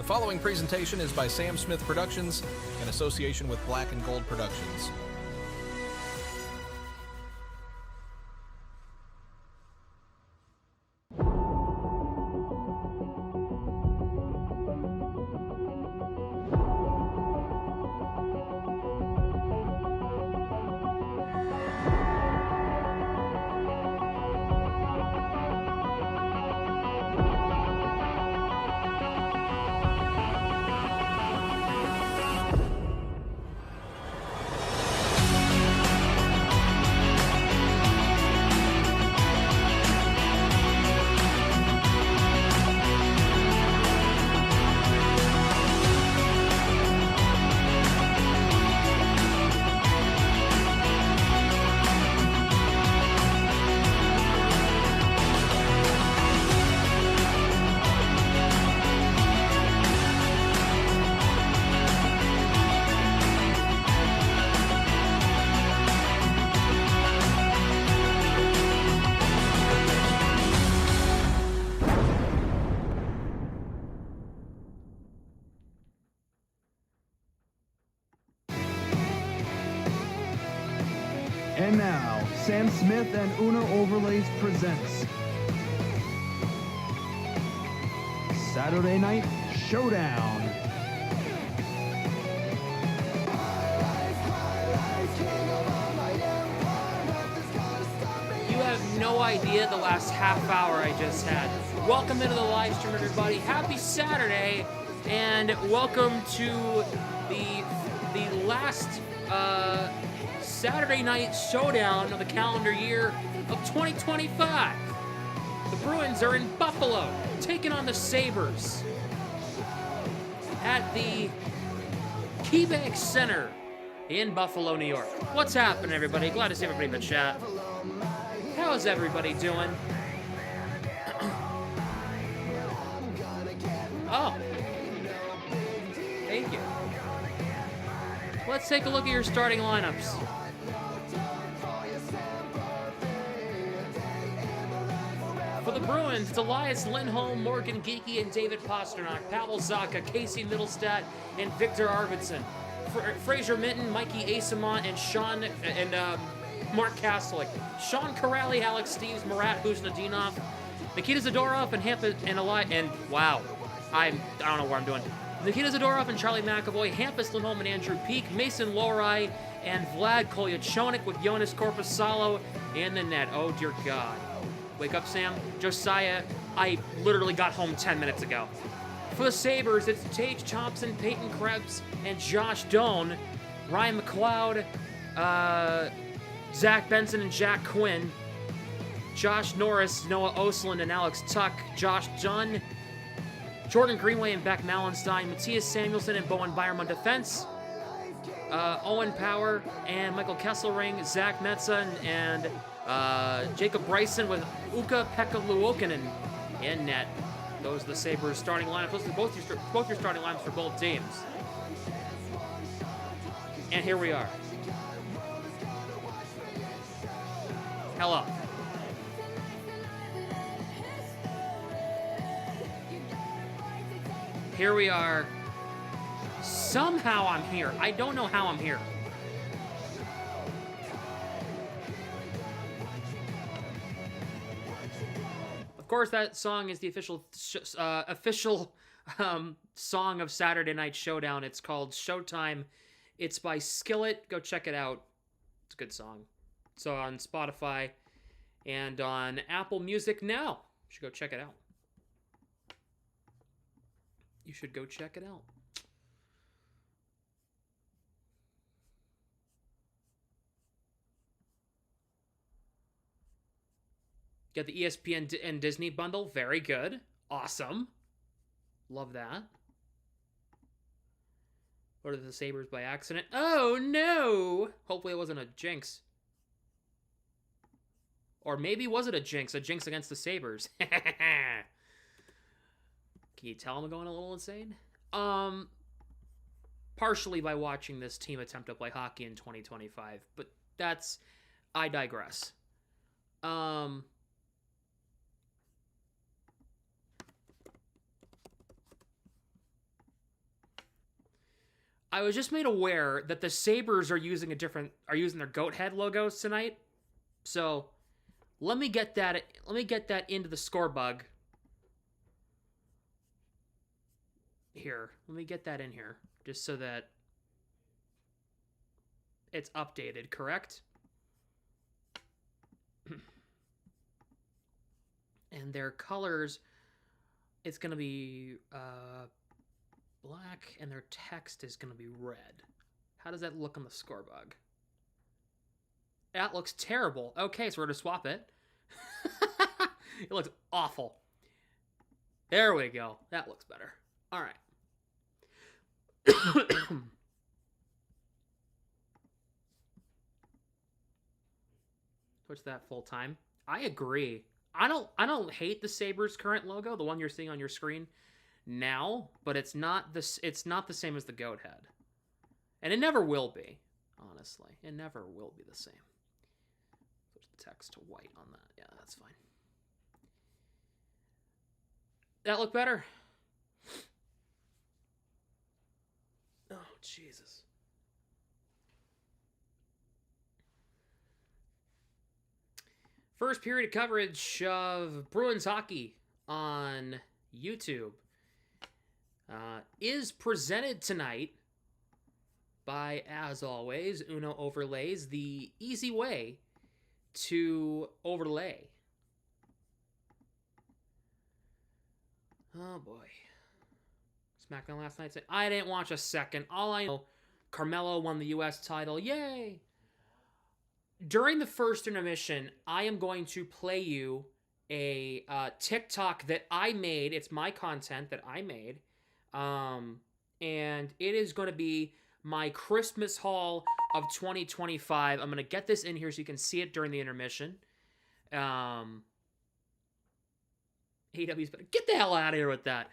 following presentation is by Sam Smith Productions in association with Black and Gold Productions. And now, Sam Smith and Uno Overlays presents Saturday Night Showdown. You have no idea the last half hour I just had. Welcome into the live stream, everybody. Happy Saturday, and welcome to the last Saturday Night Showdown of the calendar year of 2025. The Bruins are in Buffalo, taking on the Sabres at the KeyBank Center in Buffalo, New York. What's happening, everybody? Glad to see everybody in the chat. How's everybody doing? Oh. Thank you. Let's take a look at your starting lineups. For the Bruins, it's Elias Lindholm, Morgan Geekie, and David Pasternak, Pavel Zacha, Casey Middlestat, and Victor Arvidsson. Fraser Minton, Mikey Asamont, and Mark Kastelik. Sean Corrali, Alex Steves, Marat Huznadinov, Nikita Zadorov, wow, I don't know what I'm doing. Nikita Zadorov and Charlie McAvoy, Hampus Lindholm and Andrew Peak, Mason Lohrei, and Vlad Kolyachonik with Jonas Korpisalo in the net. Oh, dear God. Wake up, Sam. Josiah, I literally got home 10 minutes ago. For the Sabres, it's Tage Thompson, Peyton Krebs, and Josh Doan. Ryan McLeod, Zach Benson, and Jack Quinn. Josh Norris, Noah Osland, and Alex Tuck. Josh Dunn, Jordan Greenway, and Beck Mallenstein. Matthias Samuelson and Bowen Byram on defense. Owen Power and Michael Kesselring. Zach Metza and Jacob Bryson with Ukko-Pekka Luukkonen in net. Those are the Sabres starting lineup. Those are both your starting lineups for both teams. And here we are. Hello. Here we are. Somehow I'm here. I don't know how I'm here. Of course, that song is the official song of Saturday Night Showdown. It's called Showtime. It's by Skillet. Go check it out. It's a good song. It's on Spotify and on Apple Music now. You should go check it out. You should go check it out. Got the ESPN and Disney bundle. Very good. Awesome. Love that. Ordered the Sabres by accident. Oh, no! Hopefully it wasn't a jinx. Or maybe was it a jinx? A jinx against the Sabres. Can you tell I'm going a little insane? Partially by watching this team attempt to play hockey in 2025. But that's... I digress. I was just made aware that the Sabres are using their goat head logos tonight. So let me get that into the score bug. Here, let me get that in here, just so that it's updated, correct? And their colors, it's going to be black, and their text is going to be red. How does that look on the score bug? That looks terrible. Okay, so we're going to swap it. It looks awful. There we go. That looks better. All right. What's that full time? I agree. I don't hate the Sabres current logo, the one you're seeing on your screen now, but it's not the same as the goat head. And it never will be, honestly. It never will be the same. Switch the text to white on that. Yeah, that's fine. That look better? Oh, Jesus. First period of coverage of Bruins hockey on YouTube is presented tonight by, as always, Uno Overlays, the easy way to overlay. Oh, boy. SmackDown last night. I didn't watch a second. All I know, Carmelo won the U.S. title. Yay! During the first intermission, I am going to play you a TikTok that I made. It's my content that I made. And it is going to be my Christmas haul of 2025. I'm going to get this in here so you can see it during the intermission. AW's better. Get the hell out of here with that.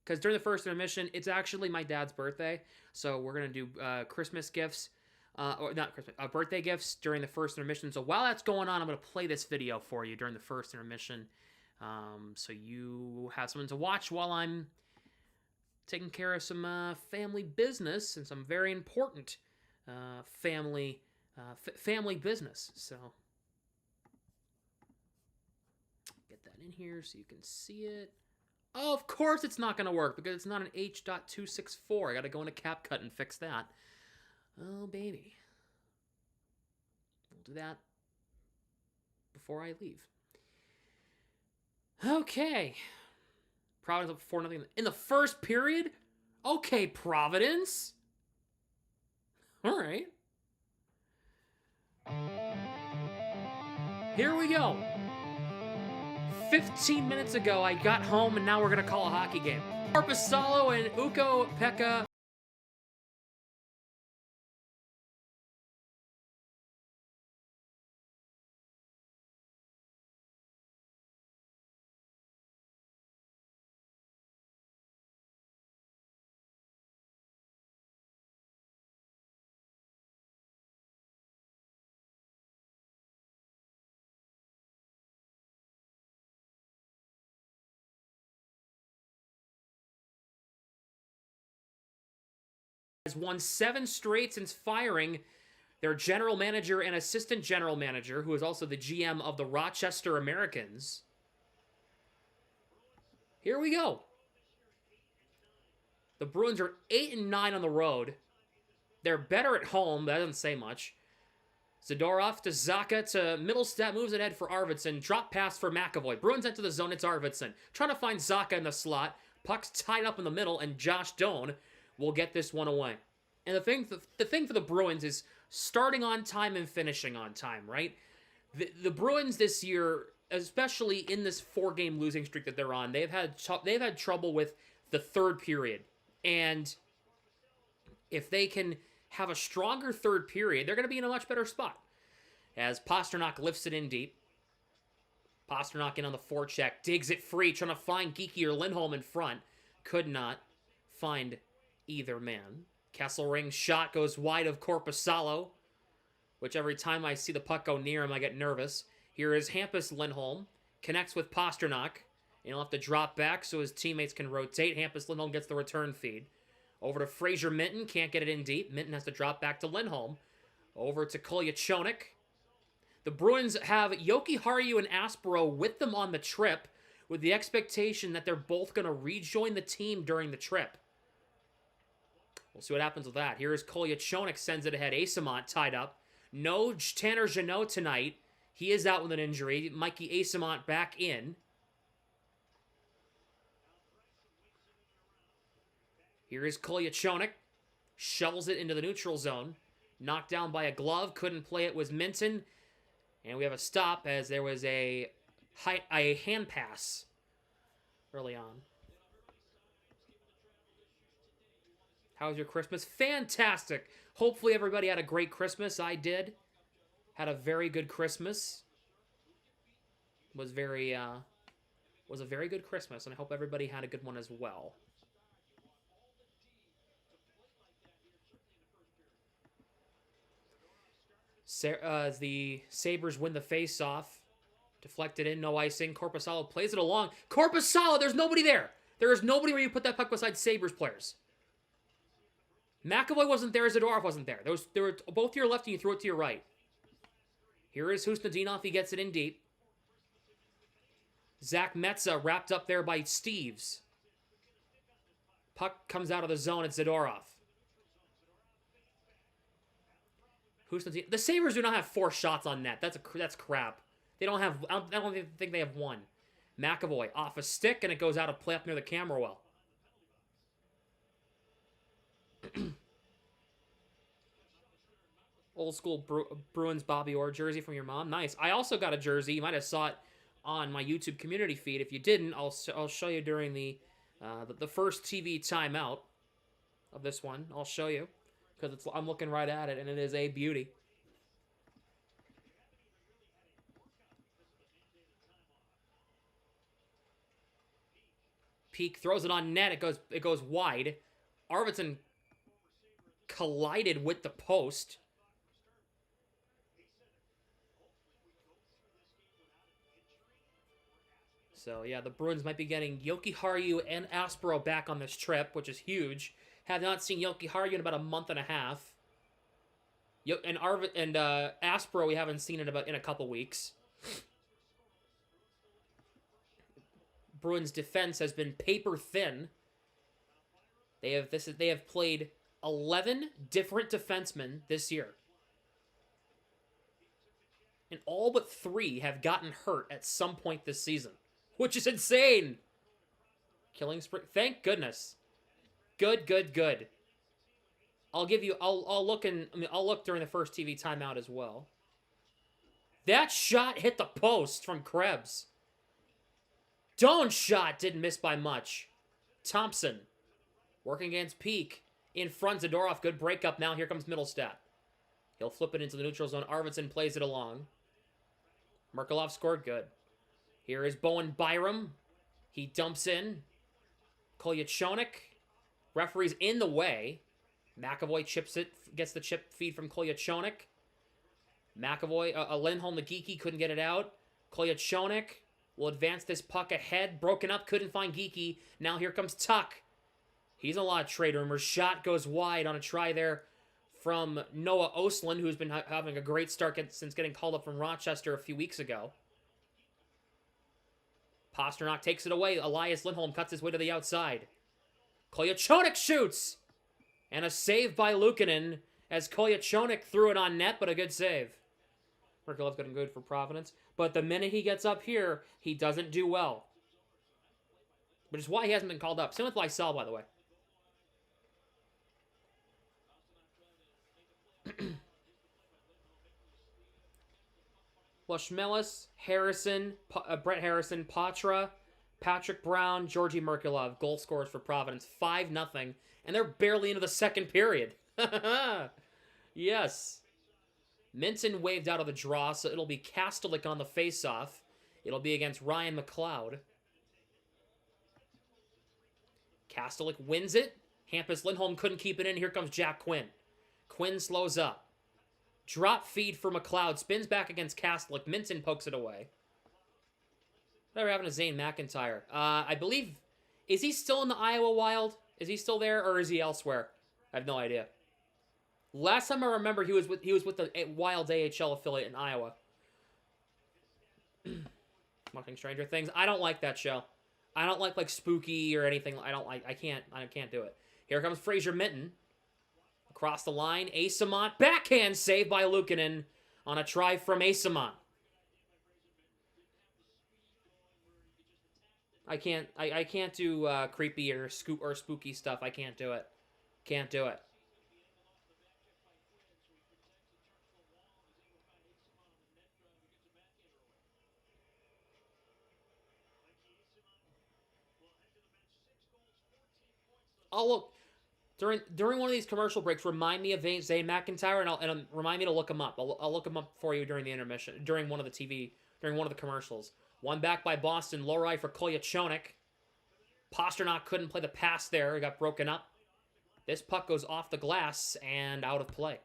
Because during the first intermission, it's actually my dad's birthday. So we're going to do Christmas gifts. Or not Christmas, birthday gifts during the first intermission. So while that's going on, I'm going to play this video for you during the first intermission. So you have something to watch while I'm taking care of some family business and some very important family business. So get that in here so you can see it. Oh, of course it's not going to work because it's not an H.264. I got to go into CapCut and fix that. Oh, baby. We'll do that before I leave. Okay. Providence up 4-0 in the first period? Okay, Providence. All right. Here we go. 15 minutes ago, I got home, and now we're going to call a hockey game. Korpisalo and Ukko-Pekka. Has won 7 straight since firing their general manager and assistant general manager, who is also the GM of the Rochester Americans. Here we go. The Bruins are 8-9 on the road. They're better at home. That doesn't say much. Zadorov to Zacha to Middlestat, moves it ahead for Arvidsson. Drop pass for McAvoy. Bruins enter the zone. It's Arvidsson. Trying to find Zacha in the slot. Puck's tied up in the middle, and Josh Doan will get this one away. And the thing for the Bruins is starting on time and finishing on time, right? The Bruins this year, especially in this 4-game losing streak that they're on, they've had trouble with the third period. And if they can have a stronger third period, they're going to be in a much better spot. As Pasternak lifts it in deep. Pasternak in on the forecheck, digs it free, trying to find Geekie or Lindholm in front. Could not find either man. Kesselring's shot goes wide of Korpisalo, which every time I see the puck go near him, I get nervous. Here is Hampus Lindholm, connects with Pasternak, and he'll have to drop back so his teammates can rotate. Hampus Lindholm gets the return feed. Over to Fraser Minton. Can't get it in deep. Minton has to drop back to Lindholm. Over to Kolyachonik. The Bruins have Yoki Haru and Aspero with them on the trip, with the expectation that they're both going to rejoin the team during the trip. We'll see what happens with that. Here is Kolyachonik, sends it ahead. Asamont tied up. No Tanner Jeannot tonight. He is out with an injury. Mikey Asamont back in. Here is Kolyachonik. Shovels it into the neutral zone. Knocked down by a glove. Couldn't play it, was Minton. And we have a stop as there was a hand pass early on. How was your Christmas? Fantastic. Hopefully everybody had a great Christmas. I did. Had a very good Christmas. Was a very good Christmas, and I hope everybody had a good one as well. As the Sabres win the face-off. Deflected in, no icing. Korpisalo plays it along. Korpisalo, there's nobody there. There is nobody where you put that puck beside Sabres players. McAvoy wasn't there, Zadorov wasn't there. They were both to your left and you threw it to your right. Here is Husnudinov, he gets it in deep. Zach Metza wrapped up there by Steves. Puck comes out of the zone at Zadorov. Husnudinov. The Sabres do not have 4 shots on net. That's crap. They don't have, I don't think they have 1. McAvoy off a stick and it goes out of play up near the camera well. Old school Bruins Bobby Orr jersey from your mom. Nice. I also got a jersey. You might have saw it on my YouTube community feed. If you didn't, I'll show you during the first TV timeout of this one. I'll show you because I'm looking right at it and it is a beauty. Peak throws it on net. It goes wide. Arvidsson collided with the post. So, yeah, the Bruins might be getting Yoki Haru and Aspero back on this trip, which is huge. Have not seen Yoki Haru in about a month and a half. And Aspero we haven't seen in a couple weeks. Bruins defense has been paper thin. They have played 11 different defensemen this year. And all but 3 have gotten hurt at some point this season, which is insane. Killing spree. Thank goodness. Good. I'll look during the first TV timeout as well. That shot hit the post from Krebs. Doan's shot didn't miss by much. Thompson working against Peak. In front, Zadorov, good breakup now. Here comes Middlestat. He'll flip it into the neutral zone. Arvidsson plays it along. Merkulov scored good. Here is Bowen Byram. He dumps in. Kolyachonik. Referee's in the way. McAvoy chips it. Gets the chip feed from Kolyachonik. McAvoy, Lindholm, the geeky, couldn't get it out. Kolyachonik will advance this puck ahead. Broken up, couldn't find Geeky. Now here comes Tuck. He's in a lot of trade rumors. Shot goes wide on a try there from Noah Ostlund, who's been having a great start since getting called up from Rochester a few weeks ago. Pasternak takes it away. Elias Lindholm cuts his way to the outside. Kolyachonik shoots! And a save by Luukkonen as Kolyachonik threw it on net, but a good save. Merkulov's getting good for Providence. But the minute he gets up here, he doesn't do well. Which is why he hasn't been called up. Same with Lysell, by the way. Lushmelis, Harrison, Brett Harrison, Patra, Patrick Brown, Georgi Merkulov. Goal scorers for Providence. 5-0. And they're barely into the second period. Yes. Minton waved out of the draw, so it'll be Kastelik on the faceoff. It'll be against Ryan McLeod. Kastelik wins it. Hampus Lindholm couldn't keep it in. Here comes Jack Quinn. Quinn slows up. Drop feed for McLeod. Spins back against Kastelik. Minton pokes it away. Whatever happened to Zane McIntyre? I believe... Is he still in the Iowa Wild? Is he still there, or is he elsewhere? I have no idea. Last time I remember, he was with the Wild AHL affiliate in Iowa. Watching Stranger Things. I don't like that show. I don't like spooky or anything. I can't do it. Here comes Fraser Minton. Across the line, Asamont. Backhand save by Luukkonen on a try from Asamont. I can't do creepy or spooky stuff. I can't do it. Can't do it. Oh, look. During one of these commercial breaks, remind me of Zane McIntyre, and remind me to look him up. I'll look him up for you during the intermission, during one of the commercials. One back by Boston, Lohrei for Kolyachonok. Pastrnak couldn't play the pass there. It got broken up. This puck goes off the glass and out of play.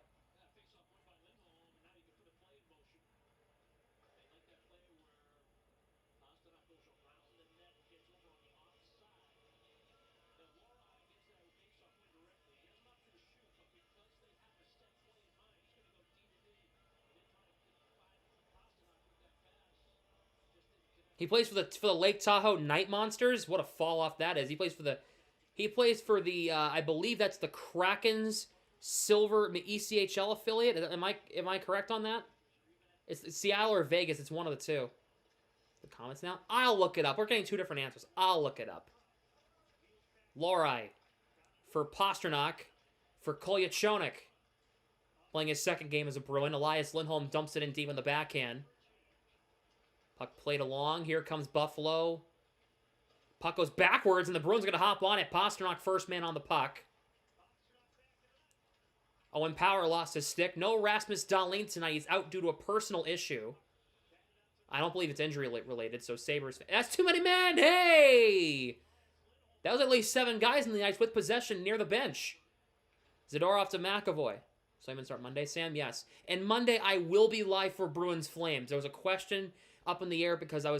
He plays for the Lake Tahoe Night Monsters. What a fall off that is. He plays for the I believe that's the Kraken's Silver ECHL affiliate. Am I correct on that? It's Seattle or Vegas. It's one of the two. The comments now. I'll look it up. We're getting two different answers. I'll look it up. Lohrei for Pastrnak for Kolyachonok. Playing his second game as a Bruin. Elias Lindholm dumps it in deep in the backhand. Puck played along. Here comes Buffalo. Puck goes backwards, and the Bruins are going to hop on it. Pastrnak first man on the puck. Owen Power lost his stick. No Rasmus Dahlin tonight. He's out due to a personal issue. I don't believe it's injury related, so Sabres... That's too many men! Hey! That was at least 7 guys in the ice with possession near the bench. Zadorov to McAvoy. So I'm going to start Monday, Sam? Yes. And Monday, I will be live for Bruins Flames. There was a question up in the air because I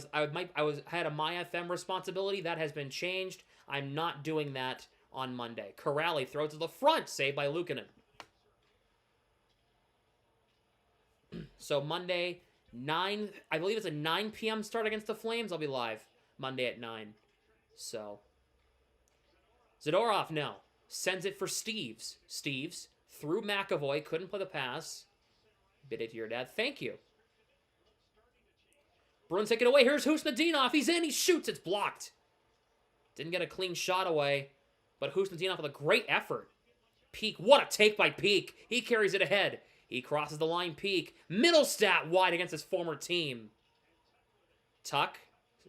had a MyFM responsibility. That has been changed. I'm not doing that on Monday. Corrali throws to the front, saved by Luukkonen. So Monday, I believe it's a 9 p.m. start against the Flames. I'll be live Monday at 9. So Zadorov now sends it for Steves. Steves through McAvoy, couldn't play the pass. Bid it to your dad. Thank you. Bruins take it away. Here's Husnudinov. He's in. He shoots. It's blocked. Didn't get a clean shot away. But Husnudinov with a great effort. Peak. What a take by Peak. He carries it ahead. He crosses the line. Peak. Middlestat wide against his former team. Tuck.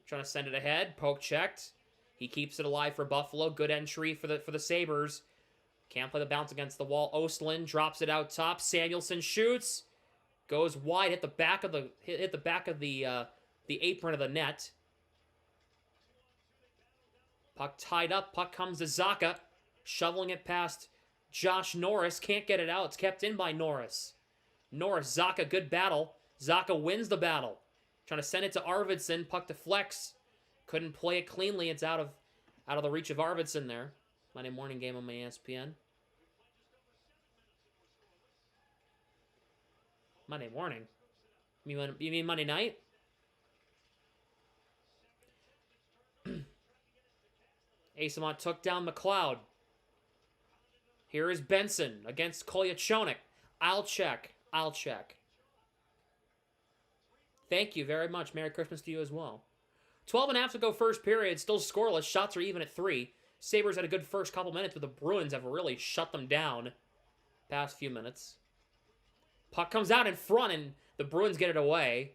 Trying to send it ahead. Poke checked. He keeps it alive for Buffalo. Good entry for the Sabres. Can't play the bounce against the wall. Ostlund drops it out top. Samuelson shoots. Goes wide. Hit the back of the apron of the net. Puck tied up. Puck comes to Zacha. Shoveling it past Josh Norris. Can't get it out. It's kept in by Norris. Zacha, good battle. Zacha wins the battle. Trying to send it to Arvidsson. Puck deflects. Couldn't play it cleanly. It's out of the reach of Arvidsson there. Monday morning game on my ESPN. Monday morning? You mean Monday night? Asamont took down McLeod. Here is Benson against Kolyachonok. I'll check. Thank you very much. Merry Christmas to you as well. 12.5 to go first period. Still scoreless. Shots are even at 3. Sabres had a good first couple minutes, but the Bruins have really shut them down past few minutes. Puck comes out in front, and the Bruins get it away.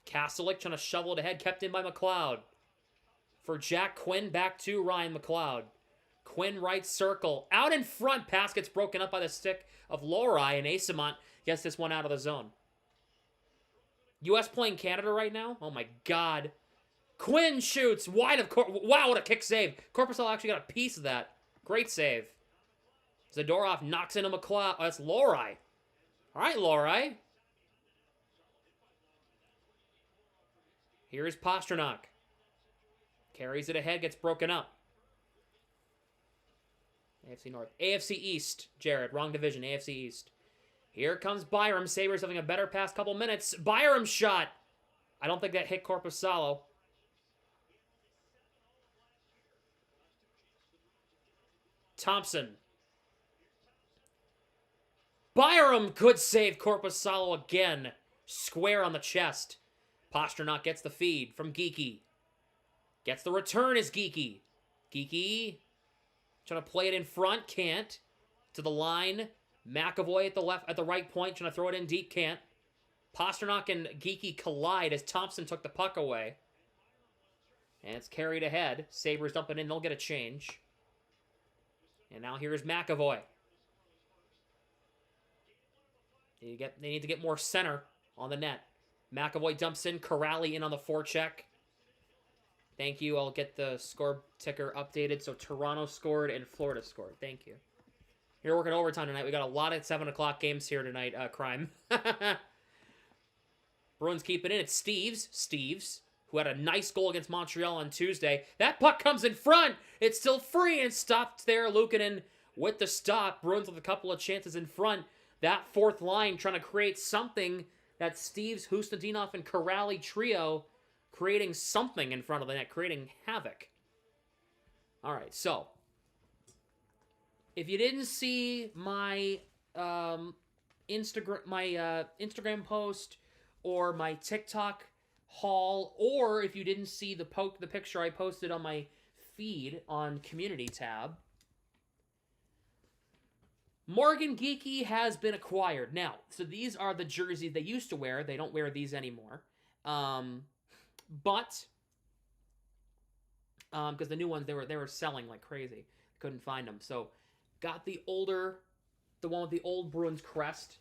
Kastelik trying to shovel it ahead. Kept in by McLeod. For Jack Quinn, back to Ryan McLeod. Quinn right circle. Out in front. Pass gets broken up by the stick of Lohrei, and Asamont gets this one out of the zone. U.S. playing Canada right now? Oh, my God. Quinn shoots wide of... Wow, what a kick save. Korpisalo actually got a piece of that. Great save. Zadorov knocks into McLeod. Oh, that's Lohrei. All right, Lohrei. Here's Pastrnak. Carries it ahead, gets broken up. AFC North. AFC East, Jared. Wrong division. AFC East. Here comes Byram. Sabres having a better past couple minutes. Byram shot. I don't think that hit Korpisalo. Thompson. Byram could save Korpisalo again. Square on the chest. Pastrnak gets the feed from Geeky. Gets the return is Geeky. Geeky trying to play it in front. Can't. To the line. McAvoy at the right point. Trying to throw it in deep. Can't. Pastrnak and Geeky collide as Thompson took the puck away. And it's carried ahead. Sabres dumping in. They'll get a change. And now here's McAvoy. They need to get more center on the net. McAvoy dumps in. Corrali in on the forecheck. Thank you. I'll get the score ticker updated. So Toronto scored and Florida scored. Thank you. You're working overtime tonight. We got a lot of 7 o'clock games here tonight, Crime. Bruins keep it in. It's Steves, who had a nice goal against Montreal on Tuesday. That puck comes in front. It's still free and stopped there. Luukkonen with the stop. Bruins with a couple of chances in front. That fourth line trying to create something. That Steves, Hustadinov, and Corrali trio creating something in front of the net, creating havoc. All right, so if you didn't see my Instagram post or my TikTok haul, or if you didn't see the picture I posted on my feed on Community tab, Morgan Geeky has been acquired. Now, so these are the jerseys they used to wear. They don't wear these anymore. But because the new ones they were selling like crazy. Couldn't find them. So got the one with the old Bruins crest.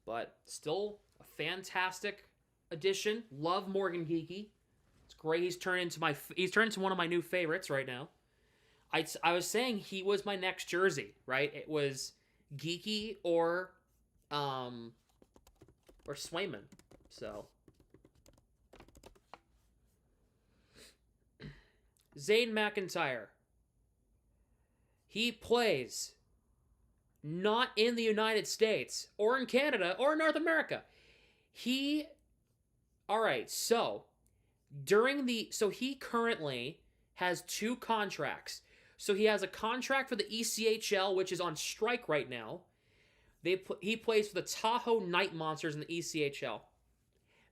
But still a fantastic addition. Love Morgan Geeky. It's great. He's turned into one of my new favorites right now. I was saying he was my next jersey, right? It was Geeky or Swayman. So Zane McIntyre. He plays not in the United States or in Canada or North America. Alright, so he currently has 2 contracts. So he has a contract for the ECHL, which is on strike right now. He plays for the Tahoe Night Monsters in the ECHL.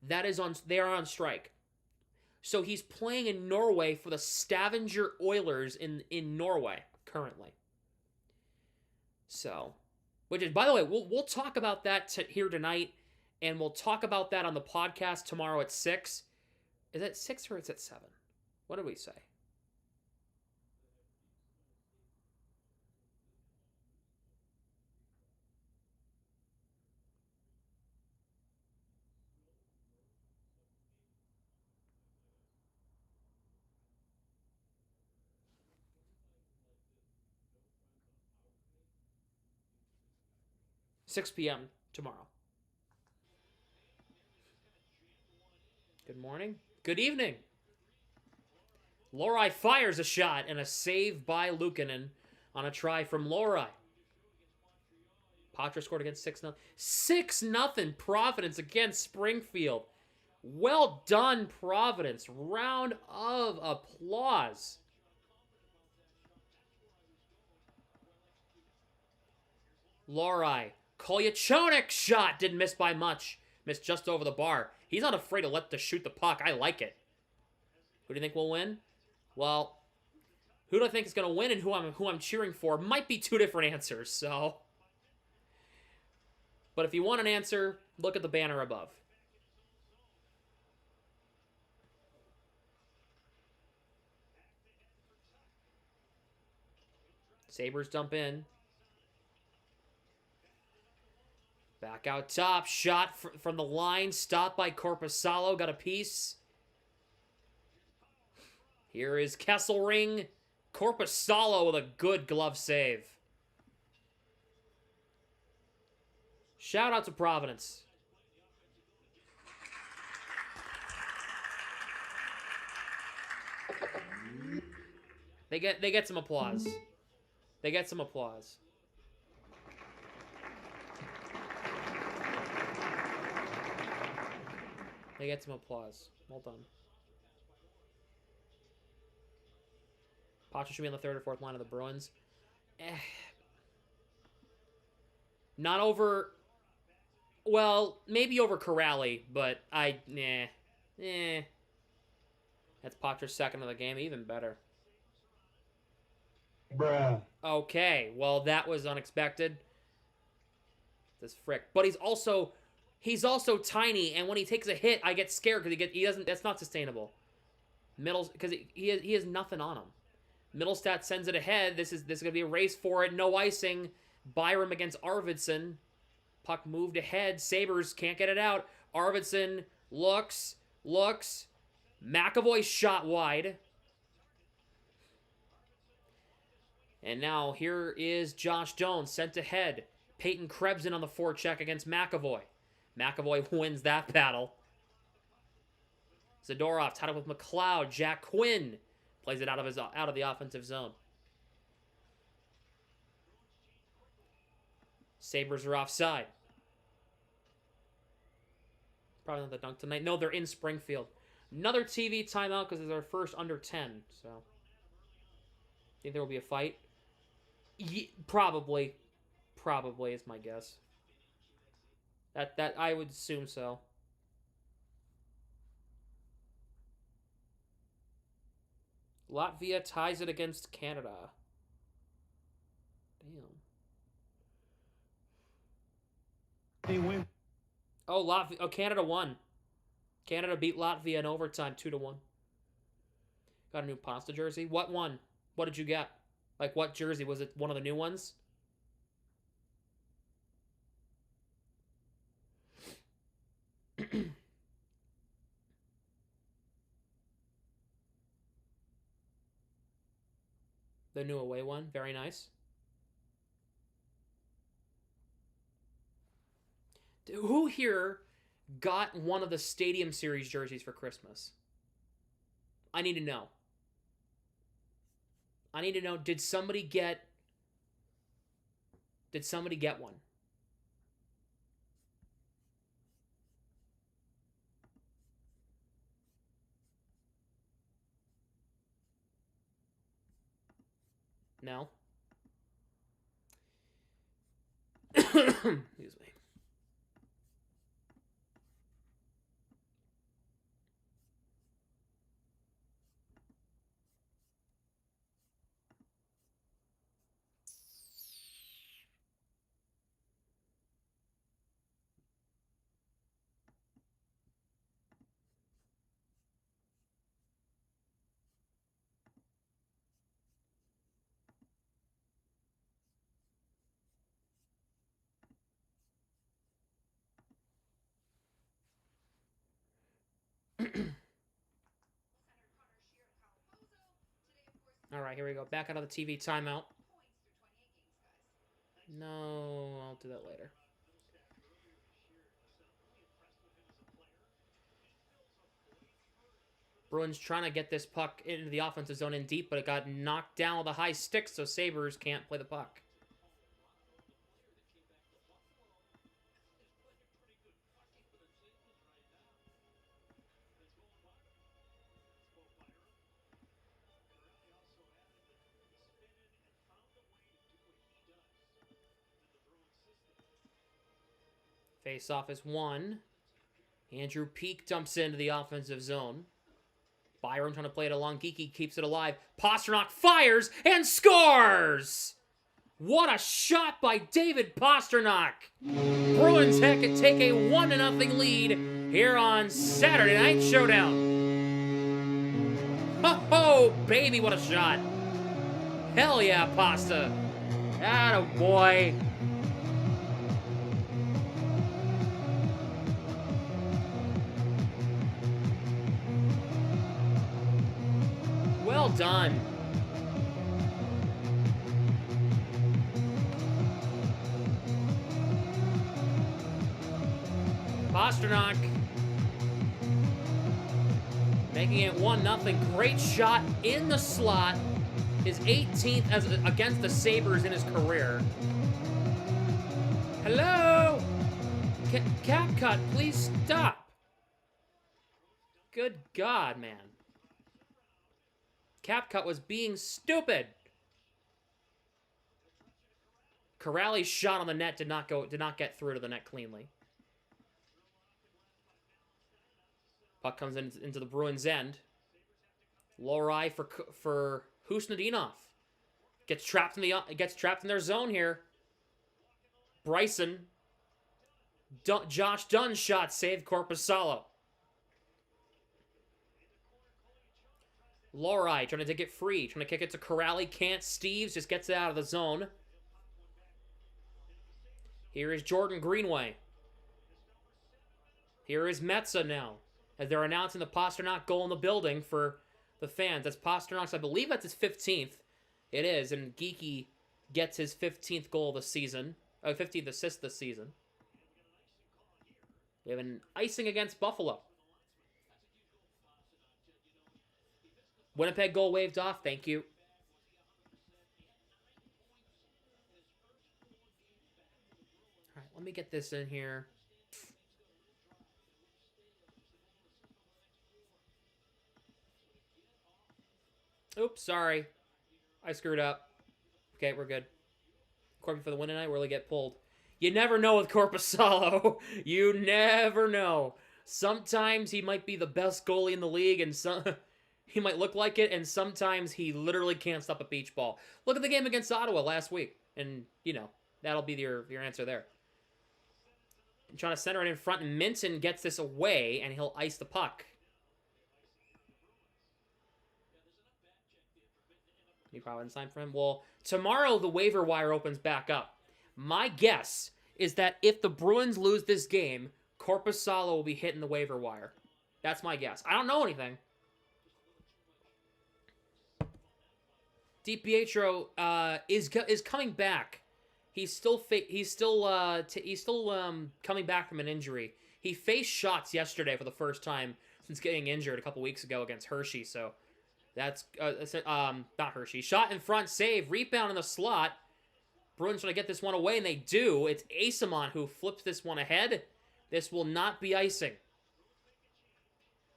They are on strike. So he's playing in Norway for the Stavanger Oilers in Norway currently. So, which is, by the way, we'll talk about that here tonight, and we'll talk about that on the podcast tomorrow at 6. Is it 6 or is it 7? What did we say? $6 p.m. tomorrow. Good morning. Good evening. Lohrei fires a shot and a save by Luukkonen on a try from Lohrei. Patra scored against 6-0. 6-0 Providence against Springfield. Well done, Providence. Round of applause. Lohrei. Kolyachonik shot. Didn't miss by much. Missed just over the bar. He's not afraid to shoot the puck. I like it. Who do you think will win? Well, who do I think is going to win and who I'm cheering for might be 2 different answers, so. But if you want an answer, look at the banner above. Sabres dump in. Back out top. Shot from the line. Stopped by Korpisalo. Got a piece. Here is Kesselring. Korpisalo with a good glove save. Shout out to Providence. They get some applause. They get some applause. They get some applause. Well done. Pacha should be on the third or fourth line of the Bruins. Not over... Well, maybe over Corrali, but That's Pacha's second of the game. Even better. Bruh. Okay, well, that was unexpected. This frick. But he's also tiny, and when he takes a hit, I get scared because he doesn't. That's not sustainable. Because he has nothing on him. Middlestat sends it ahead. This is gonna be a race for it. No icing. Byram against Arvidsson. Puck moved ahead. Sabres can't get it out. Arvidsson looks. McAvoy shot wide. And now here is Josh Jones sent ahead. Peyton Krebs in on the forecheck against McAvoy. McAvoy wins that battle. Zadorov tied up with McLeod. Jack Quinn plays it out of the offensive zone. Sabres are offside. Probably not the dunk tonight. No, they're in Springfield. Another TV timeout because it's our first under 10. So, think there will be a fight? Probably is my guess. That I would assume so. Latvia ties it against Canada. Damn. They win. Oh, Latvia. Oh, Canada won. Canada beat Latvia in overtime, 2-1. Got a new pasta jersey. What one? What did you get? Like, what jersey? Was it one of the new ones? The new away one. Very nice. Who here got one of the Stadium Series jerseys for Christmas? I need to know. Did somebody get one? No? Excuse me. All right, here we go. Back out of the TV timeout. No, I'll do that later. Bruins trying to get this puck into the offensive zone in deep, but it got knocked down with a high stick, so Sabres can't play the puck. Face-off is won. Andrew Peak dumps into the offensive zone. Byron trying to play it along. Geeky keeps it alive. Pastrnak fires and scores! What a shot by David Pastrnak! Bruins take a 1-0 lead here on Saturday Night Showdown. Oh, baby, what a shot. Hell yeah, Pasta. Atta boy. Well done. Pastrnak making it 1-0. Great shot in the slot. His 18th against the Sabres in his career. Hello? Cap cut, please stop. Good God, man. Cap cut was being stupid. Corrali's shot on the net did not get through to the net cleanly. Puck comes into the Bruins' end. Lohrei for Husnudinov. Gets trapped in their zone here. Bryson. Josh Dunn's shot saved Korpisalo. Lohrei trying to get free. Trying to kick it to Corrali. Can't. Steves just gets it out of the zone. Here is Jordan Greenway. Here is Metza now. As they're announcing the Pastrnak goal in the building for the fans. That's Pasternak's, I believe that's his 15th. It is, and Geeky gets his 15th goal of the season. 15th assist this season. We have an icing against Buffalo. Winnipeg goal waved off, thank you. Alright, let me get this in here. Oops, sorry. I screwed up. Okay, we're good. Corby for the win tonight, really get pulled. You never know with Korpisalo. You never know. Sometimes he might be the best goalie in the league, and he might look like it, and sometimes he literally can't stop a beach ball. Look at the game against Ottawa last week, and, you know, that'll be your answer there. I'm trying to center it in front, and Minton gets this away, and he'll ice the puck. Any Providence sign for him? Well, tomorrow the waiver wire opens back up. My guess is that if the Bruins lose this game, Korpisalo will be hitting the waiver wire. That's my guess. I don't know anything. DiPietro is coming back. He's still coming back from an injury. He faced shots yesterday for the first time since getting injured a couple weeks ago against Hershey. So that's not Hershey. Shot in front, save, rebound in the slot. Bruins trying to get this one away, and they do. It's Asamon who flips this one ahead. This will not be icing.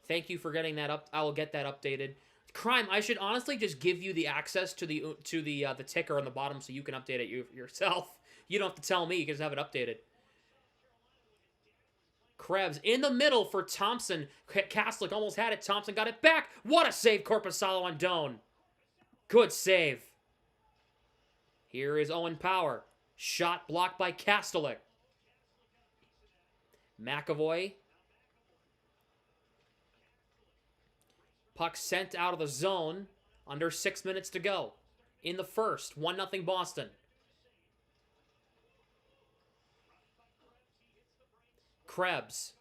Thank you for getting that up. I will get that updated. Crime, I should honestly just give you the access to the ticker on the bottom so you can update it yourself. You don't have to tell me. You can just have it updated. Krebs in the middle for Thompson. Kastlik almost had it. Thompson got it back. What a save, Korpisalo on Doan. Good save. Here is Owen Power. Shot blocked by Kastlik. McAvoy. Puck sent out of the zone. Under 6 minutes to go. In the first. 1-0 Boston. Krebs.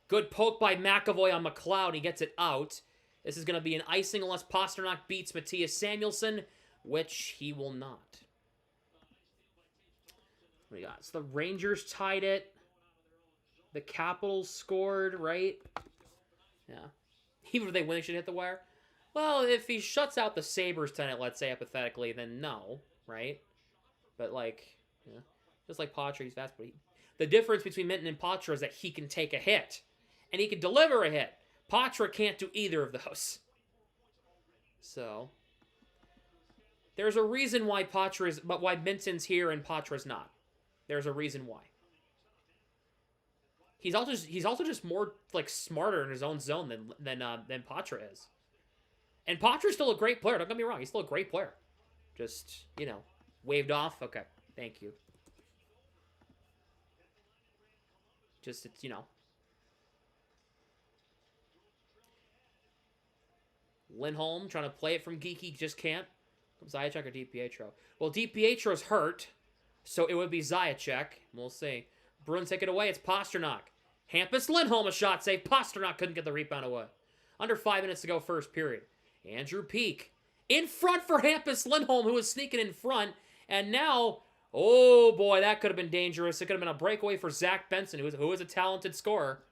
Good poke by McAvoy on McLeod. He gets it out. This is going to be an icing unless Pastrnak beats Matthias Samuelsson, which he will not. What do we got? So the Rangers tied it. The Capitals scored, right? Yeah. Even if they win, they should hit the wire. Well, if he shuts out the Sabres tonight, let's say, hypothetically, then no, right? But, like, yeah, just like Poitras, he's fast, but the difference between Minton and Poitras is that he can take a hit, and he can deliver a hit. Poitras can't do either of those. So, there's a reason why why Minton's here and Poitras not. There's a reason why. He's also just more like smarter in his own zone than Poitras is. And Poitra's still a great player. Don't get me wrong. He's still a great player. Just, you know, waved off. Okay, thank you. Just, it's, you know. Lindholm trying to play it from Geeky, just can't. Zajac or DiPietro? Well, DiPietro's hurt, so it would be Zajac. We'll see. Bruins take it away. It's Pastrnak. Hampus Lindholm, a shot save. Pastrnak couldn't get the rebound away. Under 5 minutes to go, first period. Andrew Peak in front for Hampus Lindholm, who was sneaking in front. And now, oh boy, that could have been dangerous. It could have been a breakaway for Zach Benson, who is a talented scorer.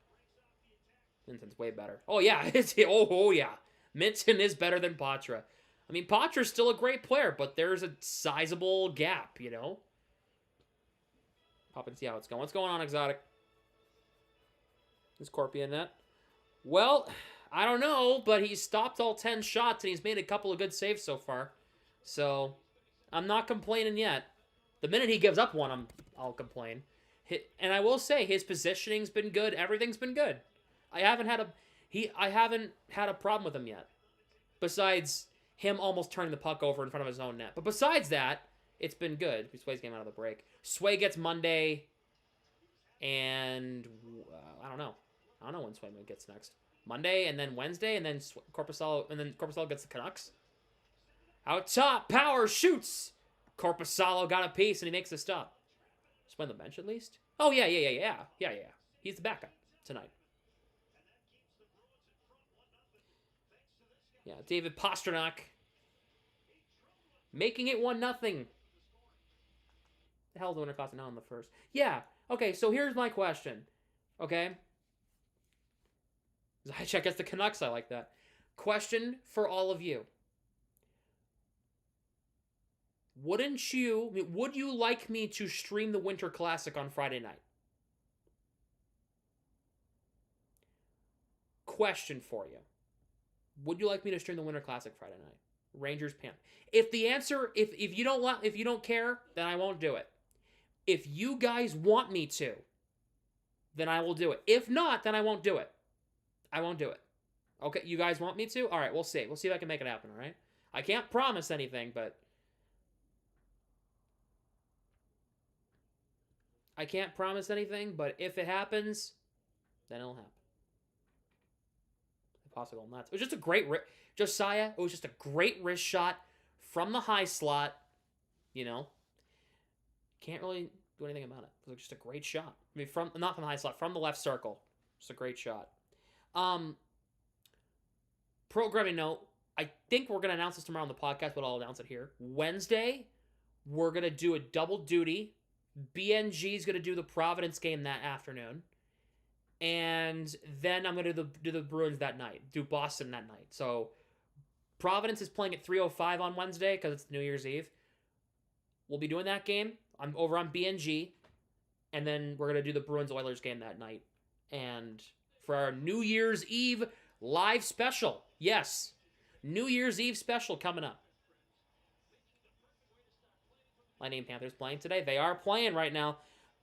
Minton's way better. Oh, yeah. Oh, yeah. Minton is better than Patra. I mean, Patra's still a great player, but there's a sizable gap, you know? Pop and see how it's going. What's going on, Exotic? Is Corpy in that? Well, I don't know, but he's stopped all 10 shots, and he's made a couple of good saves so far. So, I'm not complaining yet. The minute he gives up one, I'll complain. And I will say, his positioning's been good. Everything's been good. I haven't had a problem with him yet. Besides him almost turning the puck over in front of his own net. But besides that, it's been good. Sway's game out of the break. Sway gets Monday, and I don't know. I don't know when Sway gets next. Monday, and then Wednesday, and then Corpusalo gets the Canucks. Out top, Power shoots. Corpusalo got a piece, and he makes a stop. Sway on the bench at least? Oh, yeah. He's the backup tonight. Yeah, David Pastrnak making it 1-0. The hell is the winner cost now in the first? Yeah, okay, so here's my question, okay? I guess the Canucks, I like that. Question for all of you. Would you like me to stream the Winter Classic on Friday night? Question for you. Would you like me to stream the Winter Classic Friday night? Rangers Panthers. If the answer, if you don't care, then I won't do it. If you guys want me to, then I will do it. If not, then I won't do it. I won't do it. Okay, you guys want me to? All right, we'll see. We'll see if I can make it happen, all right? I can't promise anything, but if it happens, then it'll happen. Possible nuts. It was just a great Josiah. It was just a great wrist shot from the high slot. You know, can't really do anything about it. It was just a great shot. I mean, not from the high slot, from the left circle. Just a great shot. Programming note. I think we're gonna announce this tomorrow on the podcast, but I'll announce it here. Wednesday, we're gonna do a double duty. BNG is gonna do the Providence game that afternoon. And then I'm going to do the Bruins that night. Do Boston that night. So, Providence is playing at 3:05 on Wednesday because it's New Year's Eve. We'll be doing that game. I'm over on BNG. And then we're going to do the Bruins-Oilers game that night. And for our New Year's Eve live special. Yes. New Year's Eve special coming up. Lightning Panthers playing today. They are playing right now.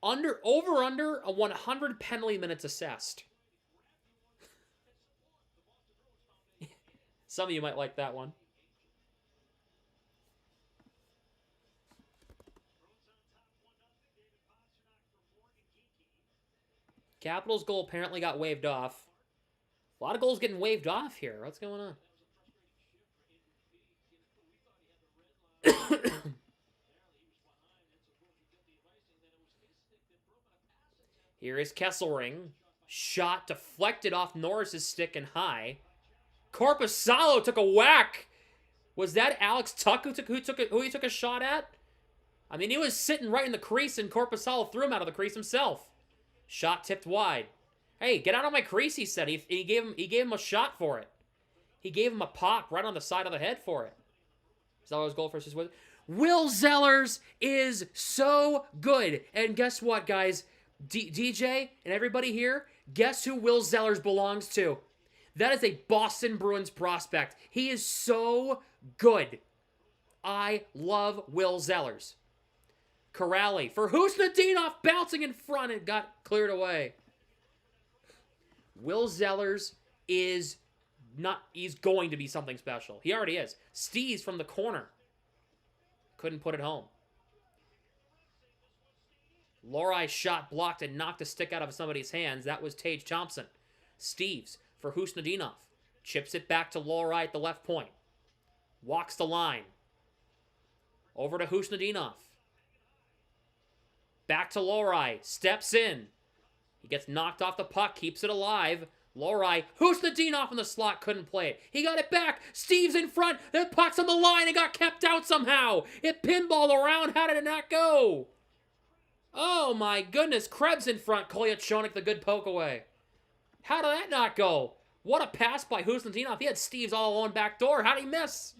Under a 100 penalty minutes assessed. Some of you might like that one. Capitals goal apparently got waved off. A lot of goals getting waved off here. What's going on? Here is Kesselring. Shot deflected off Norris's stick and high. Korpisalo took a whack. Was that Alex Tuck who he took a shot at? I mean, he was sitting right in the crease and Korpisalo threw him out of the crease himself. Shot tipped wide. Hey, get out of my crease, he said. He gave him a shot for it. He gave him a pop right on the side of the head for it. Zeller's goal versus Will. Will Zellers is so good. And guess what, guys? DJ and everybody here, guess who Will Zellers belongs to? That is a Boston Bruins prospect. He is so good. I love Will Zellers. Corrali for Husnudinov, bouncing in front and got cleared away. Will Zellers is he's going to be something special. He already is. Stees from the corner. Couldn't put it home. Lohrei shot blocked and knocked a stick out of somebody's hands. That was Tage Thompson. Steves for Husnudinov. Chips it back to Lohrei at the left point. Walks the line. Over to Husnudinov. Back to Lohrei. Steps in. He gets knocked off the puck. Keeps it alive. Lohrei. Husnudinov in the slot. Couldn't play it. He got it back. Steve's in front. The puck's on the line. It got kept out somehow. It pinballed around. How did it not go? Oh my goodness. Krebs in front. Kolyachonok the good poke away. How did that not go? What a pass by Husnudinov. He had Steve's all alone back door. How did he miss?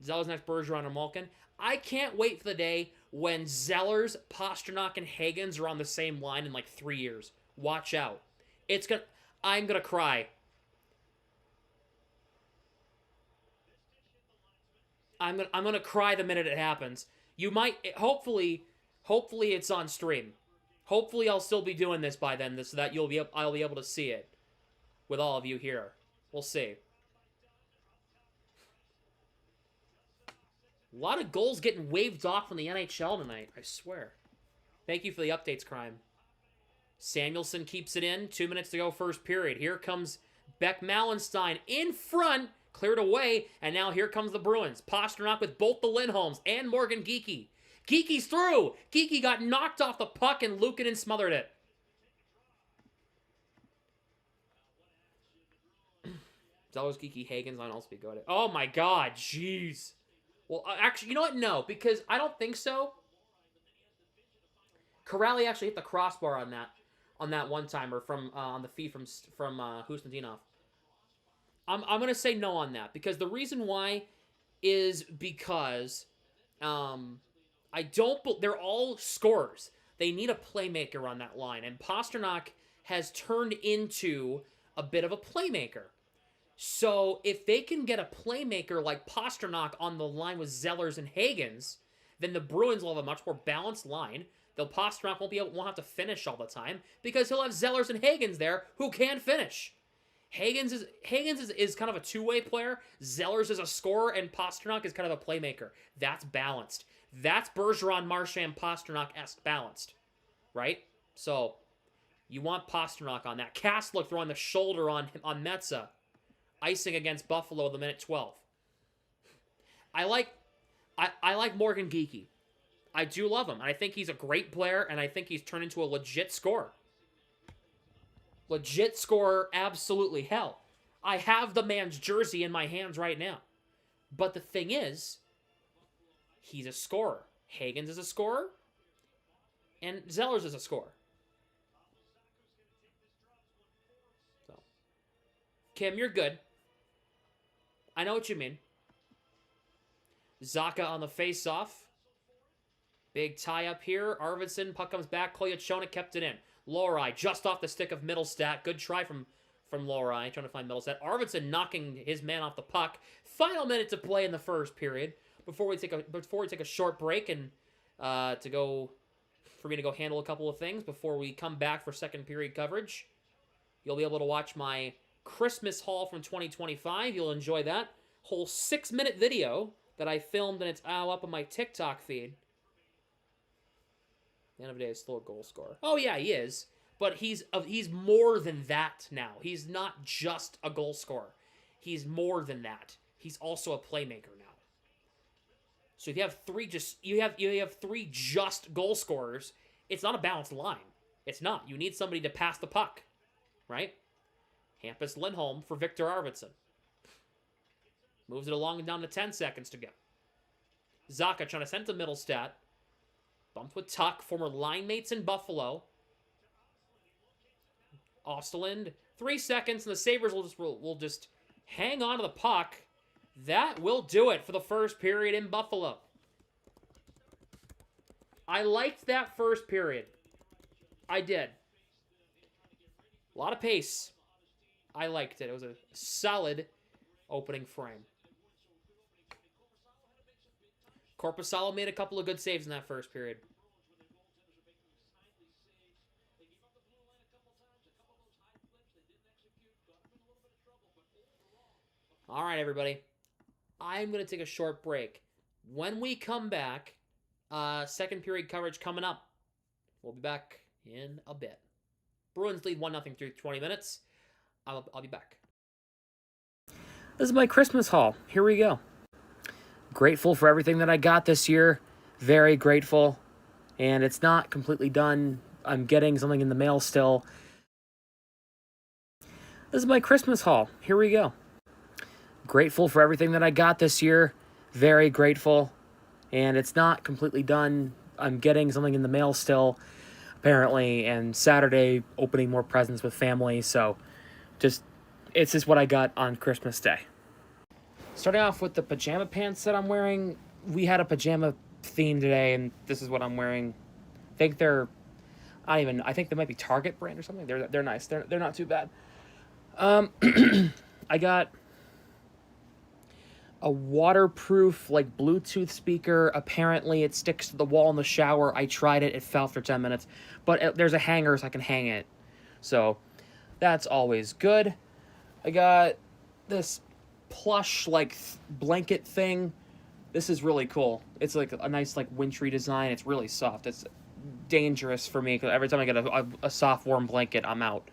Zellers next, Bergeron and Malkin. I can't wait for the day when Zellers, Pasternak, and Hagens are on the same line in like 3 years. Watch out. I'm gonna cry. I'm gonna cry the minute it happens. You might, hopefully it's on stream. Hopefully I'll still be doing this by then, so that I'll be able to see it with all of you here. We'll see. A lot of goals getting waved off from the NHL tonight, I swear. Thank you for the updates, Crime. Samuelson keeps it in. 2 minutes to go, first period. Here comes Beck Mallenstein in front, cleared away, and now here comes the Bruins. Pasternak with both the Lindholms and Morgan Geekie. Geekie's through! Geekie got knocked off the puck and Luukkonen smothered it. Zellers, Geekie, Hagens on all speed. Go ahead. Oh my god, jeez. Well, actually, you know what? No, because I don't think so. Corrali actually hit the crossbar on that one-timer from on the feed from Husnudinov. I'm gonna say no on that, because the reason why is because they're all scorers. They need a playmaker on that line, and Pasternak has turned into a bit of a playmaker. So if they can get a playmaker like Pasternak on the line with Zellers and Hagens, then the Bruins will have a much more balanced line. Pasternak won't have to finish all the time because he'll have Zellers and Hagens there who can finish. Hagens is kind of a two-way player. Zellers is a scorer, and Pasternak is kind of a playmaker. That's balanced. That's Bergeron, Marchand, Pasternak-esque balanced, right? So you want Pasternak on that. Kastler throwing the shoulder on Metza. Icing against Buffalo the minute 12. I like Morgan Geekie. I do love him. I think he's a great player, and I think he's turned into a legit scorer. Legit scorer, absolutely. Hell, I have the man's jersey in my hands right now. But the thing is, he's a scorer. Hagens is a scorer, and Zellers is a scorer. So, Kim, you're good. I know what you mean. Zaka on the face-off. Big tie-up here. Arvidsson, puck comes back. Kolyachona kept it in. Lohrei just off the stick of Middlestat. Good try from Lohrei, trying to find Middlestat. Arvidsson knocking his man off the puck. Final minute to play in the first period. Before we take a short break and for me to go handle a couple of things before we come back for second period coverage. You'll be able to watch my Christmas haul from 2025. You'll enjoy that whole 6-minute video that I filmed, and it's up on my TikTok feed. The end of the day is still a goal scorer. Oh yeah, he is, but he's more than that now. He's not just a goal scorer. He's more than that. He's also a playmaker now. So if you have three just goal scorers, it's not a balanced line. It's not. You need somebody to pass the puck, right? Hampus Lindholm for Victor Arvidsson. Moves it along and down to 10 seconds to go. Zaka trying to send to Middlestat. Bumped with Tuck, former line mates in Buffalo. Osterland, 3 seconds, and the Sabres will just hang on to the puck. That will do it for the first period in Buffalo. I liked that first period. I did. A lot of pace. I liked it. It was a solid opening frame. Korpisalo made a couple of good saves in that first period. All right, everybody. I'm going to take a short break. When we come back, second period coverage coming up. We'll be back in a bit. Bruins lead 1-0 through 20 minutes. I'll be back. This is my Christmas haul. Here we go. Grateful for everything that I got this year. Very grateful. And it's not completely done. I'm getting something in the mail still. This is my Christmas haul. Here we go. Grateful for everything that I got this year. Very grateful. And it's not completely done. I'm getting something in the mail still. apparently, and Saturday opening more presents with family. So it's just what I got on Christmas Day. Starting off with the pajama pants that I'm wearing. We had a pajama theme today, and this is what I'm wearing. I think I think they might be Target brand or something. They're nice. They're not too bad. I got a waterproof like Bluetooth speaker. Apparently it sticks to the wall in the shower. I tried it. It fell for 10 minutes. But there's a hanger so I can hang it. So that's always good. I got this plush like blanket thing. This is really cool. It's like a nice like wintry design. It's really soft. It's dangerous for me because every time I get a soft warm blanket, I'm out.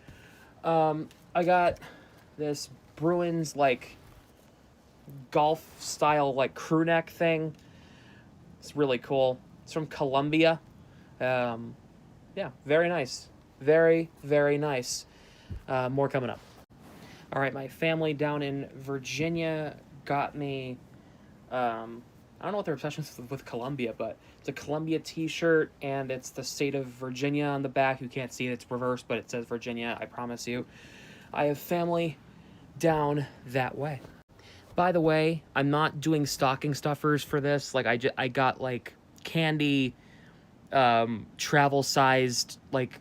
I got this Bruins like golf style like crew neck thing. It's really cool. It's from Columbia. Yeah, very nice. Very, very nice. More coming up. All right, my family down in Virginia got me, I don't know what their obsession is with Columbia, but it's a Columbia t-shirt, and it's the state of Virginia on the back. You can't see it, it's reversed, but it says Virginia, I promise you. I have family down that way. By the way, I'm not doing stocking stuffers for this. Like, I got, like, candy, travel-sized, like,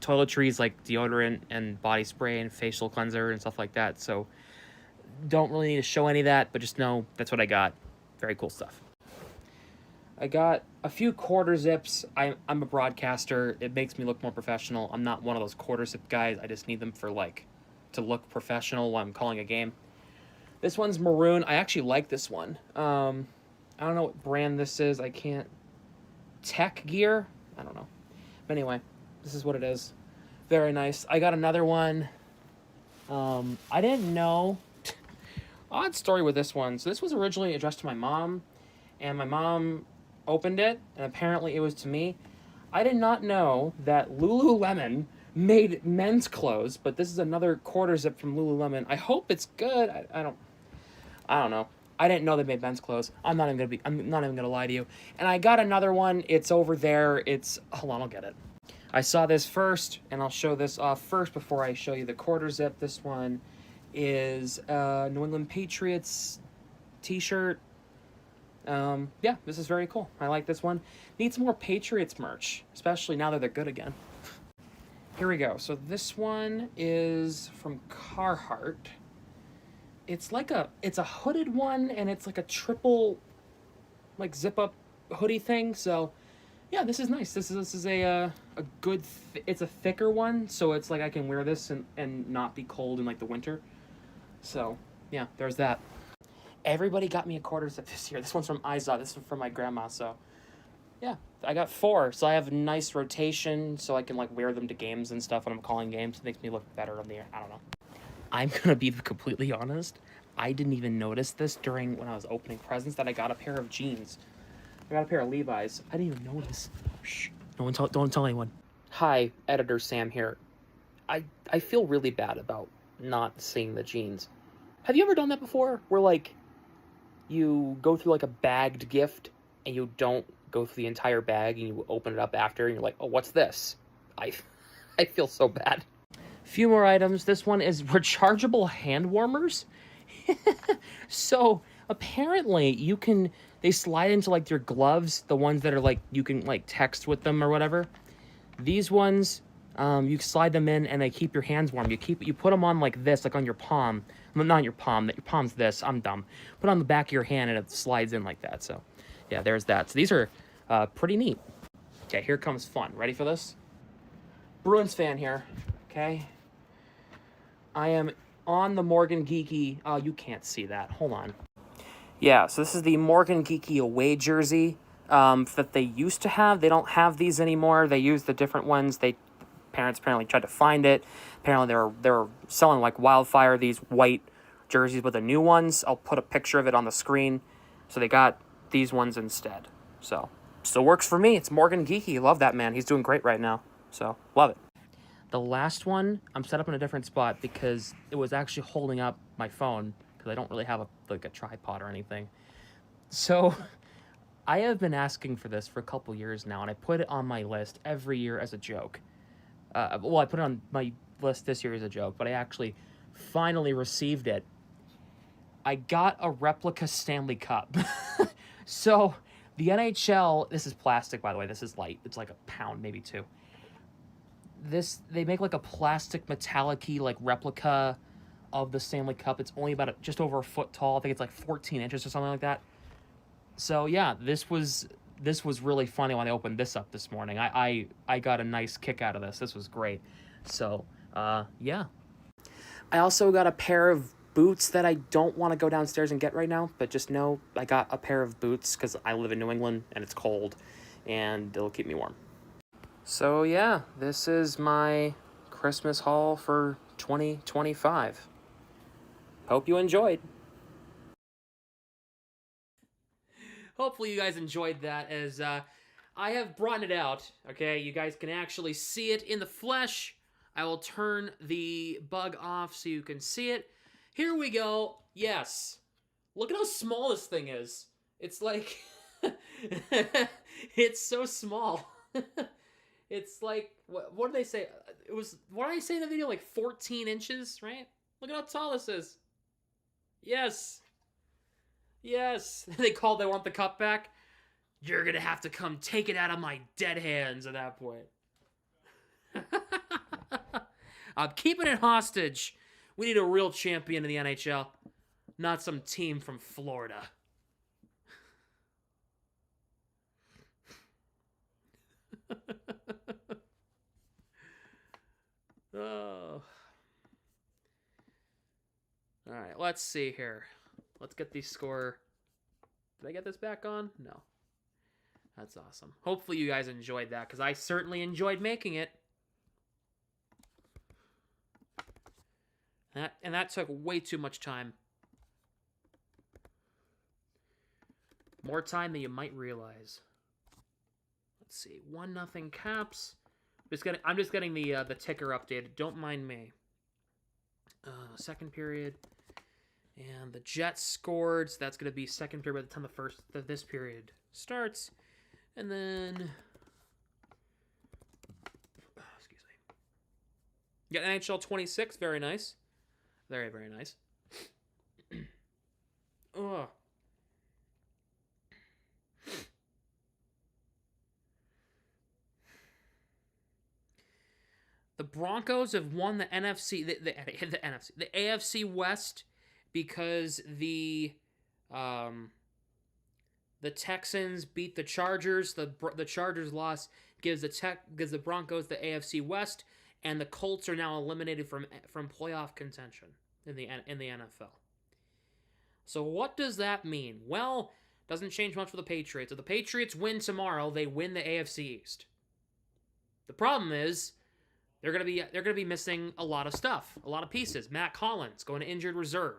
toiletries, like deodorant and body spray and facial cleanser and stuff like that. So don't really need to show any of that, but just know that's what I got. Very cool stuff. I got a few quarter zips. I'm a broadcaster. It makes me look more professional. I'm not one of those quarter zip guys. I just need them for like to look professional while I'm calling a game. This one's maroon. I actually like this one. I don't know what brand this is. I can't. Tech Gear? I don't know. But anyway, this is what it is. Very nice. I got another one. I didn't know. Odd story with this one. So this was originally addressed to my mom, and my mom opened it, and apparently it was to me. I did not know that Lululemon made men's clothes, but this is another quarter zip from Lululemon. I hope it's good. I don't know. I didn't know they made men's clothes. I'm not even gonna lie to you. And I got another one. It's over there. Hold on, I'll get it. I saw this first, and I'll show this off first before I show you the quarter zip. This one is New England Patriots t-shirt. Yeah, this is very cool. I like this one. Need some more Patriots merch, especially now that they're good again. Here we go. So this one is from Carhartt. It's a hooded one, and it's like a triple, like zip-up hoodie thing. So, yeah, this is nice. This is a good. It's a thicker one, so it's like I can wear this and not be cold in like the winter. So, yeah, there's that. Everybody got me a quarter zip this year. This one's from Izod. This is from my grandma. So, yeah, I got 4. So I have nice rotation, so I can like wear them to games and stuff when I'm calling games. It makes me look better on the air. I don't know. I'm gonna be completely honest. I didn't even notice this when I was opening presents that I got a pair of jeans. I got a pair of Levi's. I didn't even notice. Shh. Don't tell anyone. Hi, editor Sam here. I feel really bad about not seeing the jeans. Have you ever done that before? Where like you go through like a bagged gift and you don't go through the entire bag and you open it up after and you're like, oh, what's this? I feel so bad. Few more items. This one is rechargeable hand warmers. So apparently they slide into like your gloves, the ones that are like you can like text with them or whatever. These ones, you slide them in and they keep your hands warm. You put them on like this, like on your palm. Well, not your palm. Your palm's this. I'm dumb. Put it on the back of your hand and it slides in like that. So yeah, there's that. So these are pretty neat. Okay, here comes fun. Ready for this? Bruins fan here. Okay. I am on the Morgan Geeky. Oh, you can't see that. Hold on. Yeah, so this is the Morgan Geeky away jersey that they used to have. They don't have these anymore. They use the different ones. Parents apparently tried to find it. Apparently they were selling like wildfire these white jerseys with the new ones. I'll put a picture of it on the screen. So they got these ones instead. So still works for me. It's Morgan Geeky. Love that man. He's doing great right now. So love it. The last one, I'm set up in a different spot because it was actually holding up my phone because I don't really have a tripod or anything. So I have been asking for this for a couple years now, and I put it on my list every year as a joke. Well, I put it on my list this year as a joke, but I actually finally received it. I got a replica Stanley Cup. So, the NHL, this is plastic, by the way. This is light. It's like a pound, maybe 2. They make like a plastic metallic-y like replica of the Stanley Cup. It's only about just over a foot tall. I think it's like 14 inches or something like that. So yeah, this was really funny when I opened this up this morning. I got a nice kick out of this. This was great. So yeah. I also got a pair of boots that I don't want to go downstairs and get right now, but just know I got a pair of boots because I live in New England and it's cold, and it'll keep me warm. So yeah, this is my Christmas haul for 2025. Hope you enjoyed. Hopefully you guys enjoyed that, as I have brought it out, okay? You guys can actually see it in the flesh. I will turn the bug off so you can see it. Here we go. Yes. Look at how small this thing is. It's like... it's so small. It's like... What did they say? It was... What did I say in the video? Like 14 inches, right? Look at how tall this is. Yes. Yes. They want the cup back. You're gonna have to come take it out of my dead hands at that point. I'm keeping it hostage. We need a real champion in the NHL, not some team from Florida. Oh. All right, let's see here. Let's get the score. Did I get this back on? No. That's awesome. Hopefully you guys enjoyed that, because I certainly enjoyed making it. And that took way too much time. More time than you might realize. Let's see. 1-0 Caps. I'm just getting the ticker updated. Don't mind me. Second period. And the Jets scored, so that's going to be second period by the time this period starts. And then... excuse me. Yeah, NHL 26, very nice. Very, very nice. Oh. The Broncos have won the NFC, the AFC West, because the Texans beat the Chargers. The Chargers loss gives the Broncos the AFC West, and the Colts are now eliminated from playoff contention in the NFL. So what does that mean? Well, doesn't change much for the Patriots. If the Patriots win tomorrow, they win the AFC East. The problem is they're gonna be missing a lot of stuff, a lot of pieces. Matt Collins going to injured reserve.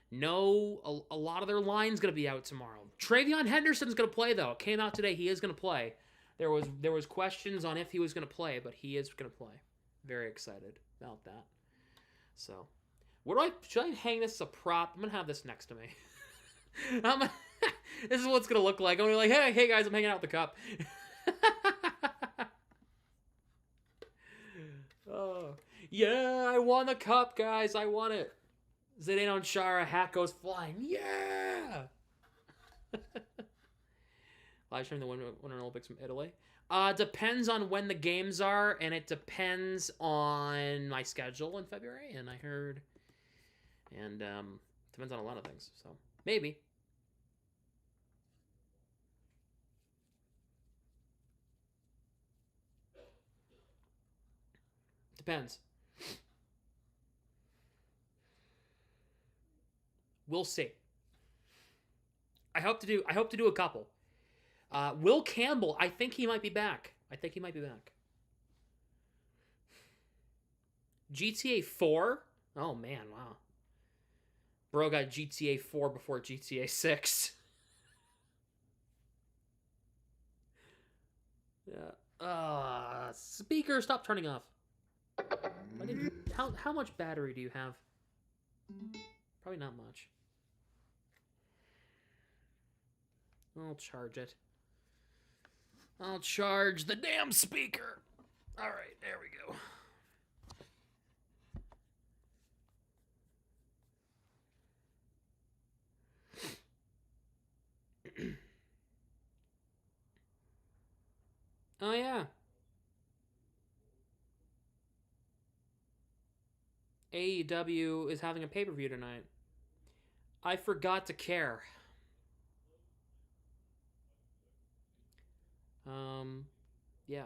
No, a lot of their line's going to be out tomorrow. Travion Henderson's going to play, though. It came out today. He is going to play. There was questions on if he was going to play, but he is going to play. Very excited about that. So, should I hang this as a prop? I'm going to have this next to me. This is what it's going to look like. I'm going to be like, hey guys, I'm hanging out with the cup. Oh, yeah, I won the cup, guys. I won it. Zdeno Chara, hat goes flying. Yeah! Live stream the Winter Olympics from Italy. Depends on when the games are, and it depends on my schedule in February, and I heard. And depends on a lot of things, so maybe. Depends. We'll see. I hope to do a couple. Will Campbell, I think he might be back. GTA 4? Oh man, wow. Bro got GTA 4 before GTA 6. Yeah. Speaker, stop turning off. How much battery do you have? Probably not much. I'll charge it. I'll charge the damn speaker. All right, there we go. Oh, yeah. AEW is having a pay-per-view tonight. I forgot to care. Yeah.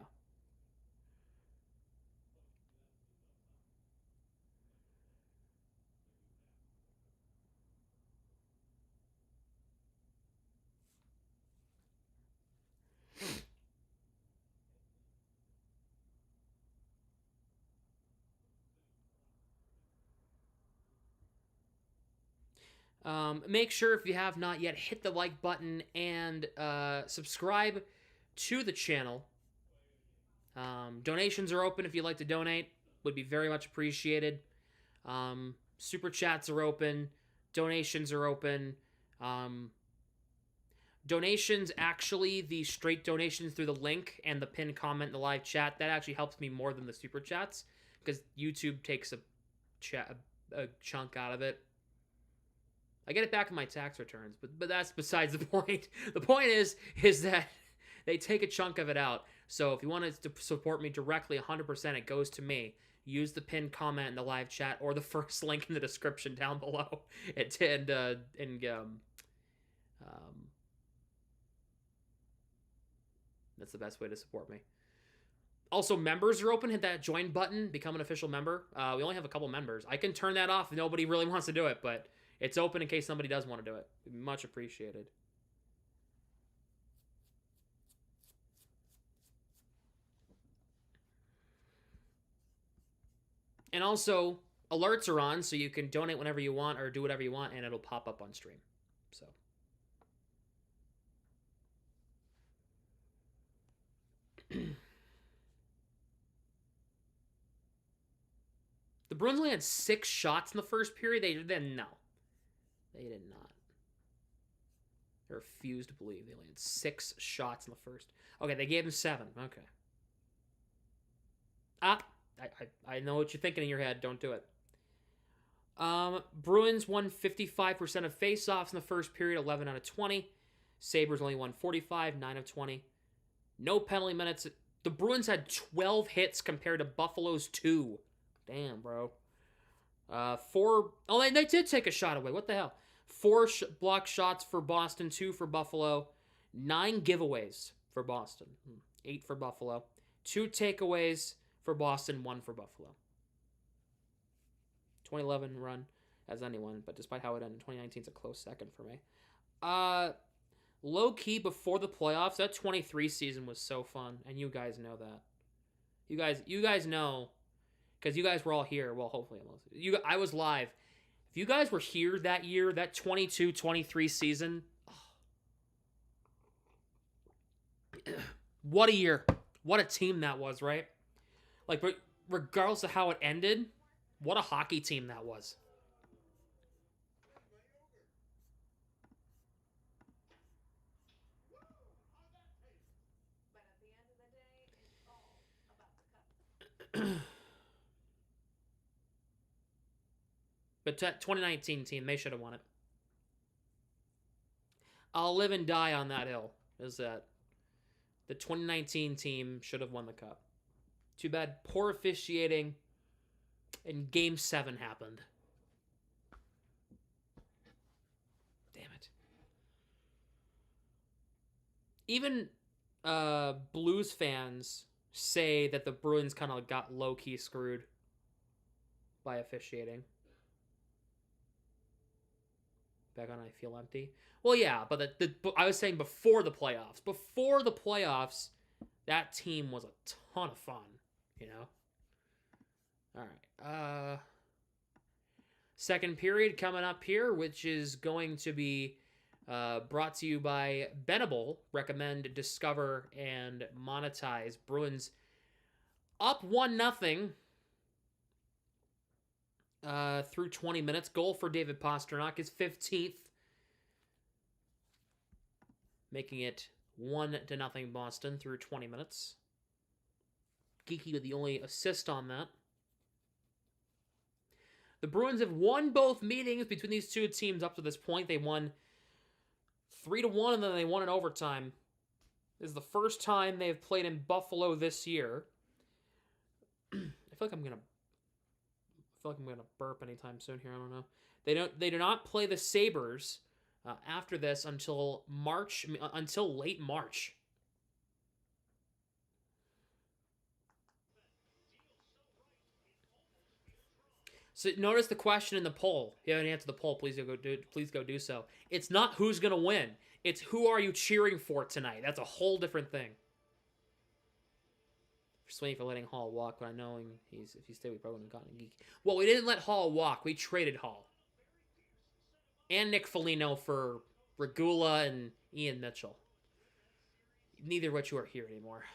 Make sure if you have not yet, hit the like button and subscribe to the channel. Donations are open if you'd like to donate. Would be very much appreciated. Super chats are open. Donations are open. Donations, actually, the straight donations through the link and the pinned comment in the live chat, that actually helps me more than the super chats, because YouTube takes a chunk out of it. I get it back in my tax returns, but that's besides the point. The point is that they take a chunk of it out. So if you want to support me directly 100%, it goes to me. Use the pinned comment in the live chat or the first link in the description down below. That's the best way to support me. Also, members are open. Hit that join button. Become an official member. We only have a couple members. I can turn that off if nobody really wants to do it, but it's open in case somebody does want to do it. Much appreciated. And also, alerts are on, so you can donate whenever you want or do whatever you want, and it'll pop up on stream. So. The Bruins only had 6 shots in the first period. No. They did not. I refuse to believe they only had 6 shots in the first. Okay, they gave him 7. Okay. I know what you're thinking in your head. Don't do it. Bruins won 55% of faceoffs in the first period, 11 out of 20. Sabres only won 45, 9 of 20. No penalty minutes. The Bruins had 12 hits compared to Buffalo's 2. Damn, bro. 4... Oh, they did take a shot away. What the hell? 4 block shots for Boston, 2 for Buffalo. 9 giveaways for Boston. 8 for Buffalo. 2 takeaways for Boston, 1 for Buffalo. 2011 run as anyone, but despite how it ended, 2019 is a close second for me. Low-key, before the playoffs, that 23 season was so fun, and you guys know that. You guys know, because you guys were all here. Well, hopefully, I was live. If you guys were here that year, that 22-23 season, what a year. What a team that was, right? Like, regardless of how it ended, what a hockey team that was. But that 2019 team, they should have won it. I'll live and die on that hill, is that the 2019 team should have won the cup. Too bad poor officiating in Game 7 happened. Damn it. Even Blues fans say that the Bruins kind of got low-key screwed by officiating. Back on I Feel Empty. Well, yeah, but I was saying before the playoffs. Before the playoffs, that team was a ton of fun, you know? All right. Second period coming up here, which is going to be brought to you by Benable. Recommend, discover, and monetize. Bruins up 1-0 through 20 minutes. Goal for David Pastrnak, his 15th. making it 1-0 Boston through 20 minutes. Geeky with the only assist on that. The Bruins have won both meetings between these two teams up to this point. They won 3-1, and then they won in overtime. This is the first time they've played in Buffalo this year. I feel like I'm gonna burp anytime soon here. I don't know. They do not play the Sabres after this until late March. So notice the question in the poll. If you haven't answered the poll, please go do so. It's not who's gonna win. It's who are you cheering for tonight. That's a whole different thing. Just waiting for letting Hall walk, but knowing if he stayed, we probably wouldn't have gotten a Geek. Well, we didn't let Hall walk. We traded Hall. And Nick Foligno for Regula and Ian Mitchell. Neither of which are here anymore.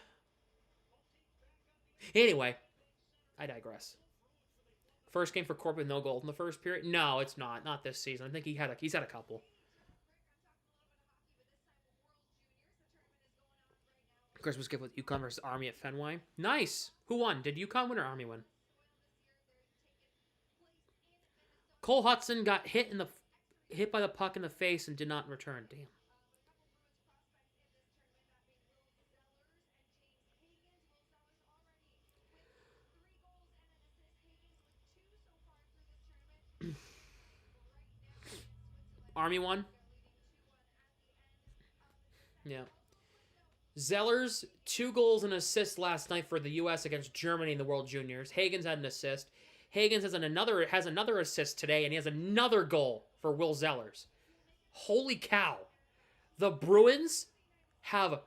Anyway, I digress. First game for Corbett with no goals in the first period? No, it's not. Not this season. I think he's had a couple. Christmas gift with UConn versus Army at Fenway. Nice. Who won? Did UConn win or Army win? Cole Hudson got hit by the puck in the face and did not return. Damn. Army won? Yeah. Zellers, 2 goals and assists last night for the U.S. against Germany in the World Juniors. Hagens had an assist. Hagens has another assist today, and he has another goal for Will Zellers. Holy cow. The Bruins have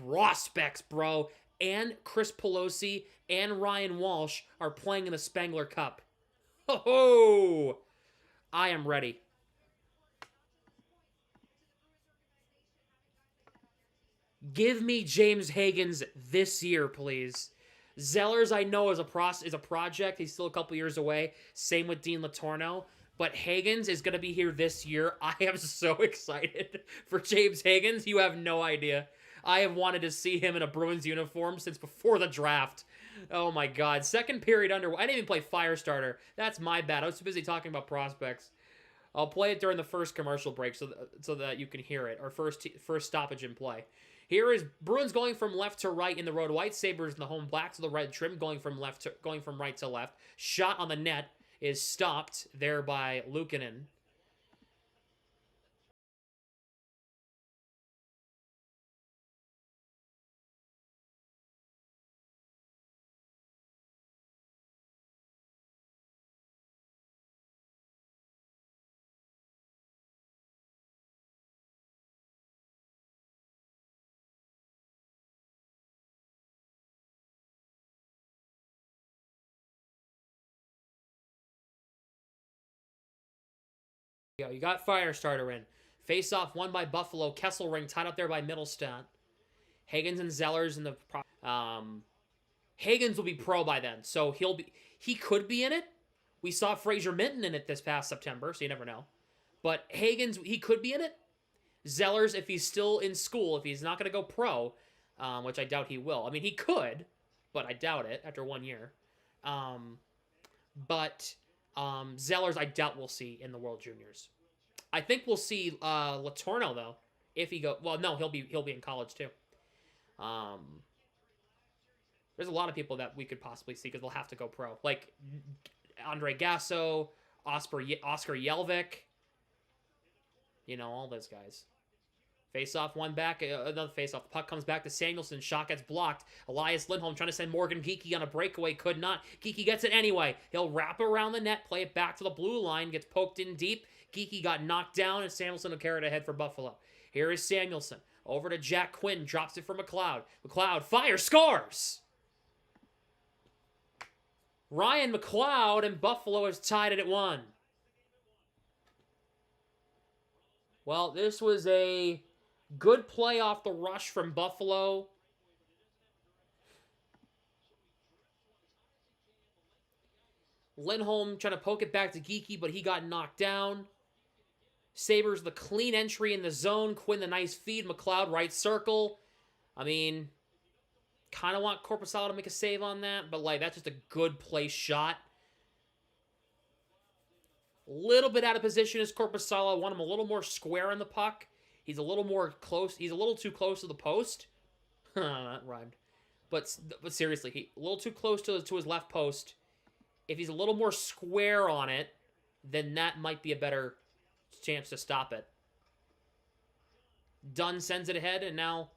prospects, bro. And Chris Pelosi and Ryan Walsh are playing in the Spengler Cup. Ho-ho! I am ready. Give me James Hagens this year, please. Zellers, I know, is a project. He's still a couple years away. Same with Dean Latorno. But Hagens is going to be here this year. I am so excited for James Hagens. You have no idea. I have wanted to see him in a Bruins uniform since before the draft. Oh my God. Second period under. I didn't even play Firestarter. That's my bad. I was too busy talking about prospects. I'll play it during the first commercial break so that you can hear it. Or first stoppage in play. Here is Bruins going from left to right in the road white. Sabres in the home black to the red trim, going from right to left. Shot on the net is stopped there by Luukkonen. You got Firestarter in. Face-off won by Buffalo. Kesselring tied up there by Middlestat. Hagens and Zellers in the... Hagens will be pro by then, so he could be in it. We saw Fraser Minton in it this past September, so you never know. But Hagens, he could be in it. Zellers, if he's still in school, if he's not going to go pro, which I doubt he will. I mean, he could, but I doubt it after 1 year. Zellers, I doubt we'll see in the World Juniors. I think we'll see Latorno though, if he go. Well, no, he'll be in college too. There's a lot of people that we could possibly see because they'll have to go pro, like Andre Gasso, Oscar Jelvik. You know, all those guys. Face-off, one back, another face-off. The puck comes back to Samuelsson. Shot gets blocked. Elias Lindholm trying to send Morgan Geekie on a breakaway. Could not. Geekie gets it anyway. He'll wrap around the net, play it back to the blue line, gets poked in deep. Geekie got knocked down, and Samuelsson will carry it ahead for Buffalo. Here is Samuelsson. Over to Jack Quinn. Drops it for McLeod. McLeod fires, scores! Ryan McLeod, and Buffalo is tied at 1. Well, this was a good play off the rush from Buffalo. Lindholm trying to poke it back to Geekie, but he got knocked down. Sabres, the clean entry in the zone. Quinn, the nice feed. McLeod, right circle. I mean, kind of want Korpisalo to make a save on that, but, like, that's just a good place shot. A little bit out of position is Korpisalo. I want him a little more square on the puck. He's a little more close. He's a little too close to the post. That rhymed. But seriously, a little too close to his left post. If he's a little more square on it, then that might be a better chance to stop it. Dunn sends it ahead, and now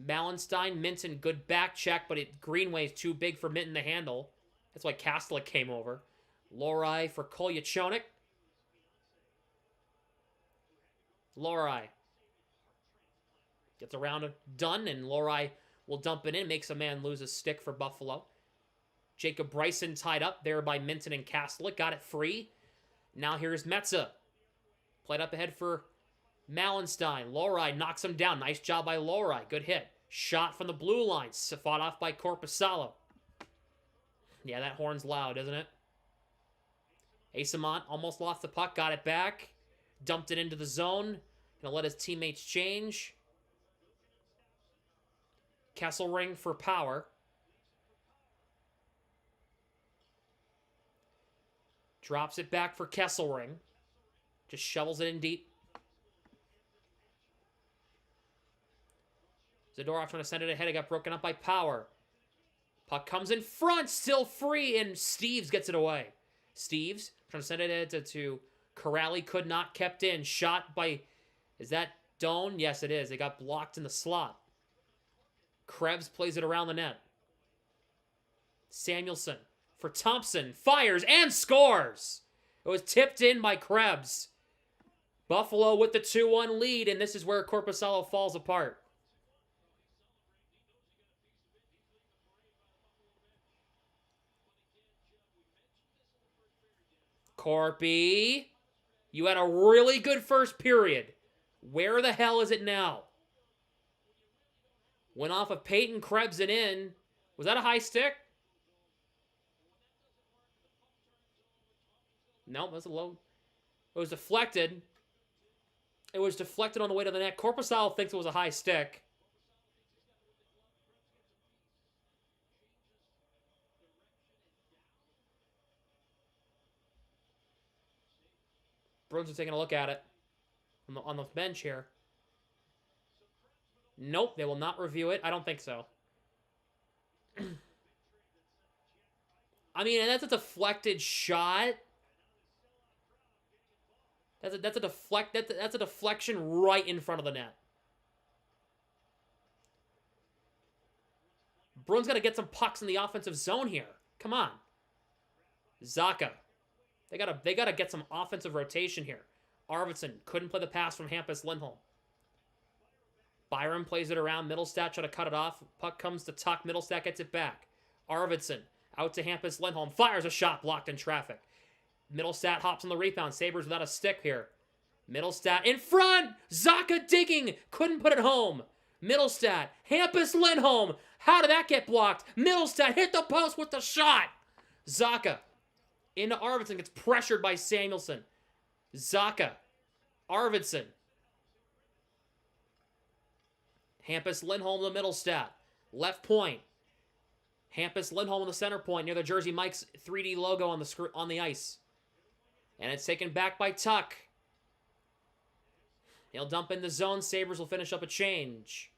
Malenstein, Minton, good back check, but Greenway's too big for Minton to handle. That's why Kastelik came over. Lohrei for Kolyachonik. Lohrei gets around Dunn, and Lohrei will dump it in, makes a man lose his stick for Buffalo. Jacob Bryson tied up there by Minton and Kastelik, got it free. Now here's Metza. Played up ahead for Malenstein. Lohrei knocks him down. Nice job by Lohrei. Good hit. Shot from the blue line. Fought off by Korpisalo. Yeah, that horn's loud, isn't it? Asamont almost lost the puck. Got it back. Dumped it into the zone. Gonna let his teammates change. Kesselring for Power. Drops it back for Kesselring. Just shovels it in deep. Zadorov trying to send it ahead. It got broken up by Power. Puck comes in front, still free, and Steves gets it away. Steves trying to send it ahead to Corrali, could not, kept in. Shot by, is that Doan? Yes, it is. It got blocked in the slot. Krebs plays it around the net. Samuelson for Thompson. Fires and scores. It was tipped in by Krebs. Buffalo with the 2-1 lead, and this is where Korpisalo falls apart. Corpy, you had a really good first period. Where the hell is it now? Went off of Peyton Krebs and in. Was that a high stick? No, that's a low. It was deflected. It was deflected on the way to the net. Korpisalo thinks it was a high stick. Bruins are taking a look at it on the bench here. Nope, they will not review it. I don't think so. I mean, and that's a deflected shot. That's a deflection right in front of the net. Bruins got to get some pucks in the offensive zone here. Come on. Zacha. They gotta get some offensive rotation here. Arvidsson couldn't play the pass from Hampus Lindholm. Byram plays it around. Middlestat trying to cut it off. Puck comes to Tuck. Middlestat gets it back. Arvidsson out to Hampus Lindholm. Fires a shot blocked in traffic. Middlestat hops on the rebound. Sabres without a stick here. Middlestat in front. Zacha digging. Couldn't put it home. Middlestat. Hampus Lindholm. How did that get blocked? Middlestat hit the post with the shot. Zacha into Arvidsson. Gets pressured by Samuelson. Zacha. Arvidsson. Hampus Lindholm to Middlestat. Left point. Hampus Lindholm in the center point near the Jersey Mike's 3D logo on the ice. And it's taken back by Tuck. He'll dump in the zone. Sabres will finish up a change.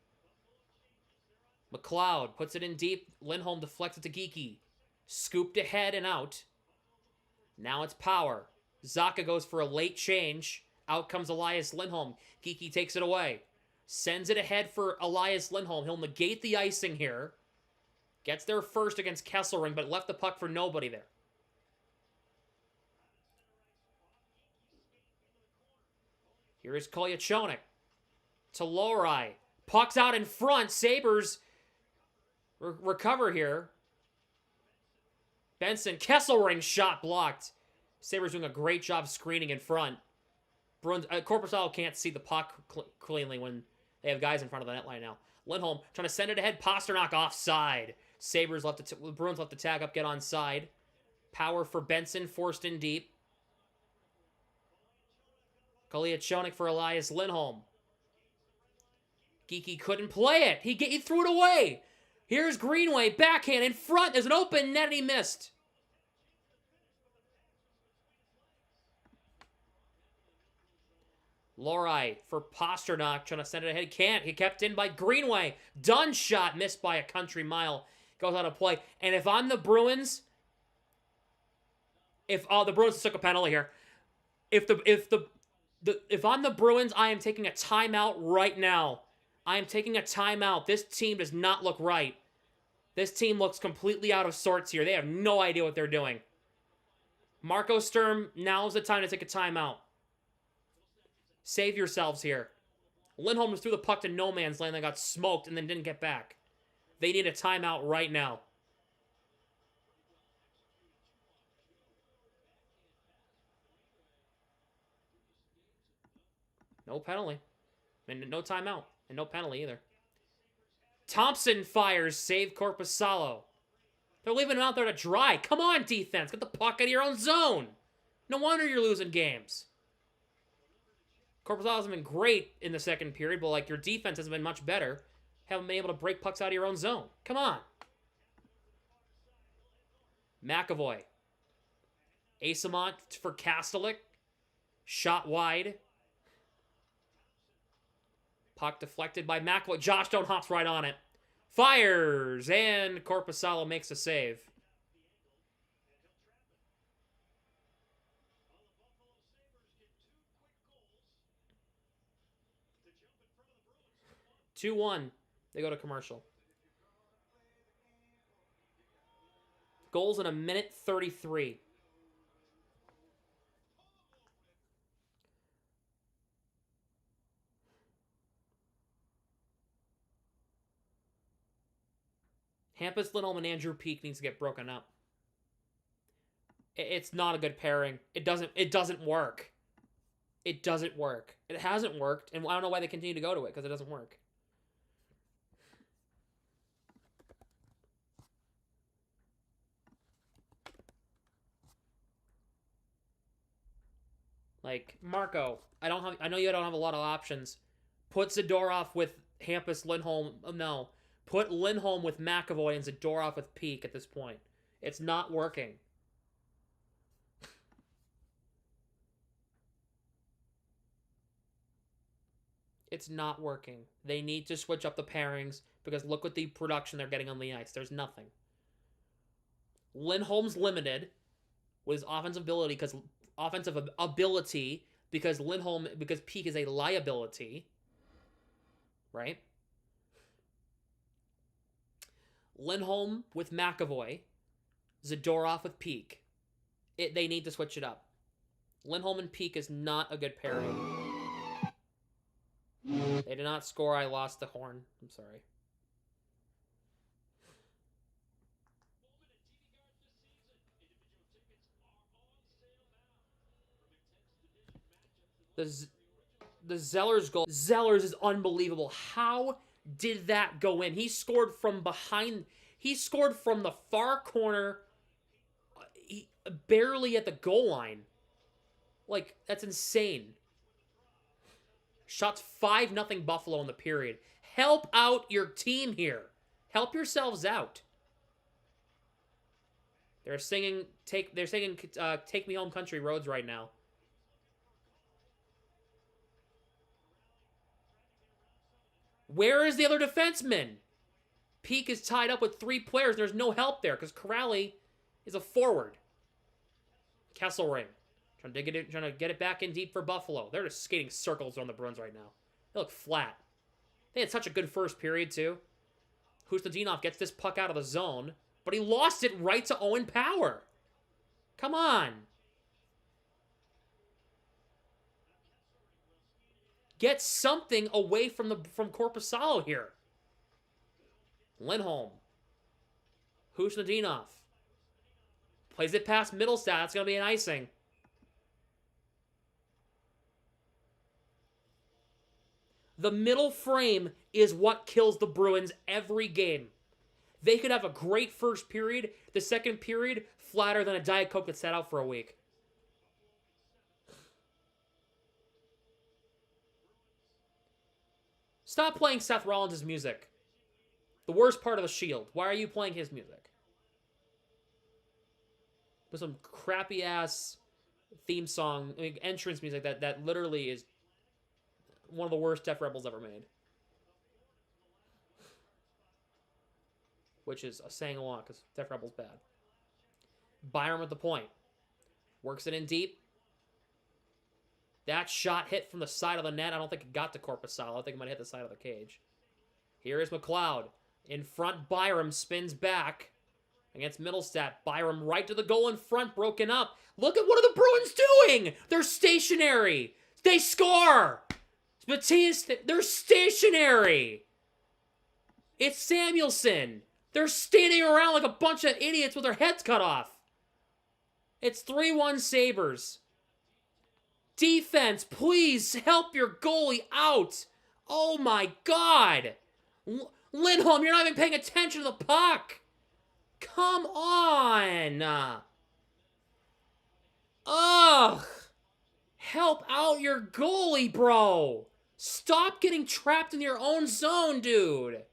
McLeod puts it in deep. Lindholm deflects it to Geekie. Scooped ahead and out. Now it's Power. Zacha goes for a late change. Out comes Elias Lindholm. Geekie takes it away. Sends it ahead for Elias Lindholm. He'll negate the icing here. Gets there first against Kesselring, but left the puck for nobody there. Here is Kolyachonik to Lohrei. Puck's out in front. Sabres recover here. Benson, Kesselring shot blocked. Sabres doing a great job screening in front. Bruins, Korpisalo can't see the puck cleanly when they have guys in front of the net line now. Lindholm trying to send it ahead. Pasternak offside. Sabres Bruins left to tag up, get onside. Power for Benson, forced in deep. Koliachonik for Elias Lindholm. Geeky couldn't play it. He threw it away. Here's Greenway, backhand in front. There's an open net and he missed. Lohrei for Pasternak, trying to send it ahead. Can't. He kept in by Greenway. Done shot, missed by a country mile. Goes out of play. And if I'm the Bruins, the Bruins took a penalty here. If I'm the Bruins, I am taking a timeout right now. I am taking a timeout. This team does not look right. This team looks completely out of sorts here. They have no idea what they're doing. Marco Sturm, now's the time to take a timeout. Save yourselves here. Lindholm just threw the puck to no man's land and got smoked and then didn't get back. They need a timeout right now. No penalty. And no timeout. And no penalty either. Thompson fires, save Korpisalo. They're leaving him out there to dry. Come on, defense. Get the puck out of your own zone. No wonder you're losing games. Korpisalo hasn't been great in the second period, but like your defense hasn't been much better. Haven't been able to break pucks out of your own zone. Come on. McAvoy. Asamont for Kastelik. Shot wide. Puck deflected by McAvoy. Josh Stone hops right on it. Fires, and Korpisalo makes a save. Two 2-1. They go to commercial. Goals in a minute 33. Hampus Lindholm and Andrew Peeke needs to get broken up. It's not a good pairing. It doesn't work. It doesn't work. It hasn't worked, and I don't know why they continue to go to it, because it doesn't work. Like, Marco, I know you don't have a lot of options. Put Zadorov with Hampus Lindholm. No. Put Lindholm with McAvoy and Zadorov with Peeke at this point. It's not working. It's not working. They need to switch up the pairings because look what the production they're getting on the ice. There's nothing. Lindholm's limited with his offensive ability because Peeke is a liability. Right? Lindholm with McAvoy, Zadorov with Peeke. They need to switch it up. Lindholm and Peeke is not a good pairing. They did not score. I lost the horn. I'm sorry. The Zellers goal. Zellers is unbelievable. How did that go in? He scored from behind. He scored from the far corner, barely at the goal line. Like, that's insane. Shots 5-0 Buffalo in the period. Help out your team here. Help yourselves out. They're singing Take Me Home Country Roads right now. Where is the other defenseman? Peeke is tied up with 3 players. There's no help there because Corrali is a forward. Kesselring trying to get it back in deep for Buffalo. They're just skating circles on the Bruins right now. They look flat. They had such a good first period too. Husnudinov gets this puck out of the zone, but he lost it right to Owen Power. Come on. Get something away from Korpisalo here. Lindholm. Husnudinov. Plays it past Middlestat. That's going to be an icing. The middle frame is what kills the Bruins every game. They could have a great first period. The second period, flatter than a Diet Coke that sat out for a week. Stop playing Seth Rollins' music. The worst part of the Shield. Why are you playing his music? With some crappy-ass theme song, entrance music that literally is one of the worst Def Rebels ever made. Which is saying a lot, because Def Rebel's bad. Byram at the point. Works it in deep. That shot hit from the side of the net. I don't think it got to Korpisalo. I think it might hit the side of the cage. Here is McLeod. In front, Byram spins back against Middlestat. Byram right to the goal in front, broken up. Look at what are the Bruins doing? They're stationary. They score. Matthias, they're stationary. It's Samuelson. They're standing around like a bunch of idiots with their heads cut off. It's 3-1 Sabres. Defense, please help your goalie out. Oh my God. Lindholm, you're not even paying attention to the puck. Come on. Ugh. Help out your goalie, bro. Stop getting trapped in your own zone, dude.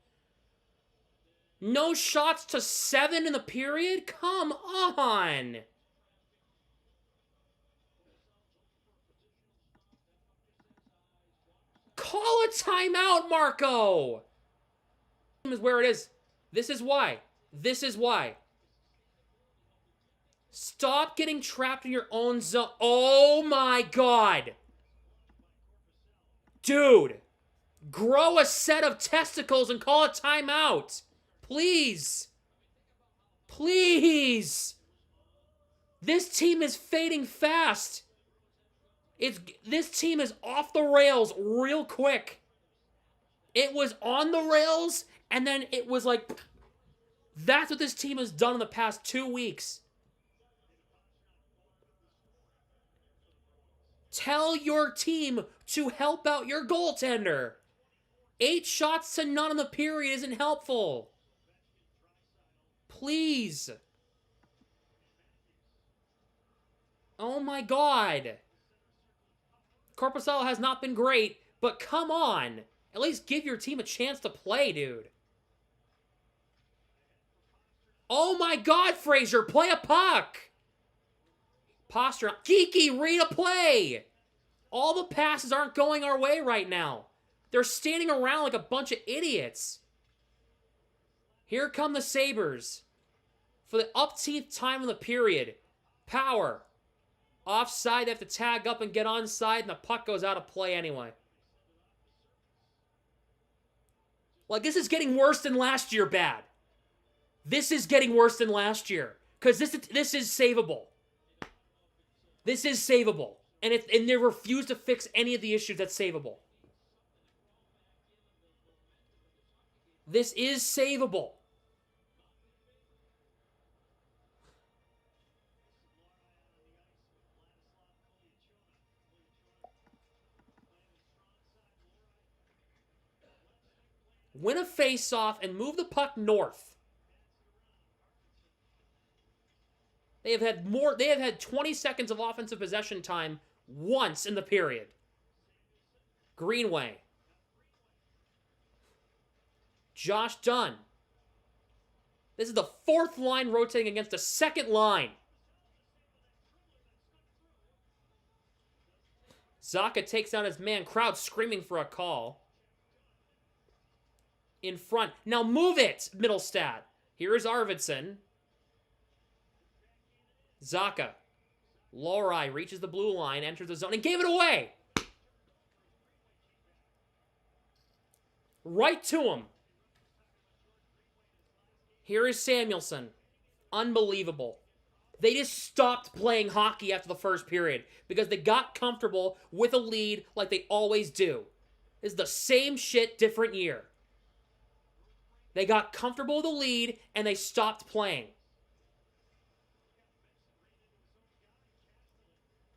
No shots to 7 in the period? Come on. Call a timeout, Marco. Is where it is. This is why. This is why. Stop getting trapped in your own zone. Oh my God. Dude. Grow a set of testicles and call a timeout. Please. Please. This team is fading fast. This team is off the rails real quick. It was on the rails, and then it was like, that's what this team has done in the past 2 weeks. Tell your team to help out your goaltender. 8 shots to none in the period isn't helpful. Please. Oh my God. Korpisalo has not been great, but come on. At least give your team a chance to play, dude. Oh my God, Fraser, play a puck. Posture. Geeky, read a play. All the passes aren't going our way right now. They're standing around like a bunch of idiots. Here come the Sabres. For the upteenth time in the period. Power. Offside, they have to tag up and get onside, and the puck goes out of play anyway. Like, this is getting worse than last year bad. This is getting worse than last year. Because this is savable. This is savable. And they refuse to fix any of the issues that's savable. This is savable. Win a face-off and move the puck north. They have had 20 seconds of offensive possession time once in the period. Greenway. Josh Dunn. This is the 4th line rotating against the 2nd line. Zacha takes down his man. Crowd screaming for a call. In front. Now move it, Middlestat. Here is Arvidsson. Zacha. Lohrei reaches the blue line, enters the zone, and gave it away. Right to him. Here is Samuelson. Unbelievable. They just stopped playing hockey after the first period because they got comfortable with a lead like they always do. It's the same shit, different year. They got comfortable with the lead, and they stopped playing.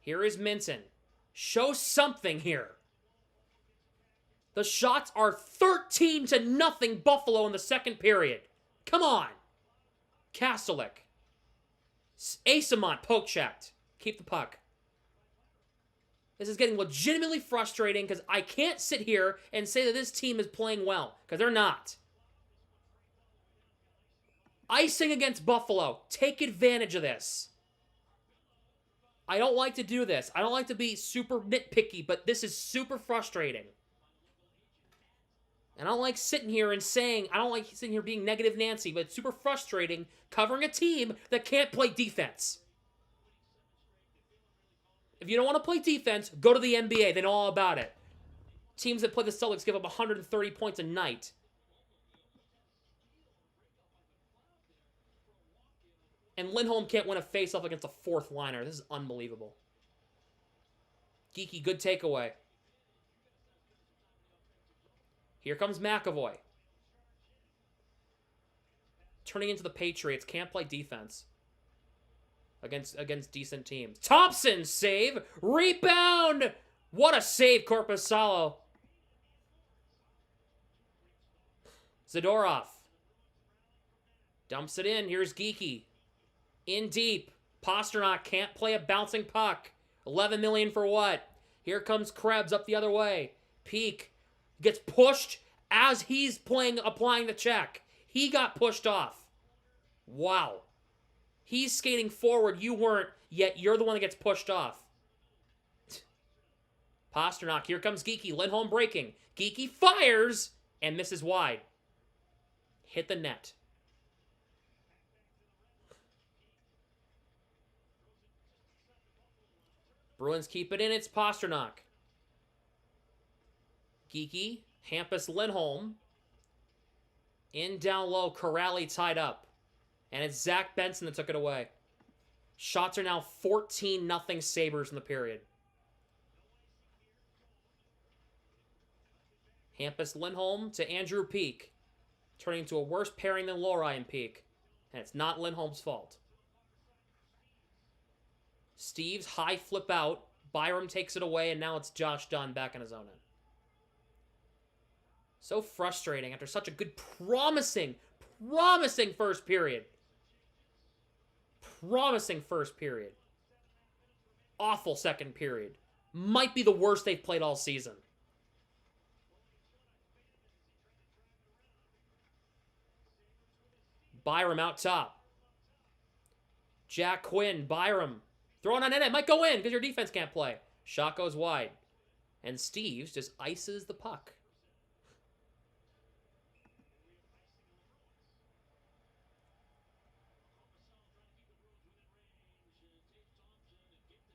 Here is Minton. Show something here. The shots are 13-0 Buffalo in the second period. Come on. Kastelik. Asamont poke checked. Keep the puck. This is getting legitimately frustrating because I can't sit here and say that this team is playing well, because they're not. Icing against Buffalo. Take advantage of this. I don't like to do this. I don't like to be super nitpicky, but this is super frustrating. And I don't like sitting here and saying, I don't like sitting here being negative Nancy, but it's super frustrating covering a team that can't play defense. If you don't want to play defense, go to the NBA. They know all about it. Teams that play the Celtics give up 130 points a night. And Lindholm can't win a faceoff against a fourth liner. This is unbelievable. Geeky, good takeaway. Here comes McAvoy. Turning into the Patriots. Can't play defense against decent teams. Thompson save. Rebound. What a save, Korpisalo. Zadorov. Dumps it in. Here's Geeky. In deep. Pasternak can't play a bouncing puck. $11 million for what? Here comes Krebs up the other way. Peak gets pushed as he's applying the check. He got pushed off. Wow. He's skating forward. You weren't, yet you're the one that gets pushed off. Pasternak. Here comes Geeky. Lindholm breaking. Geeky fires and misses wide. Hit the net. Bruins keep it in. It's Pasternak. Geeky. Hampus Lindholm. In down low. Corrali tied up. And it's Zach Benson that took it away. Shots are now 14-0 Sabres in the period. Hampus Lindholm to Andrew Peak. Turning into a worse pairing than Lori and Peak. And it's not Lindholm's fault. Steve's high flip out. Byram takes it away, and now it's Josh Dunn back in his own end. So frustrating after such a good, promising first period. Promising first period. Awful second period. Might be the worst they've played all season. Byram out top. Jack Quinn, Byram. Throwing on net, it might go in because your defense can't play. Shot goes wide. And Steves just ices the puck.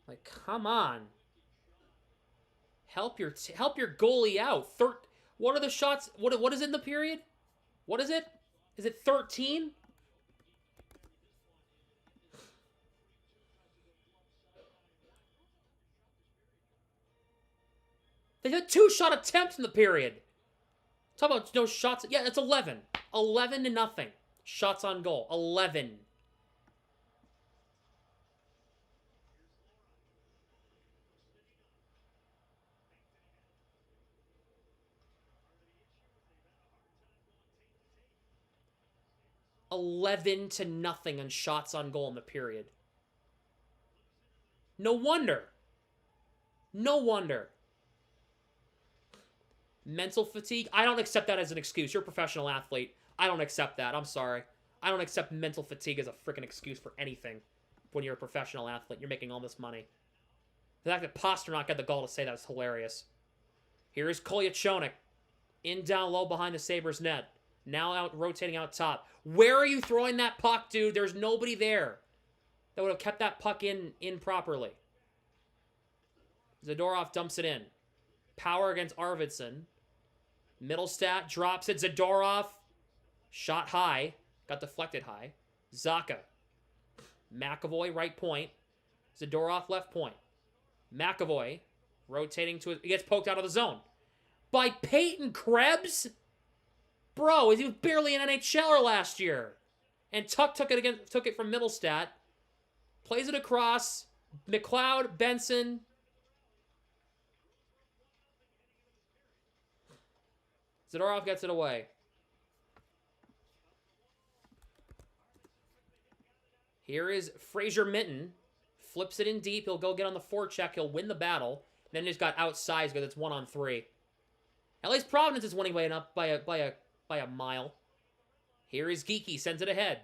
Like, come on. Help your goalie out. What are the shots? What is it in the period? What is it? Is it 13? They had 2 shot attempts in the period. Talk about no shots. Yeah, it's 11. 11-0. Shots on goal. 11. $11-0 on shots on goal in the period. No wonder. No wonder. Mental fatigue. I don't accept that as an excuse. You're a professional athlete. I don't accept that. I'm sorry. I don't accept mental fatigue as a freaking excuse for anything when you're a professional athlete. You're making all this money. The fact that Pasternak had the gall to say that is hilarious. Here's Kolyachonok. In down low behind the Sabres net. Now out rotating out top. Where are you throwing that puck, dude? There's nobody there that would have kept that puck in properly. Zadorov dumps it in. Power against Arvidsson. Middlestat drops it. Zadorov. Shot high. Got deflected high. Zacha. McAvoy right point. Zadorov left point. McAvoy rotating to it. He gets poked out of the zone. By Peyton Krebs? Bro, he was barely an NHLer last year. And Tuck took it from Middlestat. Plays it across. McLeod, Benson. Zadorov gets it away. Here is Fraser Minton. Flips it in deep. He'll go get on the forecheck. He'll win the battle. Then just got outsized because it's 1-on-3. At least Providence is winning by a mile. Here is Geekie, sends it ahead.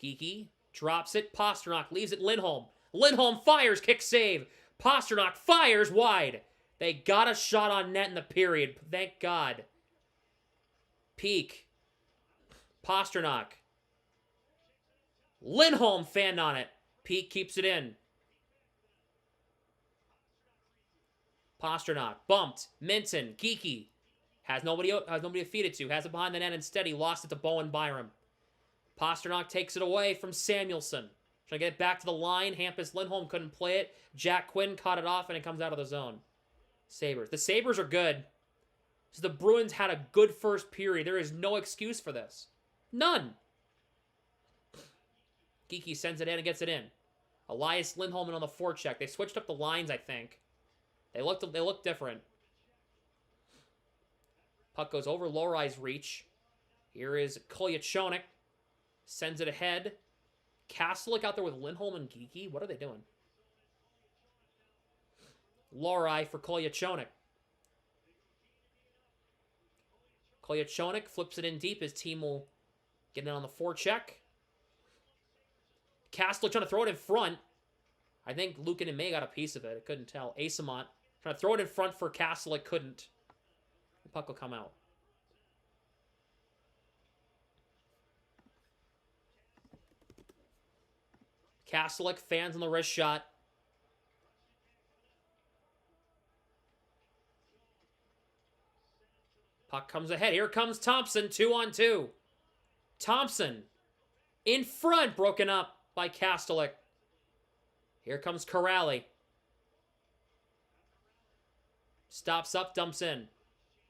Geekie drops it. Pasternak leaves it. Lindholm. Lindholm fires, kick save. Pasternak fires wide. They got a shot on net in the period. Thank God. Peak. Pasternak. Lindholm fanned on it. Peak keeps it in. Pasternak bumped. Minton. Geekie. Has nobody to feed it to. Has it behind the net instead. He lost it to Bowen Byram. Pasternak takes it away from Samuelson. Trying to get it back to the line. Hampus Lindholm couldn't play it. Jack Quinn caught it off and it comes out of the zone. Sabres. The Sabres are good. So the Bruins had a good first period. There is no excuse for this. None. Geekie sends it in and gets it in. Elias Lindholm on the forecheck. They switched up the lines, I think. They looked different. Puck goes over Lorai's reach. Here is Kolyachonik. Sends it ahead. Kastelik out there with Lindholm and Geekie. What are they doing? Lorai for Kolyachonik. Kolyachonik flips it in deep. His team will get it on the forecheck. Kastelik trying to throw it in front. I think Lukin and May got a piece of it. I couldn't tell. Asamont trying to throw it in front for Kastelik. Couldn't. The puck will come out. Kastelik fans on the wrist shot. Puck comes ahead. Here comes Thompson. 2-on-2. Thompson in front. Broken up by Kastelik. Here comes Corrali. Stops up, dumps in.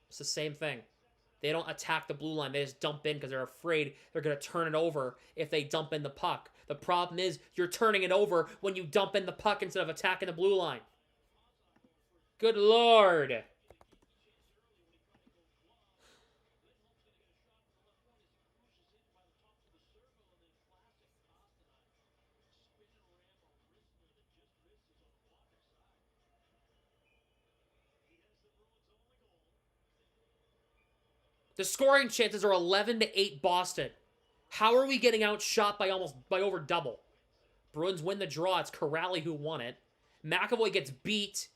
It's the same thing. They don't attack the blue line. They just dump in because they're afraid they're going to turn it over if they dump in the puck. The problem is you're turning it over when you dump in the puck instead of attacking the blue line. Good Lord. The scoring chances are 11-8 Boston. How are we getting outshot by over double? Bruins win the draw. It's Corrali who won it. McAvoy gets beat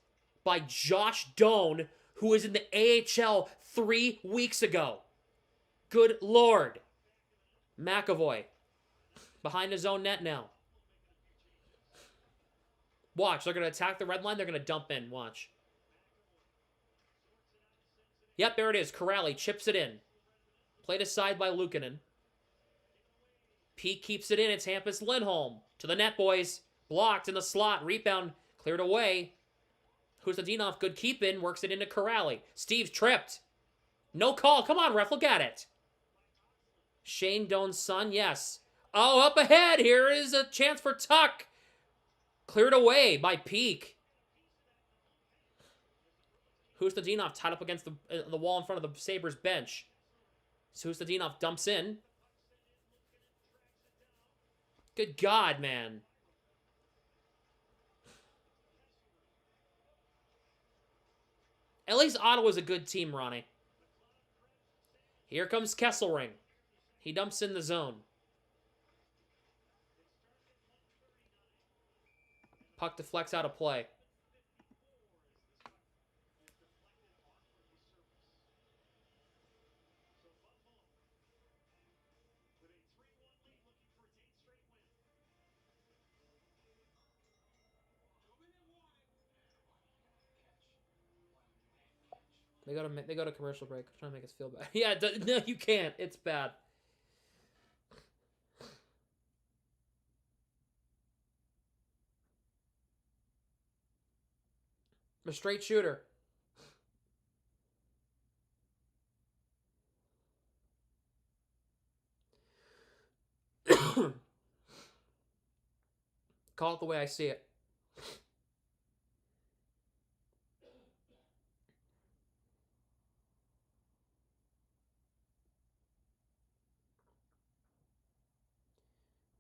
by Josh Doan, who was in the AHL 3 weeks ago. Good Lord. McAvoy. Behind his own net now. Watch. They're going to attack the red line. They're going to dump in. Watch. Yep, there it is. Corrali chips it in. Played aside by Luukkonen. Peak keeps it in. It's Hampus Lindholm. To the net, boys. Blocked in the slot. Rebound cleared away. Kuzadinov, good keep in. Works it into Corrali. Steve's tripped. No call. Come on, ref. Look at it. Shane Doan's son, yes. Oh, up ahead. Here is a chance for Tuck. Cleared away by Peak. Kuzadinov tied up against the wall in front of the Sabres bench. So Kuzadinov dumps in. Good God, man. At least Ottawa's a good team, Ronnie. Here comes Kesselring. He dumps in the zone. Puck deflects out of play. They go to commercial break. I'm trying to make us feel bad. Yeah, no, you can't. It's bad. A straight shooter. Call it the way I see it.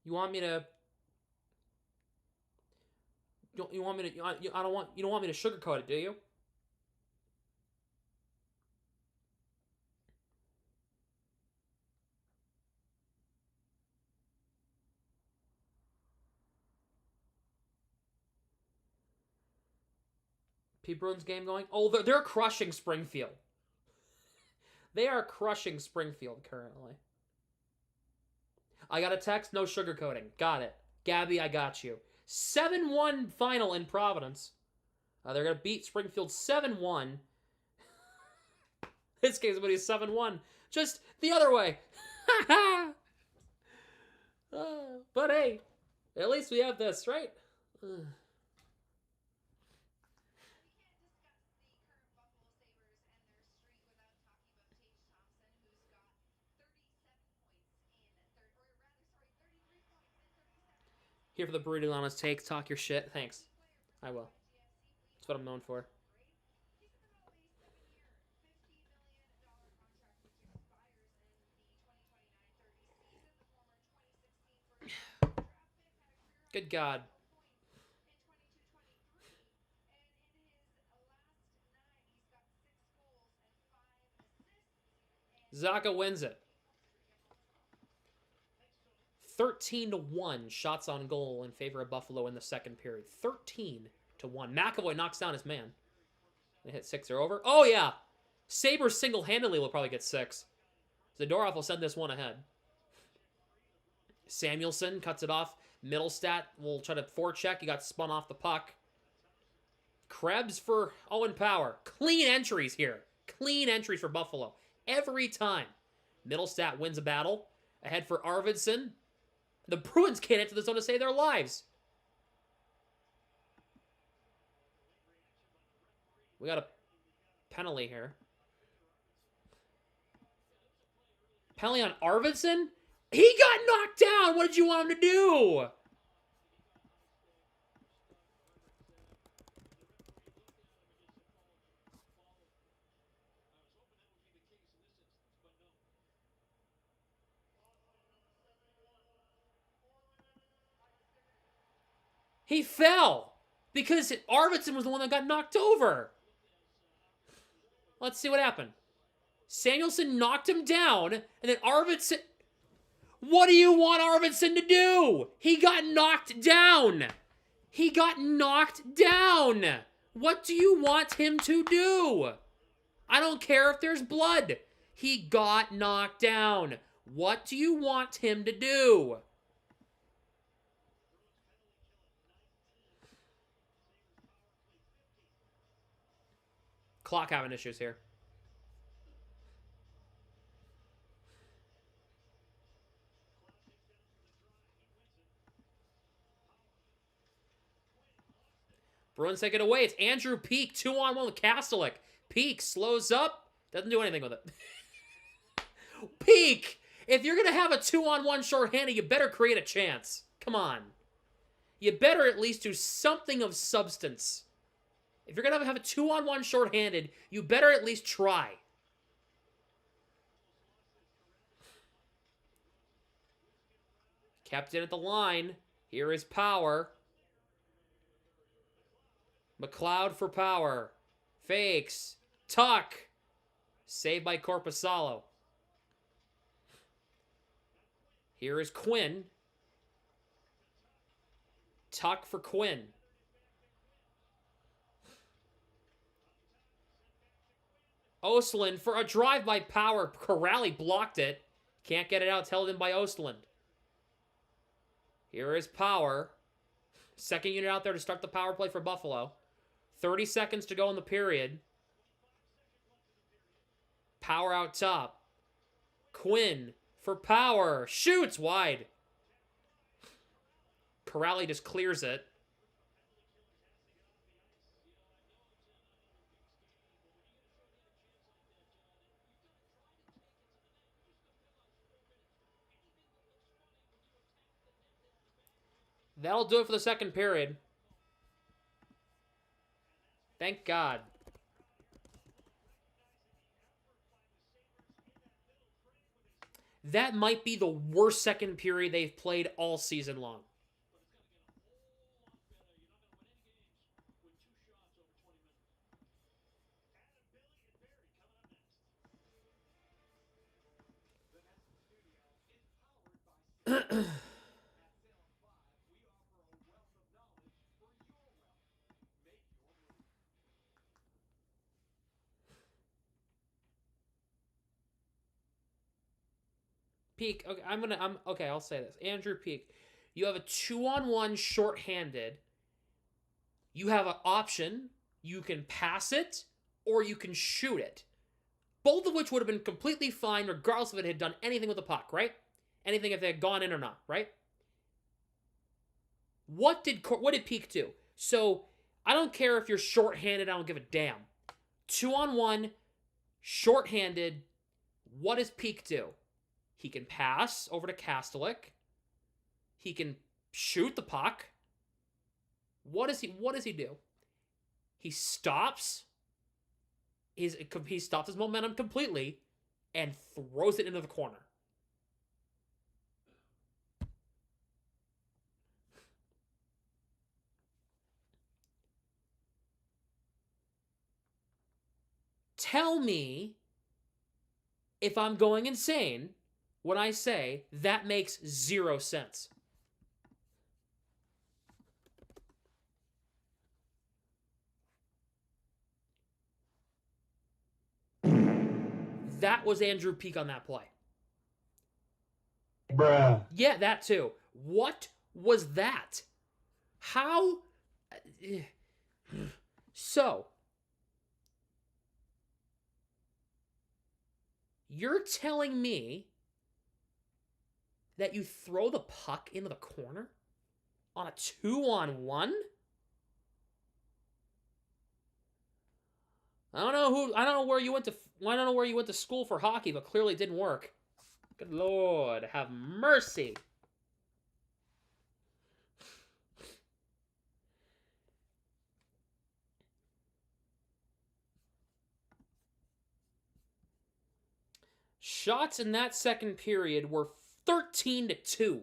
You want You want me to? You don't want me to sugarcoat it, do you? Bruins game going. Oh, they're crushing Springfield. They are crushing Springfield currently. I got a text, no sugarcoating. Got it. Gabby, I got you. 7-1 final in Providence. They're going to beat Springfield 7-1. This game's going to be 7-1. Just the other way. But hey, at least we have this, right? Here for the brutal honest takes. Talk your shit. Thanks. I will. That's what I'm known for. Good God. Zacha wins it. 13-1 shots on goal in favor of Buffalo in the second period. 13-1. McAvoy knocks down his man. They hit 6 or over. Oh, yeah. Sabres single-handedly will probably get 6. Zadorov will send this one ahead. Samuelson cuts it off. Middlestat will try to forecheck. He got spun off the puck. Krebs for Owen Power. Clean entries here. Clean entries for Buffalo. Every time. Middlestat wins a battle. Ahead for Arvidsson. The Bruins can't enter the zone to save their lives. We got a penalty here. Penalty on Arvidsson? He got knocked down! What did you want him to do? He fell because Arvidsson was the one that got knocked over. Let's see what happened. Samuelson knocked him down, and then Arvidsson... What do you want Arvidsson to do? He got knocked down. He got knocked down. What do you want him to do? I don't care if there's blood. He got knocked down. What do you want him to do? Clock having issues here. Bruins take it away. It's Andrew Peak, 2-on-1 with Kastelik. Peak slows up, doesn't do anything with it. Peak! If you're going to have a 2-on-1 shorthanded, you better create a chance. Come on. You better at least do something of substance. If you're going to have a 2-on-1 shorthanded, you better at least try. Kept it at the line. Here is Power. McLeod for Power. Fakes. Tuck. Saved by Korpisalo. Here is Quinn. Tuck for Quinn. Ostlund for a drive by Power. Corrali blocked it. Can't get it out. Held in by Ostlund. Here is Power. Second unit out there to start the power play for Buffalo. 30 seconds to go in the period. Power out top. Quinn for Power. Shoots wide. Corrali just clears it. That'll do it for the second period. Thank God. That might be the worst second period they've played all season long. Peak. Okay, okay, I'll say this. Andrew Peak, you have a 2-on-1 shorthanded. You have an option. You can pass it or you can shoot it. Both of which would have been completely fine regardless if it had done anything with the puck, right? Anything if they had gone in or not, right? What did Peak do? So, I don't care if you're shorthanded, I don't give a damn. 2-on-1, shorthanded, what does Peak do? He can pass over to Kastelik. He can shoot the puck. What does he do? He stops his momentum completely and throws it into the corner. Tell me if I'm going insane when I say that makes 0 sense. That was Andrew Peak on that play. Bruh. Yeah, that too. What was that? How? So, you're telling me that you throw the puck into the corner on a 2-on-1? I don't know where you went to school for hockey, but clearly it didn't work. Good Lord, have mercy. Shots in that second period were 13-2.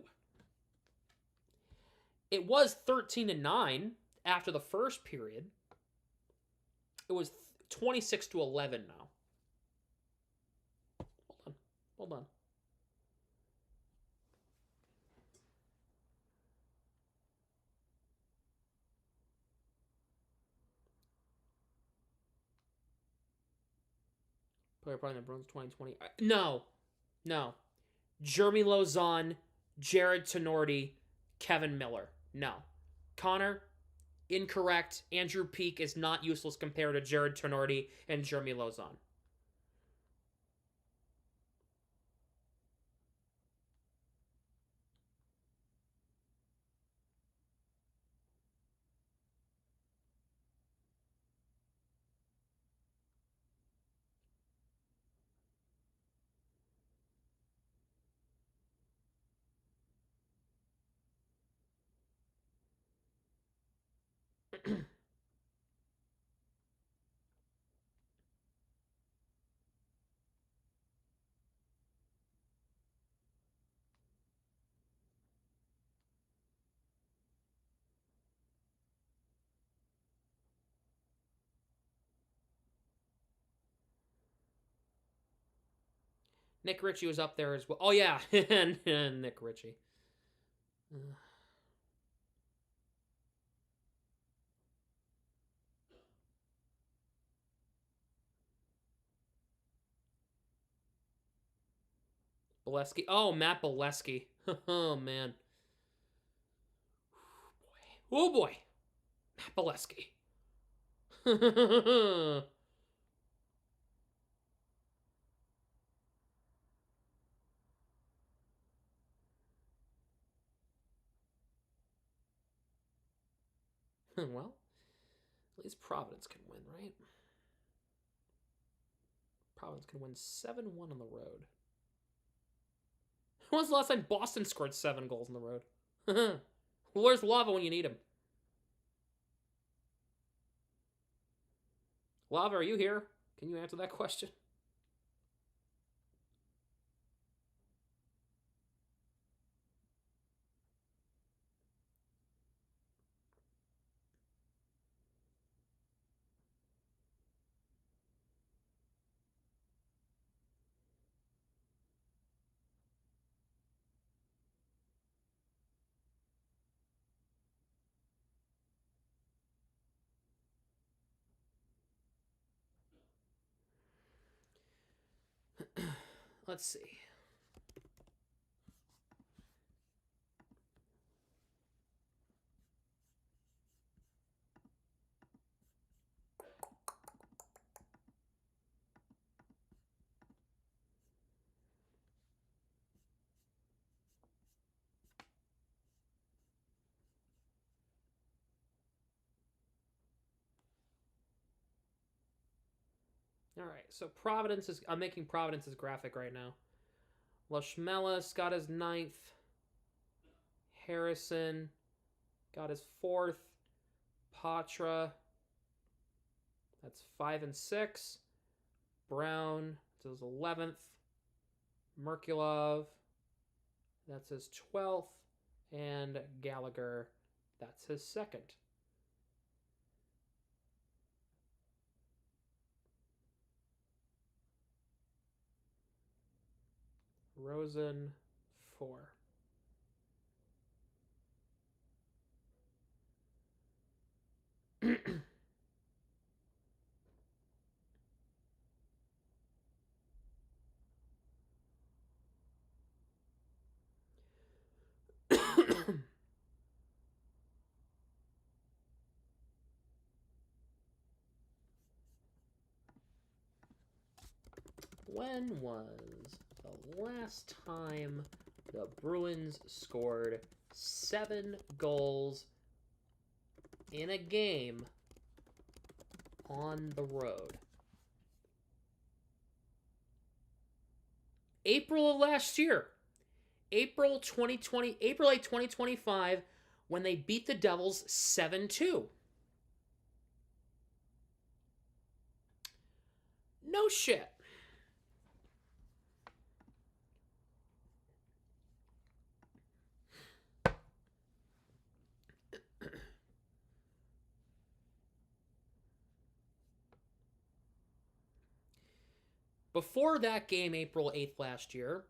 It was 13-9 after the first period. It was 26-11 now. Hold on. Probably the Bruins 2020. No. Jeremy Lauzon, Jared Tenorti, Kevin Miller. No. Connor, incorrect. Andrew Peak is not useless compared to Jared Tenorti and Jeremy Lauzon. Nick Ritchie was up there as well. Oh, yeah. Nick Ritchie. Bolesky. Oh, Matt Bolesky. Oh, man. Oh, boy. Matt Bolesky. Well, at least Providence can win, right? Providence can win 7-1 on the road. When was the last time Boston scored 7 goals on the road? Where's Lava when you need him? Lava, are you here? Can you answer that question? Let's see. All right, so Providence is... I'm making Providence's graphic right now. Lashmelis got his 9th. Harrison got his 4th. Patra, that's 5 and 6. Brown, that's his 11th. Merkulov, that's his 12th. And Gallagher, that's his 2nd. Rosen, 4. When was the last time the Bruins scored 7 goals in a game on the road? April of last year. April 2020, April 8, 2025, when they beat the Devils 7-2. No shit. Before that game, April 8th last year,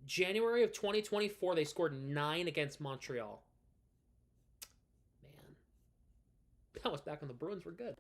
January of 2024, they scored 9 against Montreal. Man. That was back when the Bruins were good.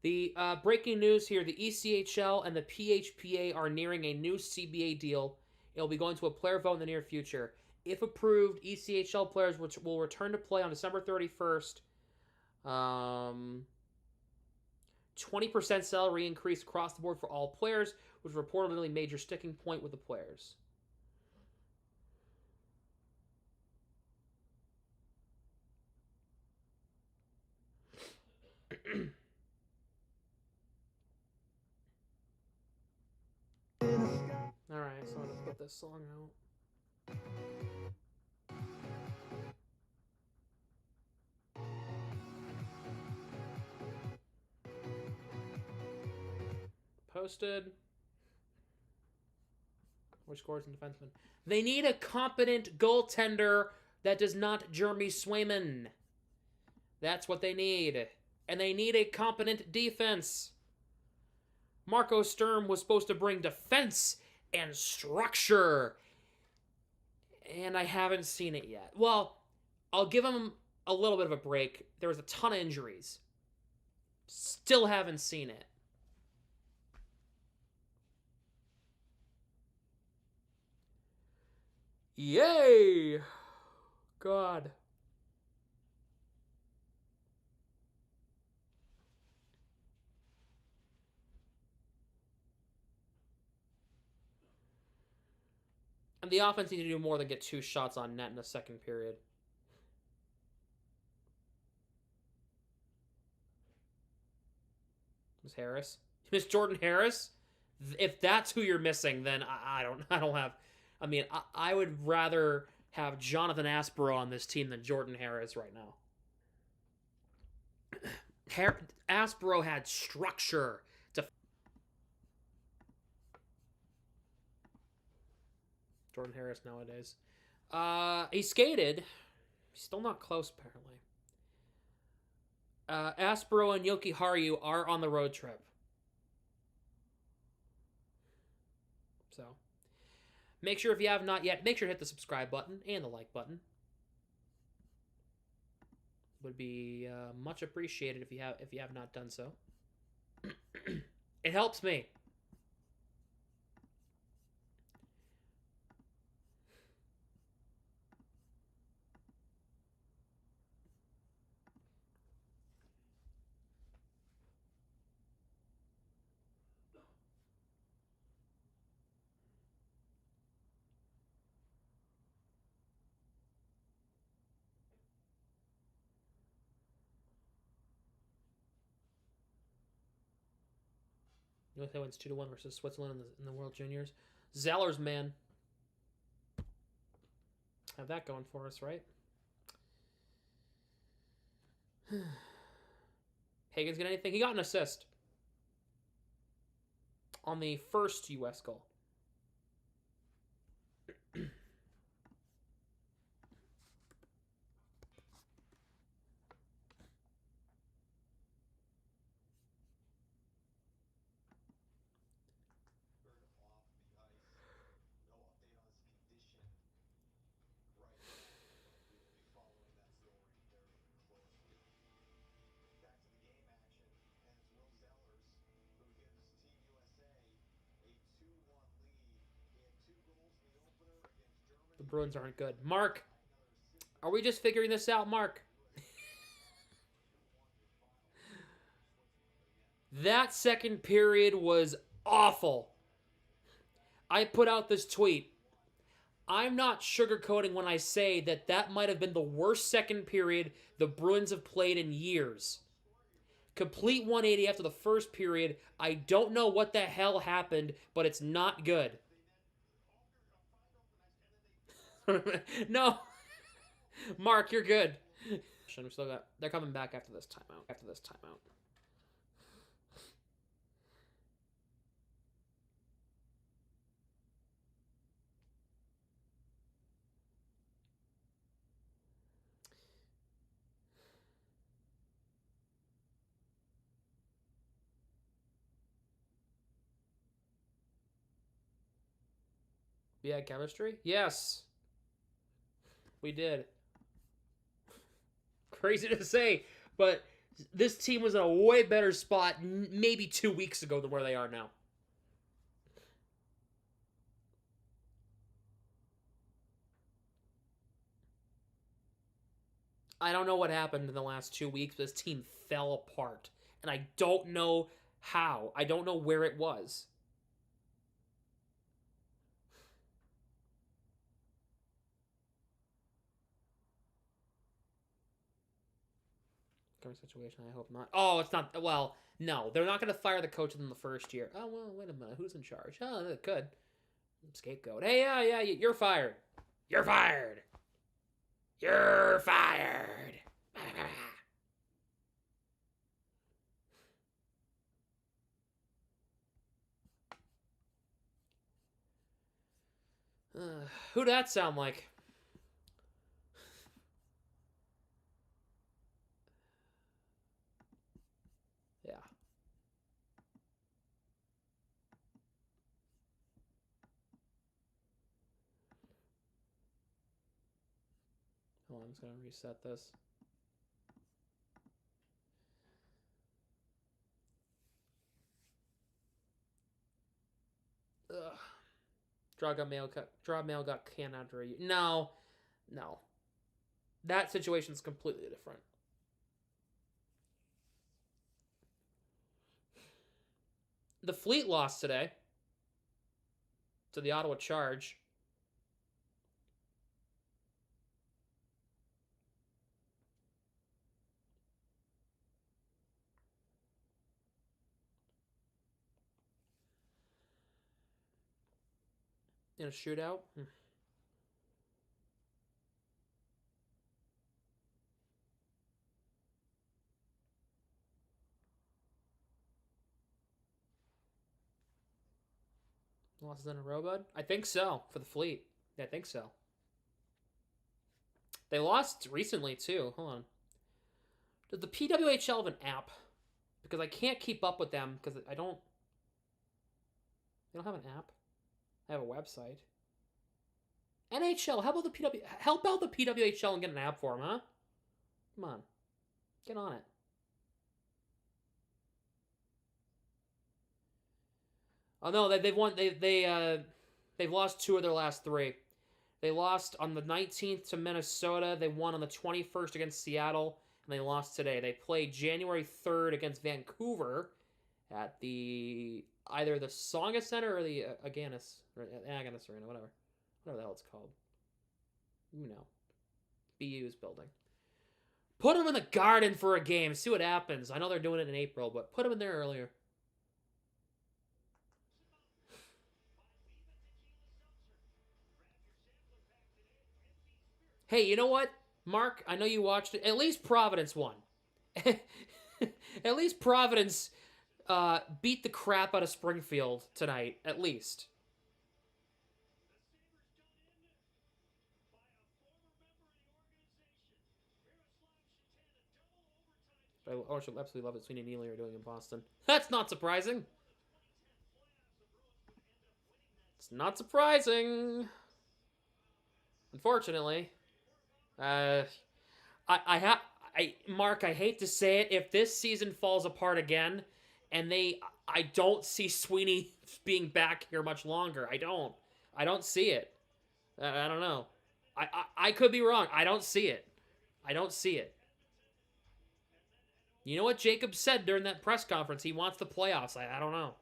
The breaking news here, the ECHL and the PHPA are nearing a new CBA deal. It will be going to a player vote in the near future. If approved, ECHL players will return to play on December 31st. 20% salary increase across the board for all players, which is reportedly a major sticking point with the players. Alright, so I'm going to put this song out. Posted. Or scores and defensemen. They need a competent goaltender that does not Jeremy Swayman. That's what they need. And they need a competent defense. Marco Sturm was supposed to bring defense and structure. And I haven't seen it yet. Well, I'll give him a little bit of a break. There was a ton of injuries. Still haven't seen it. Yay! God. And the offense needs to do more than get 2 shots on net in the second period. Miss Harris? Miss Jordan Harris? If that's who you're missing, then I don't have... I mean, I would rather have Jonathan Aspero on this team than Jordan Harris right now. Aspero had structure to... Jordan Harris nowadays. He skated. He's still not close, apparently. Aspero and Yoki Haru are on the road trip. So, make sure if you have not yet, make sure to hit the subscribe button and the like button. Would be much appreciated if you have not done so. It helps me. USA wins 2-1 versus Switzerland in the World Juniors. Zellers, man. Have that going for us, right? Hagen's get anything? He got an assist on the first U.S. goal. The Bruins aren't good. Mark, are we just figuring this out, Mark? That second period was awful. I put out this tweet. I'm not sugarcoating when I say that that might have been the worst second period the Bruins have played in years. Complete 180 after the first period. I don't know what the hell happened, but it's not good. No. Mark, you're good. They're coming back after this timeout. Yeah, chemistry? Yes. We did. Crazy to say, but this team was in a way better spot maybe 2 weeks ago than where they are now. I don't know what happened in the last 2 weeks, but this team fell apart. And I don't know how. I don't know where it was. Current situation, I hope not. Oh, it's not. Well, no. They're not going to fire the coach in the first year. Oh, well, wait a minute. Who's in charge? Oh, they could. Scapegoat. Hey, yeah, you're fired. You're fired. You're fired. Who'd that sound like? Yeah. Hold on, I'm just going to reset this. Ugh. Draw mail got canned after a year. No. That situation's completely different. The Fleet lost today to the Ottawa Charge. In a shootout. Losses in a row, bud? I think so, for the Fleet. Yeah, I think so. They lost recently, too. Hold on. Does the PWHL have an app? Because I can't keep up with them, because I don't... They don't have an app. I have a website. NHL, how about the help out the PWHL and get an app for them, huh? Come on. Get on it. Oh no, they've won. They've lost 2 of their last 3. They lost on the 19th to Minnesota. They won on the 21st against Seattle, and they lost today. They played January 3rd against Vancouver at either the Songa Center or the Agganis Arena, whatever the hell it's called. You know, BU's building. Put them in the Garden for a game. See what happens. I know they're doing it in April, but put them in there earlier. Hey, you know what, Mark? I know you watched it. At least Providence won. At least Providence beat the crap out of Springfield tonight, at least. I absolutely love it. Sweeney and Neely are doing in Boston. That's not surprising. It's not surprising. Unfortunately. Mark, I hate to say it, if this season falls apart again, and I don't see Sweeney being back here much longer. I don't see it. I don't know. I could be wrong. I don't see it. I don't see it. You know what Jacob said during that press conference? He wants the playoffs. I don't know.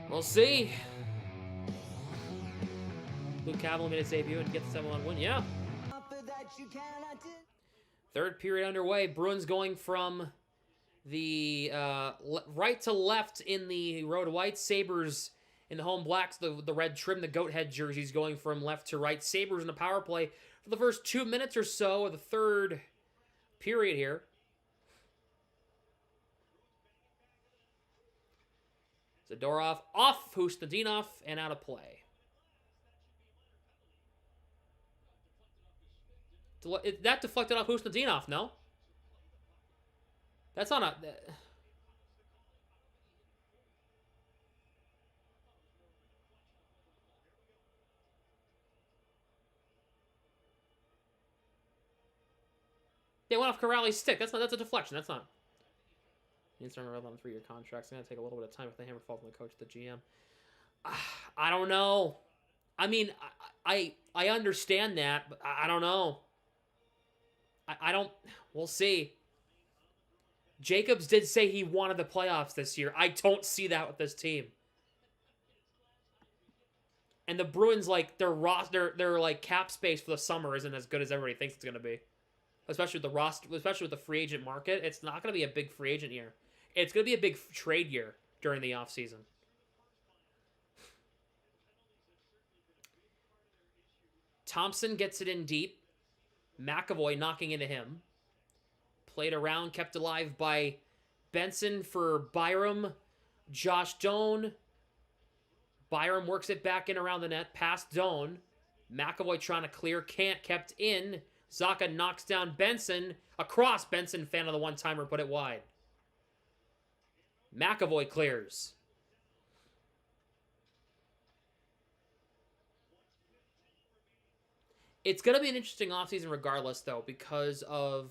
We'll see. Luke Cavill made his debut and gets the 7-1 win. Yeah. Third period underway. Bruins going from the right to left in the road white. Sabres in the home blacks, the red trim, the goat head jerseys going from left to right. Sabres in the power play for the first 2 minutes or so of the third period here. Zadorov off Husnudinov and out of play. That deflected off Husnudinov, no? That's not a... They went off Corrali's stick. That's a deflection. That's not... He's on a 3-year contract. It's going to take a little bit of time if the hammer falls on the coach, the GM. I don't know. I mean, I understand that, but I don't know. I don't... We'll see. Jacobs did say he wanted the playoffs this year. I don't see that with this team. And the Bruins, like, their like cap space for the summer isn't as good as everybody thinks it's going to be. Especially with the roster, especially with the free agent market. It's not going to be a big free agent year. It's going to be a big trade year during the offseason. Thompson gets it in deep. McAvoy knocking into him. Played around, kept alive by Benson for Byram. Josh Doan. Byram works it back in around the net. Past Doan. McAvoy trying to clear. Can't. Kept in. Zacha knocks down Benson. Across. Benson, fan of the one-timer, put it wide. McAvoy clears. It's going to be an interesting offseason regardless, though, because of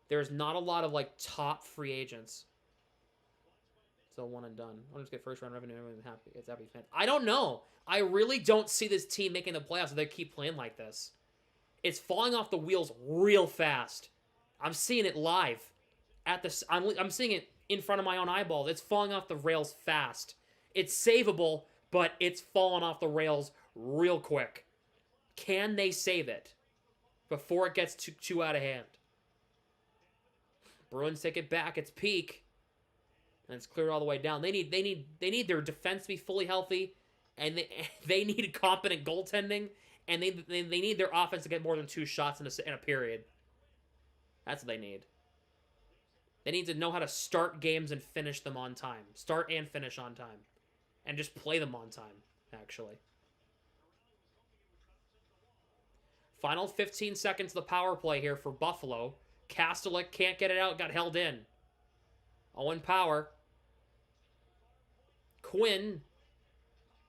there's not a lot of, like, top free agents. So one and done. I'll just get first-round revenue. Everyone's happy. It's happy fans. I don't know. I really don't see this team making the playoffs if they keep playing like this. It's falling off the wheels real fast. I'm seeing it live. I'm seeing it in front of my own eyeballs. It's falling off the rails fast. It's savable, but it's falling off the rails real quick. Can they save it before it gets too out of hand? Bruins take it back. It's peak. And it's cleared all the way down. They need their defense to be fully healthy, and they need competent goaltending, and they need their offense to get more than 2 shots in a period. That's what they need. They need to know how to start games and finish them on time. Start and finish on time. And just play them on time, actually. Final 15 seconds of the power play here for Buffalo. Kastelik can't get it out, got held in. Owen Power. Quinn.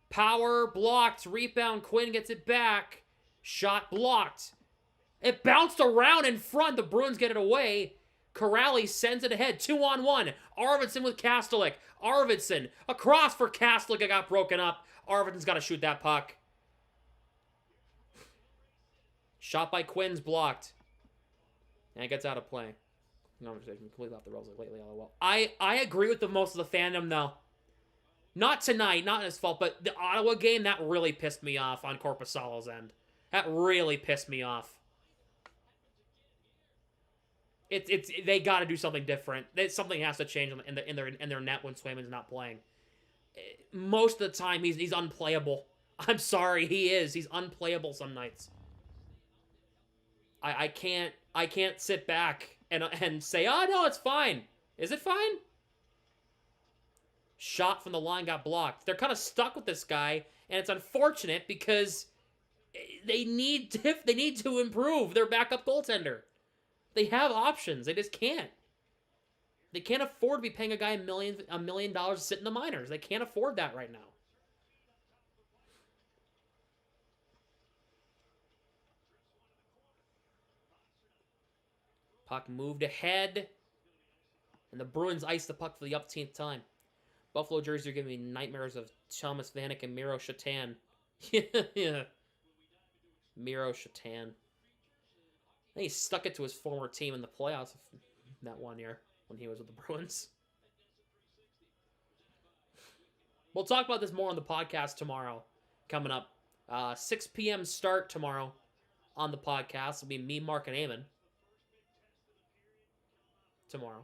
Power blocked. Rebound. Quinn gets it back. Shot blocked. It bounced around in front. The Bruins get it away. Corrali sends it ahead. 2-on-1. Arvidsson with Kastelik. Arvidsson. Across for Kastelik. It got broken up. Arvidsson's got to shoot that puck. Shot by Quinn's blocked. And it gets out of play. Conversation completely off the rails lately. LOL. I agree with most of the fandom, though. Not tonight, not his fault, but the Ottawa game, that really pissed me off on Korpisalo's end. That really pissed me off. They got to do something different. Something has to change in their net when Swayman's not playing. Most of the time, he's unplayable. I'm sorry, he is. He's unplayable some nights. I can't sit back and say, oh no, it's fine. Is it fine? Shot from the line got blocked. They're kind of stuck with this guy, and it's unfortunate because they need to improve their backup goaltender. They have options. They just can't. They can't afford to be paying a guy $1 million to sit in the minors. They can't afford that right now. Puck moved ahead, and the Bruins iced the puck for the upteenth time. Buffalo jerseys are giving me nightmares of Thomas Vanek and Miro Shatan. Yeah. Miro Shatan. I think he stuck it to his former team in the playoffs that one year when he was with the Bruins. We'll talk about this more on the podcast tomorrow. Coming up. 6 p.m. start tomorrow on the podcast. It'll be me, Mark, and Eamon. Tomorrow.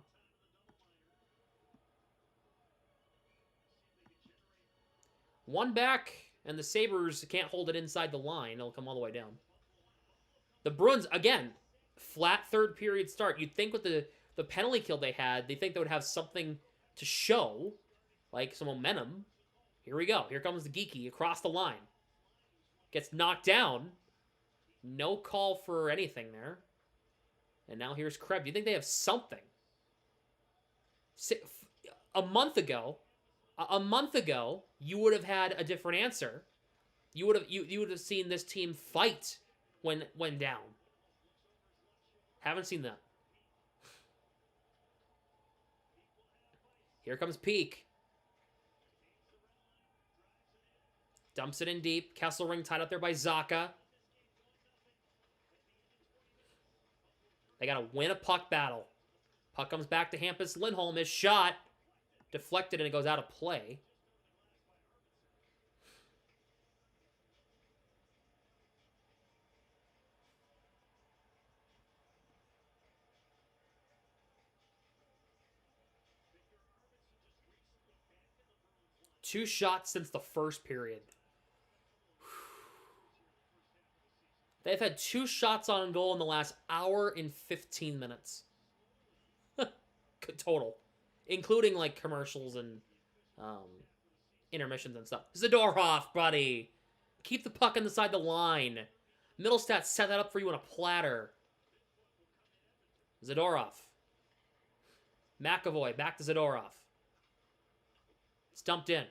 One back, and the Sabres can't hold it inside the line. It'll come all the way down. The Bruins, again, flat third period start. You'd think with the penalty kill they had, they think they would have something to show, like some momentum. Here we go. Here comes the Geeky across the line. Gets knocked down. No call for anything there. And now here's Krebs. You think they have something? A month ago, you would have had a different answer. You would have seen this team fight when down. Haven't seen that. Here comes Peak. Dumps it in deep. Kesselring tied up there by Zacha. They got to win a puck battle. Puck comes back to Hampus Lindholm. His shot deflected and it goes out of play. Two shots since the first period. They've had 2 shots on goal in the last hour and 15 minutes. Total. Including, like, commercials and intermissions and stuff. Zadorov, buddy. Keep the puck inside the line. Middlestat set that up for you on a platter. Zadorov. McAvoy, back to Zadorov. It's dumped in.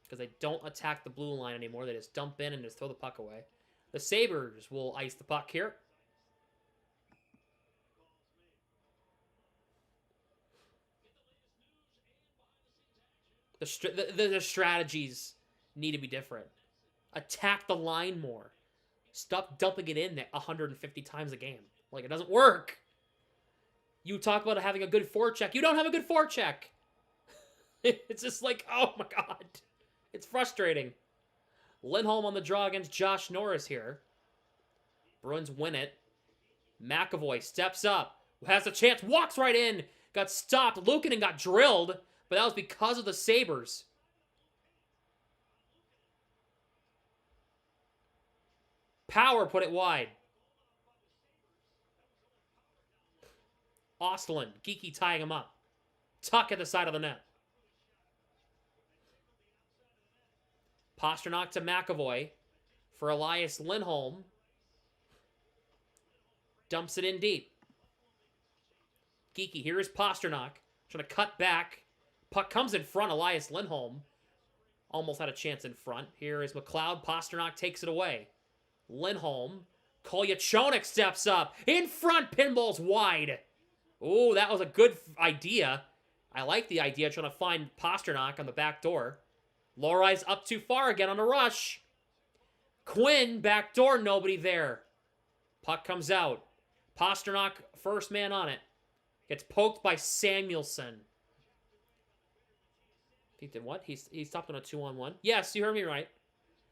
Because they don't attack the blue line anymore. They just dump in and just throw the puck away. The Sabres will ice the puck here. The strategies need to be different. Attack the line more. Stop dumping it in 150 times a game. Like, it doesn't work. You talk about having a good forecheck. You don't have a good forecheck. It's just like, oh my God. It's frustrating. Lindholm on the draw against Josh Norris here. Bruins win it. McAvoy steps up. Has a chance. Walks right in. Got stopped. Luukkonen got drilled. But that was because of the Sabres. Power put it wide. Ostlund. Geeky tying him up. Tuck at the side of the net. Pastrnak to McAvoy for Elias Lindholm. Dumps it in deep. Geeky, here is Pastrnak. Trying to cut back. Puck comes in front. Elias Lindholm almost had a chance in front. Here is McLeod. Pastrnak takes it away. Lindholm. Kolyachonik steps up. In front. Pinball's wide. Ooh, that was a good idea. I like the idea. Trying to find Pastrnak on the back door. Lorai's up too far again on a rush. Quinn, back door, nobody there. Puck comes out. Pastrnak, first man on it. Gets poked by Samuelson. He did what? He stopped on a 2-on-1? Yes, you heard me right.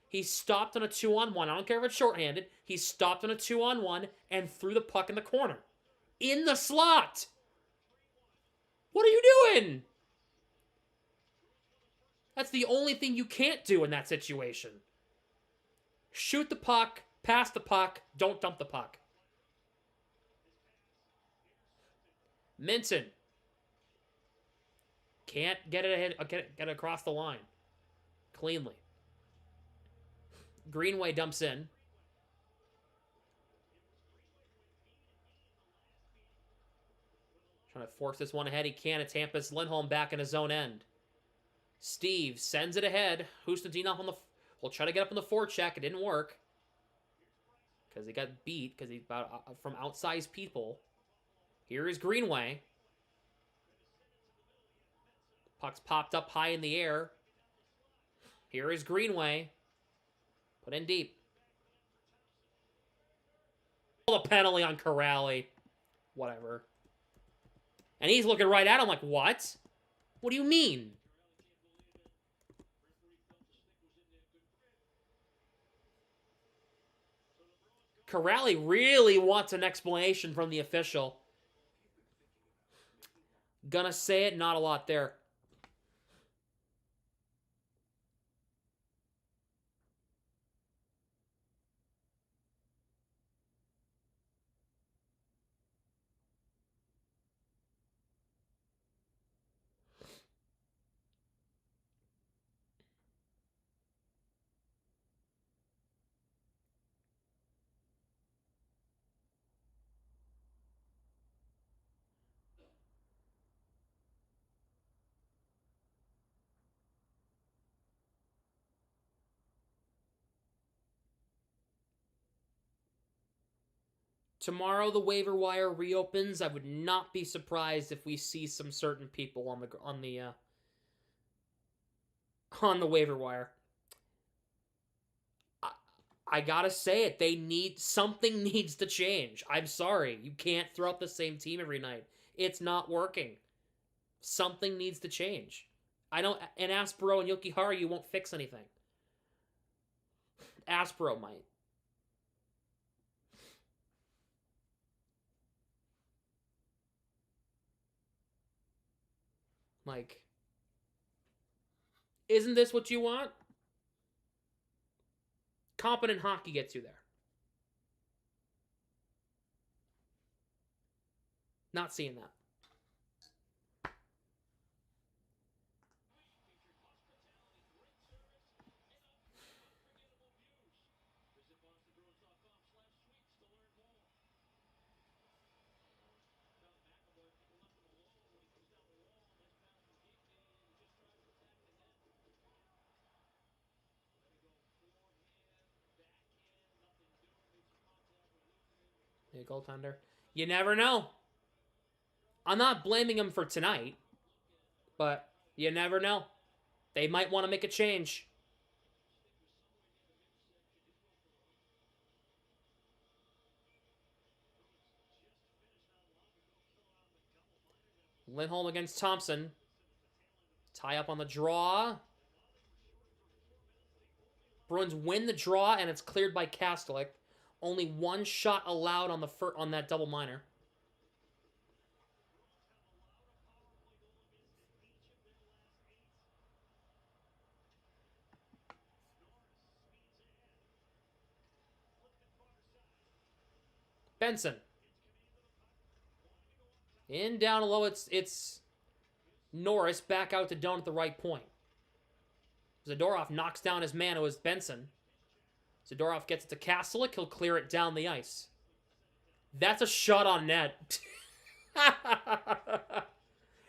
He stopped on a 2-on-1. I don't care if it's shorthanded. He stopped on a 2-on-1 and threw the puck in the corner. In the slot! What are you doing? That's the only thing you can't do in that situation. Shoot the puck, pass the puck, don't dump the puck. Minton. Can't get it ahead, get it across the line. Cleanly. Greenway dumps in. Trying to force this one ahead. He can. It's Hampus Lindholm back in his own end. Steve sends it ahead. Hustentinov on the... We'll try to get up on the forecheck. It didn't work. Because he got beat. Because he's about from outsized people. Here is Greenway. Puck's popped up high in the air. Here is Greenway. Put in deep. The penalty on Corrali. Whatever. And he's looking right at him like, what? What do you mean? Corrali really wants an explanation from the official. Gonna say it, not a lot there. Tomorrow the waiver wire reopens. I would not be surprised if we see some certain people on the waiver wire. I gotta say it. Something needs to change. I'm sorry. You can't throw out the same team every night. It's not working. Something needs to change. And Aspero and Yokihara, you won't fix anything. Aspero might. Like, isn't this what you want? Competent hockey gets you there. Not seeing that. A goaltender. You never know. I'm not blaming him for tonight, but you never know. They might want to make a change. Lindholm against Thompson. Tie up on the draw. Bruins win the draw, and it's cleared by Kastelik. Only one shot allowed on that double minor. Benson. In, down low, it's Norris back out to Doan at the right point. Zadorov knocks down his man, who is Benson. Zadorov gets it to Kastelik. He'll clear it down the ice. That's a shot on net.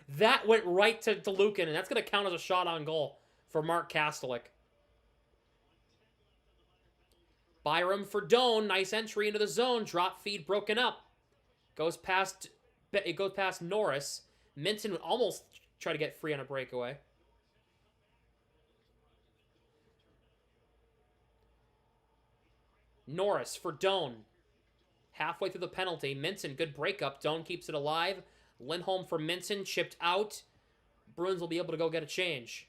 That went right to Lukin, and that's going to count as a shot on goal for Mark Kastelik. Byram for Doan. Nice entry into the zone. Drop feed broken up. It goes past Norris. Minton would almost try to get free on a breakaway. Norris for Doan. Halfway through the penalty. Minton, good breakup. Doan keeps it alive. Lindholm for Minton, chipped out. Bruins will be able to go get a change.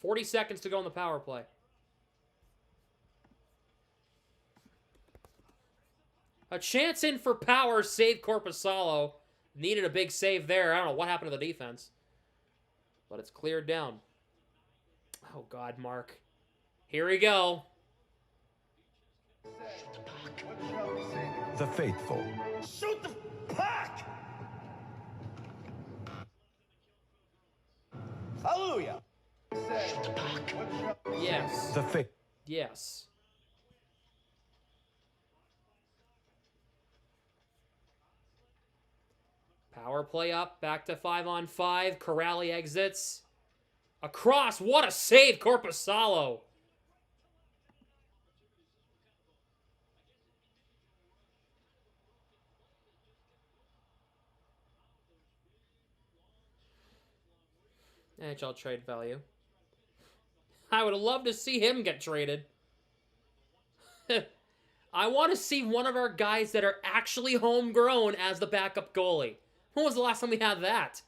.40 seconds to go on the power play. A chance in for Power, save Korpisalo. Needed a big save there. I don't know what happened to the defense. But it's cleared down. Oh, God, Mark. Here we go. The faithful. Shoot the puck! Hallelujah! Shoot the puck. Yes. The faith. Yes. Power play up. Back to 5-on-5. Corrali exits. Across. What a save, Korpisalo. NHL trade value. I would love to see him get traded. I want to see one of our guys that are actually homegrown as the backup goalie. When was the last time we had that?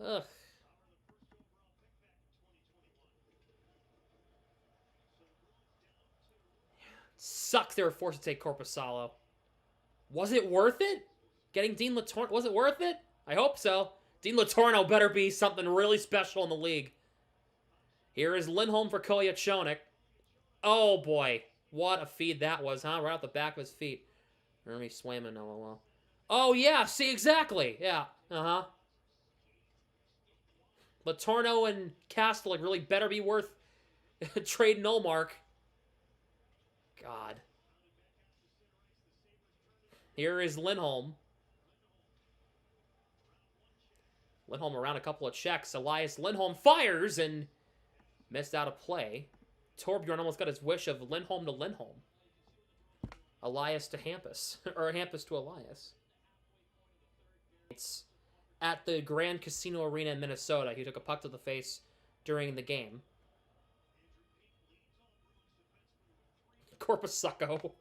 Ugh. Sucks they were forced to take Korpisalo. Was it worth it? Getting Dean Letourneau, was it worth it? I hope so. Dean Letourneau better be something really special in the league. Here is Lindholm for Kolyachonok. Oh, boy. What a feed that was, huh? Right off the back of his feet. Jeremy Swayman, LOL. Oh, yeah. See, exactly. Yeah. Uh-huh. Letourneau and Kastelik really better be worth trading Ullmark. God. Here is Lindholm. Lindholm around a couple of checks. Elias Lindholm fires and missed out a play. Torbjorn almost got his wish of Lindholm to Lindholm. Elias to Hampus. Or Hampus to Elias. It's at the Grand Casino Arena in Minnesota. He took a puck to the face during the game. Korpisalo.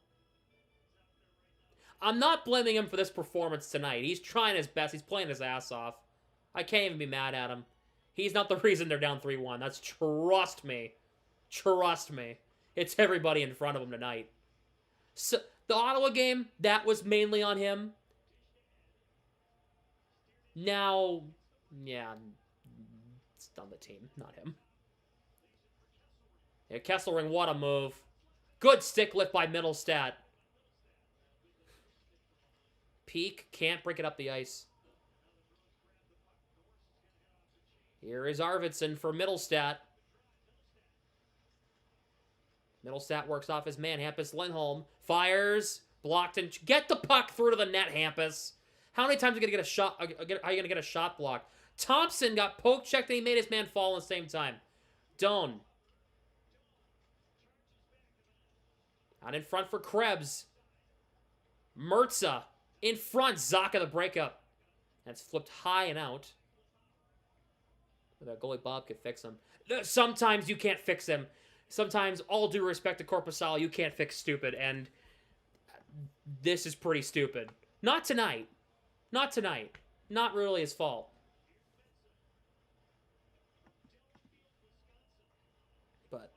I'm not blaming him for this performance tonight. He's trying his best. He's playing his ass off. I can't even be mad at him. He's not the reason they're down 3-1. That's trust me. Trust me. It's everybody in front of him tonight. So, the Ottawa game, that was mainly on him. Now, yeah, it's on the team, not him. Yeah, Kesselring, what a move. Good stick lift by Middlestat. Peak, can't break it up the ice. Here is Arvidsson for Middlestat. Middlestat works off his man, Hampus Lindholm. Fires, blocked, and get the puck through to the net, Hampus. How many times are you going to get a shot? Are you going to get a shot blocked? Thompson got poke checked and he made his man fall at the same time. Doan. Out in front for Krebs. Mertza in front. Zaka the breakup. That's flipped high and out. That goalie Bob could fix him. Sometimes you can't fix him. Sometimes, all due respect to Korpisalo, you can't fix stupid, and this is pretty stupid. Not tonight. Not tonight. Not really his fault. But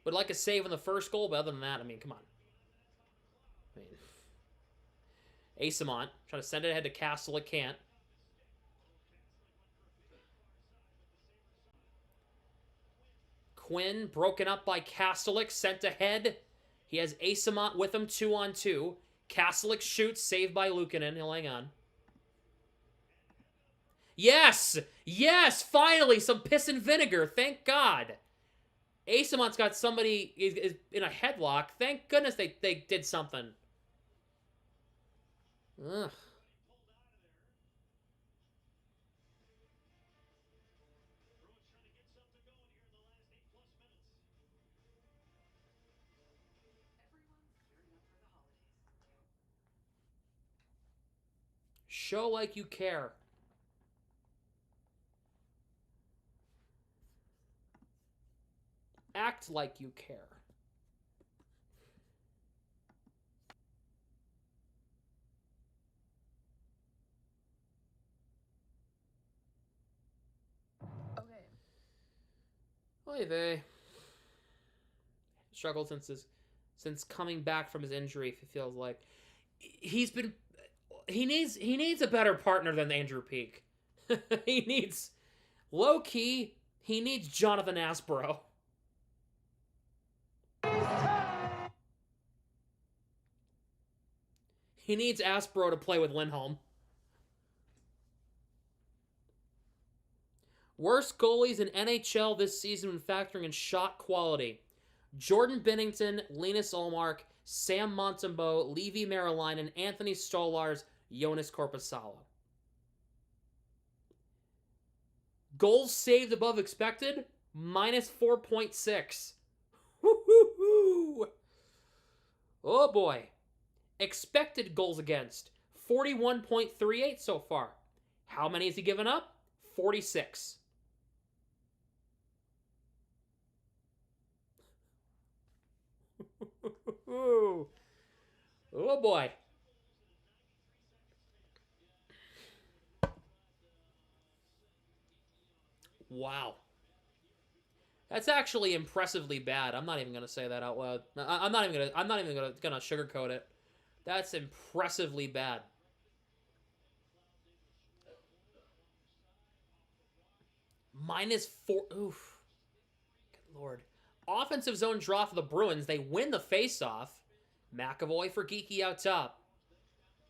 would like a save on the first goal, but other than that, I mean, come on. I mean, Asamont trying to send it ahead to Kastelik, can't. Quinn broken up by Kastelik, sent ahead. He has Asamont with him 2-on-2. Kastelik shoots, saved by Luukkonen. He'll hang on. Yes! Yes! Finally, some piss and vinegar. Thank God. Asamont's got somebody is in a headlock. Thank goodness they did something. Ugh. Show like you care. Act like you care. Okay. Oy vey. Struggled since coming back from his injury, it feels like. he needs a better partner than Andrew Peak. He needs, low key, he needs Jonathan Asbro. He needs Asbro to play with Lindholm. Worst goalies in NHL this season when factoring in shot quality. Jordan Binnington, Linus Ullmark, Sam Montembeault, Levi Marilainen, Anthony Stolarz, Jonas Korpisalo. Goals saved above expected, minus 4.6. Woo-hoo-hoo! Oh boy. Expected goals against, 41.38 so far. How many has he given up? 46. Oh boy. Wow. That's actually impressively bad. I'm not even gonna say that out loud. I'm not even gonna sugarcoat it. That's impressively bad. -4. Oof. Good lord. Offensive zone draw for the Bruins. They win the faceoff. McAvoy for Geeky out top.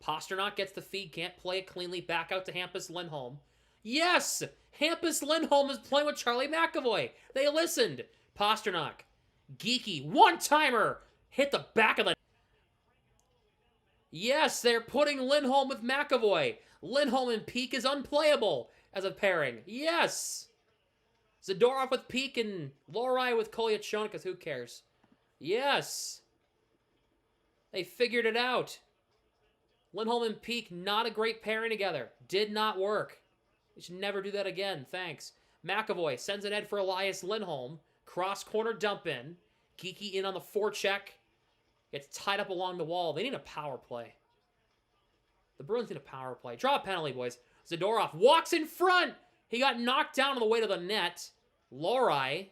Pasternak gets the feed, can't play it cleanly. Back out to Hampus Lindholm. Yes! Hampus Lindholm is playing with Charlie McAvoy. They listened. Pasternak. Geeky. One-timer. Hit the back of the... Yes, they're putting Lindholm with McAvoy. Lindholm and Peak is unplayable as a pairing. Yes! Zadorov with Peak and Lohrei with Kolyachonok, because who cares? Yes! They figured it out. Lindholm and Peak, not a great pairing together. Did not work. They should never do that again. Thanks. McAvoy sends it in for Elias Lindholm. Cross-corner dump in. Geeky in on the forecheck. Gets tied up along the wall. They need a power play. The Bruins need a power play. Draw a penalty, boys. Zadorov walks in front. He got knocked down on the way to the net. Lohrei.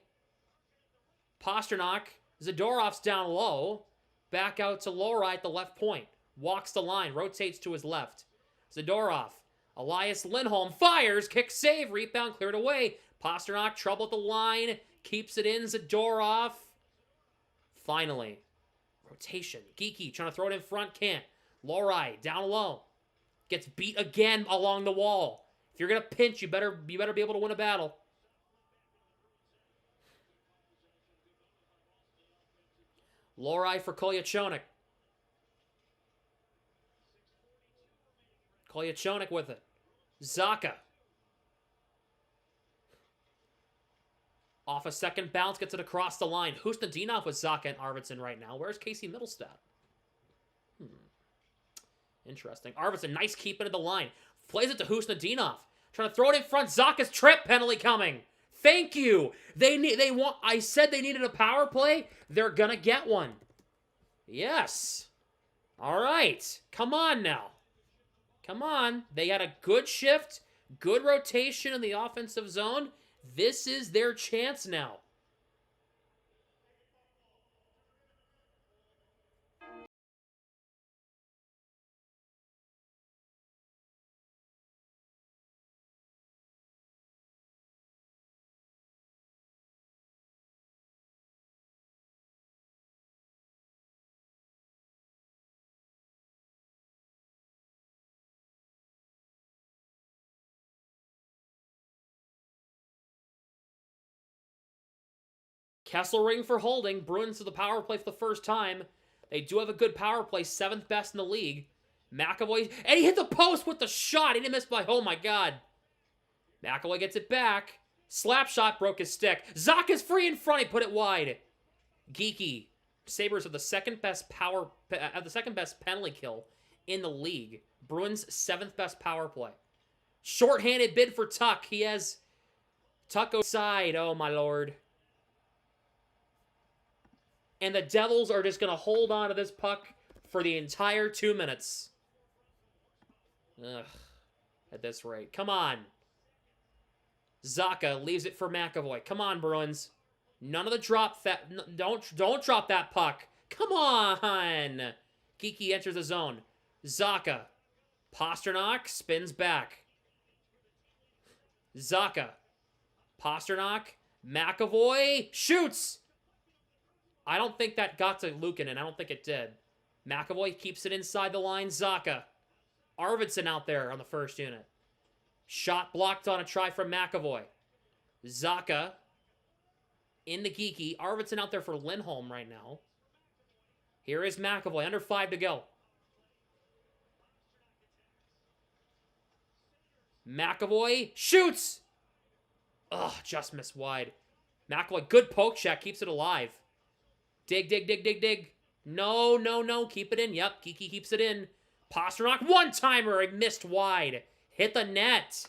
Pasternak. Zadorov's down low. Back out to Lohrei at the left point. Walks the line. Rotates to his left. Zadorov. Elias Lindholm fires. Kick save. Rebound cleared away. Pasternak trouble at the line. Keeps it in. Zadorov. Finally. Rotation. Geeky trying to throw it in front. Can't. Lohrei down low. Gets beat again along the wall. If you're going to pinch, you better be able to win a battle. Lohrei for Kolyachonok. Kolyachonok with it. Zacha. Off a second bounce, gets it across the line. Husnudinov with Zacha and Arvidsson right now. Where's Casey Middlestat? Interesting. Arvidsson, nice keep into the line. Plays it to Husnudinov. Trying to throw it in front. Zacha's trip penalty coming. Thank you. I said they needed a power play. They're gonna get one. Yes. All right. Come on now. Come on. They had a good shift, good rotation in the offensive zone. This is their chance now. Kesselring for holding. Bruins to the power play for the first time. They do have a good power play, 7th best in the league. McAvoy, and he hit the post with the shot. He didn't miss by, oh my god. McAvoy gets it back. Slap shot, broke his stick. Zacha's free in front, he put it wide. Geeky. Sabres have the second best penalty kill in the league. Bruins 7th best power play. Short-handed bid for Tuck. He has Tuck outside, oh my lord. And the Devils are just going to hold on to this puck for the entire 2 minutes. Ugh. At this rate. Come on. Zacha leaves it for McAvoy. Come on, Bruins. None of the drop that. Don't drop that puck. Come on. Geeky enters the zone. Zacha. Pasternak spins back. Zacha. Pasternak. McAvoy shoots. I don't think that got to Luukkonen. I don't think it did. McAvoy keeps it inside the line. Zacha. Arvidsson out there on the first unit. Shot blocked on a try from McAvoy. Zacha in the geeky. Arvidsson out there for Lindholm right now. Here is McAvoy. Under 5 to go. McAvoy shoots. Ugh, just missed wide. McAvoy, good poke check. Keeps it alive. Dig, dig, dig, dig, dig. No, no, no. Keep it in. Yep, Geeky keeps it in. Pasternak, one-timer. He missed wide. Hit the net.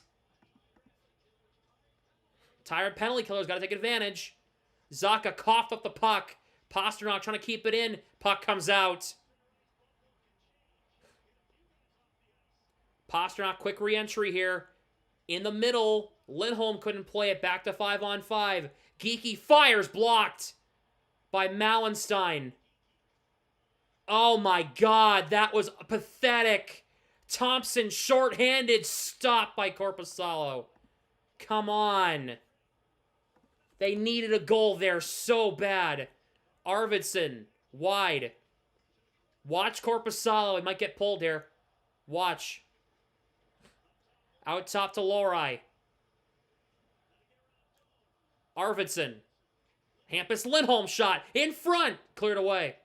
Tired penalty killer's got to take advantage. Zacha coughed up the puck. Pasternak trying to keep it in. Puck comes out. Pasternak, quick re-entry here. In the middle. Lindholm couldn't play it. Back to 5-on-5. Geeky fires, blocked by Mallenstein. Oh my God, that was pathetic. Thompson shorthanded, stopped by Korpisalo. Come on. They needed a goal there so bad. Arvidsson, wide. Watch Korpisalo, he might get pulled here. Watch. Out top to Lohrei. Arvidsson. Hampus Lindholm shot. In front. Cleared away.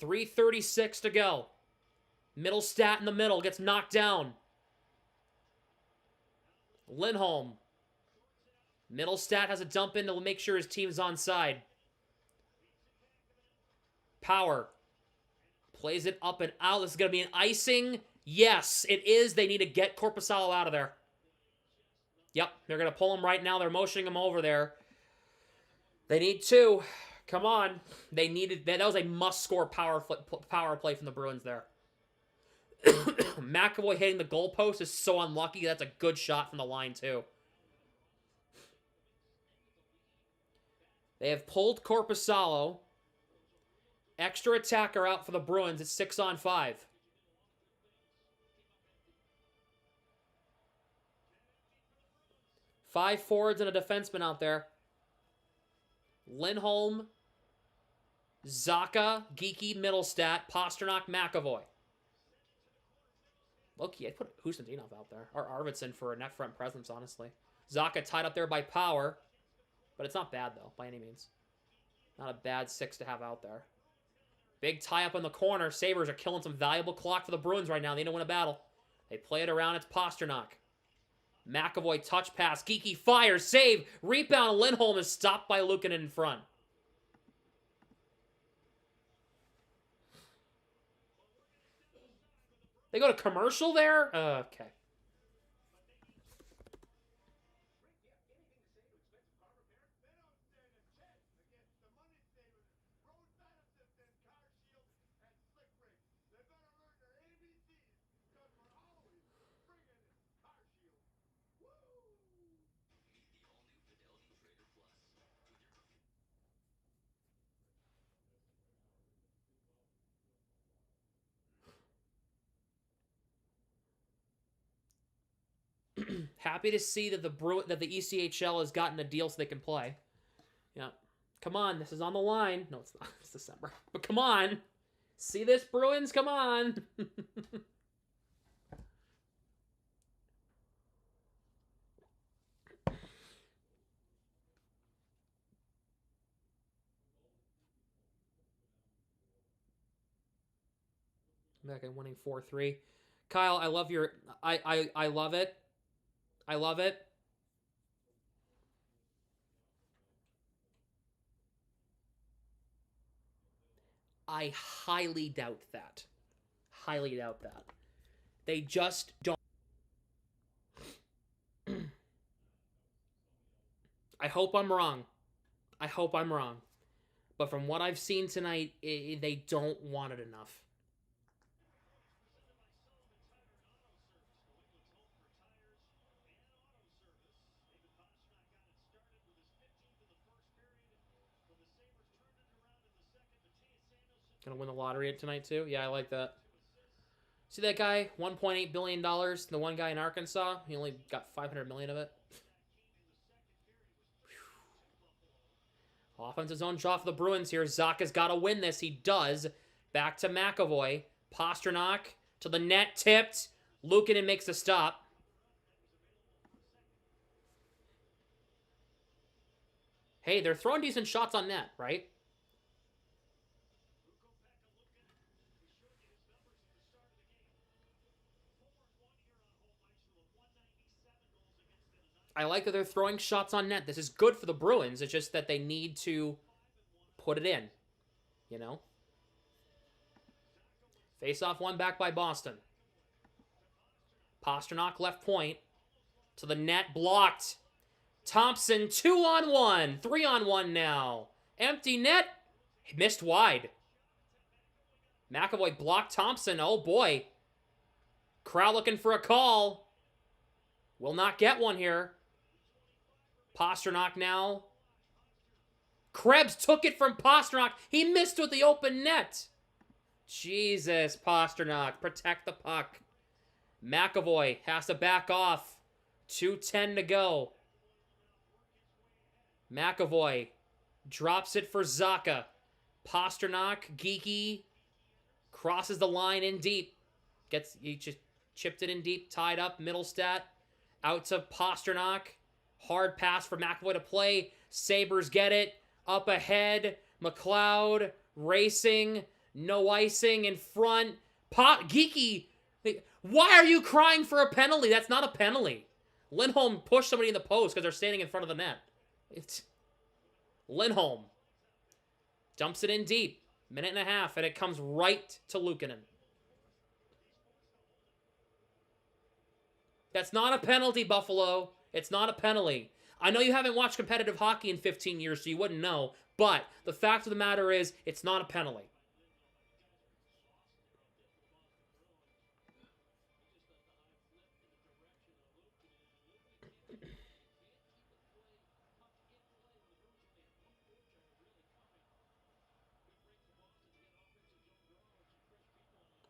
.336 to go. Middlestat in the middle. Gets knocked down. Lindholm. Middlestat has a dump in to make sure his team's onside. Power. Plays it up and out. This is going to be an icing. Yes, it is. They need to get Korpisalo out of there. Yep, they're going to pull him right now. They're motioning him over there. They need 2. Come on. They needed that. That was a must-score power play from the Bruins there. McAvoy hitting the goalpost is so unlucky. That's a good shot from the line, too. They have pulled Korpisalo. Extra attacker out for the Bruins. It's 6-on-5. 5 forwards and a defenseman out there. Lindholm, Zacha, Geeky, Middlestat, Pasternak, McAvoy. Look, I'd put Husendinov out there. Or Arvidsson for a net front presence, honestly. Zacha tied up there by Power. But it's not bad, though, by any means. Not a bad 6 to have out there. Big tie-up in the corner. Sabres are killing some valuable clock for the Bruins right now. They need to win a battle. They play it around. It's Pasternak. McAvoy touch pass. Geeky fires. Save. Rebound. Lindholm is stopped by Luukkonen in front. They go to commercial there? Okay. Happy to see that the ECHL has gotten a deal so they can play. Yeah. Come on, this is on the line. No, it's not. It's December. But come on. See this, Bruins? Come on. Back and winning 4-3. Kyle, I love your... I love it. I love it. I highly doubt that. Highly doubt that. They just don't... I hope I'm wrong. I hope I'm wrong. But from what I've seen tonight, they don't want it enough. Gonna win the lottery tonight too? Yeah, I like that. See that guy? $1.8 billion. The one guy in Arkansas, he only got 500 million of it. Offensive zone draw for the Bruins here. Zacha's got to win this. He does. Back to McAvoy. Pasternak to the net. Tipped. Luukkonen makes the stop. Hey, they're throwing decent shots on net, right? I like that they're throwing shots on net. This is good for the Bruins. It's just that they need to put it in, you know? Face-off one back by Boston. Pasternak left point. To the net, blocked. Thompson, 2-on-1. 3-on-1 now. Empty net. Missed wide. McAvoy blocked Thompson. Oh, boy. Crowd looking for a call. Will not get one here. Pasternak now. Krebs took it from Pasternak. He missed with the open net. Jesus, Pasternak. Protect the puck. McAvoy has to back off. 2:10 to go. McAvoy drops it for Zacha. Pasternak, geeky, crosses the line in deep. He just chipped it in deep, tied up, Middlestat. Out to Pasternak. Hard pass for McAvoy to play. Sabres get it. Up ahead. McLeod racing. No icing in front. Geeky. Why are you crying for a penalty? That's not a penalty. Lindholm pushed somebody in the post because they're standing in front of the net. It's Lindholm. Dumps it in deep. Minute and a half, and it comes right to Luukkonen. That's not a penalty, Buffalo. It's not a penalty. I know you haven't watched competitive hockey in 15 years, so you wouldn't know. But the fact of the matter is, it's not a penalty.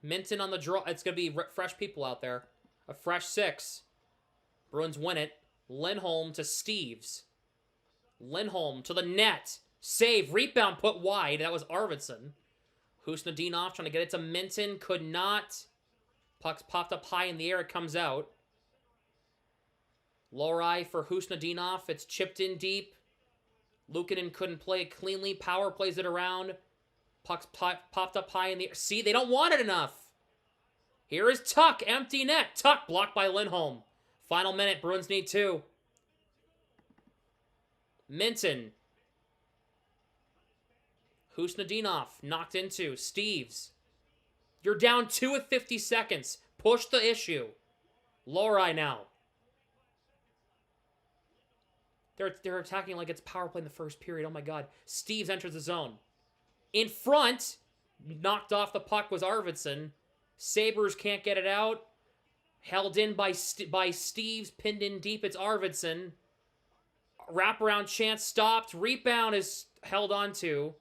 Minton on the draw. It's going to be fresh people out there. A fresh 6. Bruins win it. Lindholm to Steves. Lindholm to the net. Save. Rebound put wide. That was Arvidsson. Husnudinov trying to get it to Minton. Could not. Puck's popped up high in the air. It comes out. Lohrei for Husnudinov. It's chipped in deep. Luukkonen couldn't play it cleanly. Power plays it around. Puck's popped up high in the air. See, they don't want it enough. Here is Tuck. Empty net. Tuck blocked by Lindholm. Final minute. Bruins need 2. Minton. Husnudinov knocked into. Steves. You're down 2 with 50 seconds. Push the issue. Lohrei now. They're attacking like it's power play in the first period. Oh my god. Steves enters the zone. In front, knocked off the puck was Arvidsson. Sabres can't get it out. Held in by Steves, pinned in deep. It's Arvidsson. Wraparound chance stopped. Rebound is held onto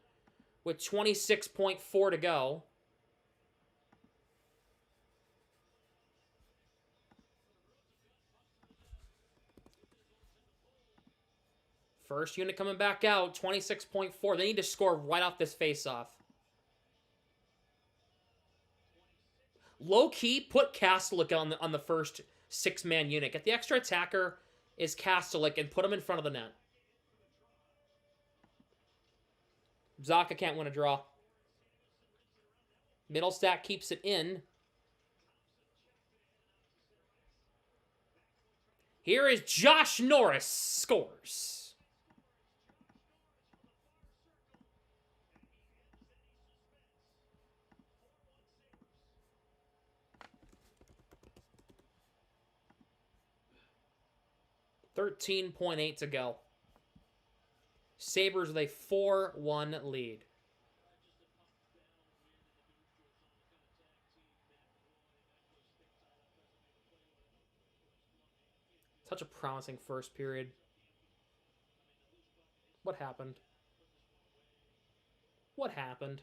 with 26.4 to go. First unit coming back out, 26.4. They need to score right off this faceoff. Low-key, put Kastelik on the first 6-man unit. Get the extra attacker is Kastelik and put him in front of the net. Zacha can't win a draw. Middlestat keeps it in. Here is Josh Norris. Scores. $13.8 to go. Sabres with a 4-1 lead. Such a promising first period. What happened? What happened?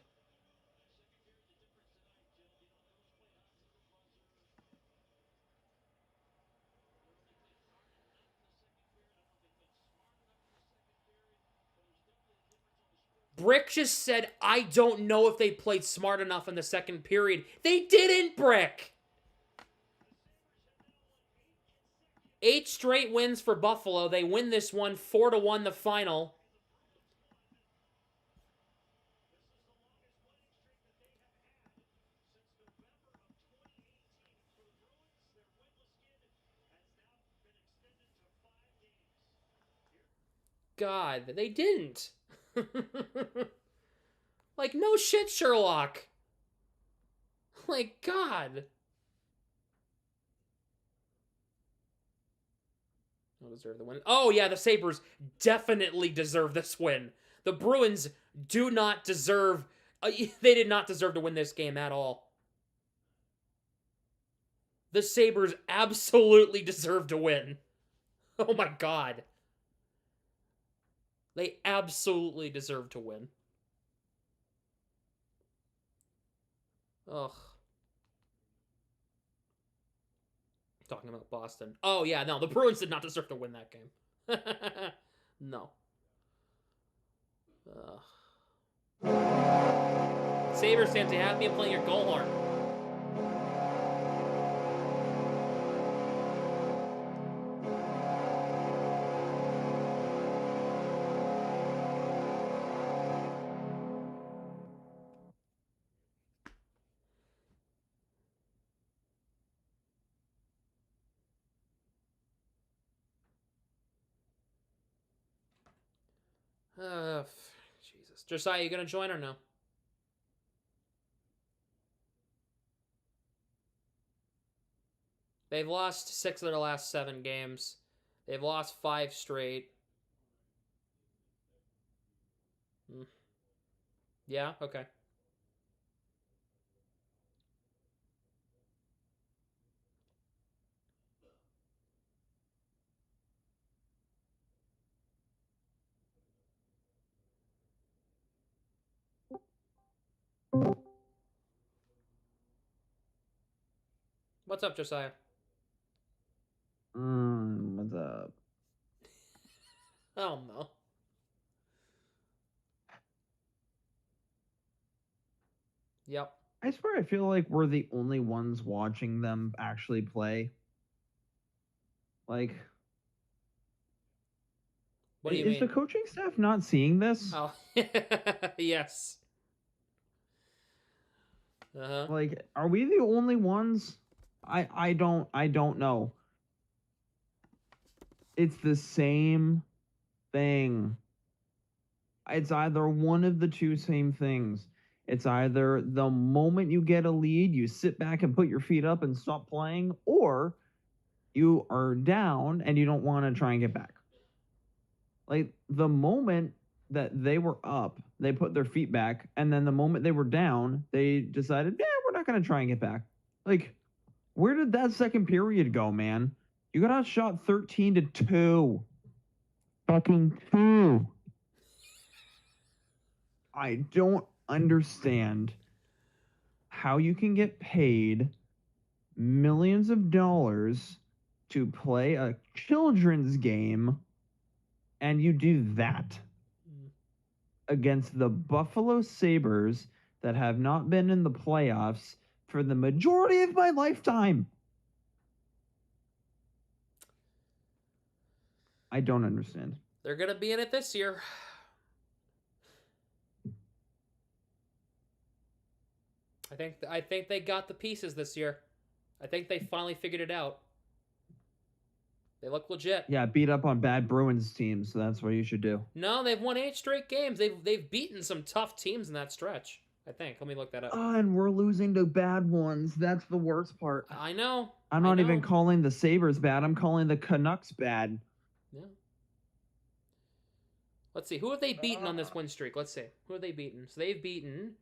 Brick just said, I don't know if they played smart enough in the second period. They didn't, Brick! 8 straight wins for Buffalo. They win this one 4-1 the final. God, they didn't. Like, no shit, Sherlock. Like, God. Don't deserve the win. Oh, yeah, the Sabres definitely deserve this win. The Bruins do not deserve... they did not deserve to win this game at all. The Sabres absolutely deserve to win. Oh, my God. They absolutely deserve to win. Ugh. Talking about Boston. Oh, yeah, no, the Bruins did not deserve to win that game. No. Sabres fans, you have me playing your goal horn. Jesus. Josiah, you gonna join or no? They've lost 6 of their last 7 games. They've lost 5 straight. Yeah, okay. What's up, Josiah? What's up? Oh, no. Yep. I swear I feel like we're the only ones watching them actually play. Like... What do you mean? mean? Is the coaching staff not seeing this? Oh, yes. Uh-huh. Like, are we the only ones? I don't know. It's the same thing. It's either one of the two same things. It's either the moment you get a lead, you sit back and put your feet up and stop playing, or you are down and you don't want to try and get back. Like, the moment that they were up, they put their feet back, and then the moment they were down, they decided, yeah, we're not going to try and get back. Like, where did that second period go, man? You got outshot 13-2. Fucking 2. I don't understand how you can get paid millions of dollars to play a children's game and you do that against the Buffalo Sabres that have not been in the playoffs for the majority of my lifetime. I don't understand. They're going to be in it this year. I think they got the pieces this year. I think they finally figured it out. They look legit. Yeah, beat up on bad Bruins teams, so that's what you should do. No, they've won 8 straight games. They've beaten some tough teams in that stretch, I think. Let me look that up. And we're losing to bad ones. That's the worst part. I know. I'm not even calling the Sabres bad. I'm calling the Canucks bad. Yeah. Let's see. Who have they beaten on this win streak? Let's see. Who have they beaten? So they've beaten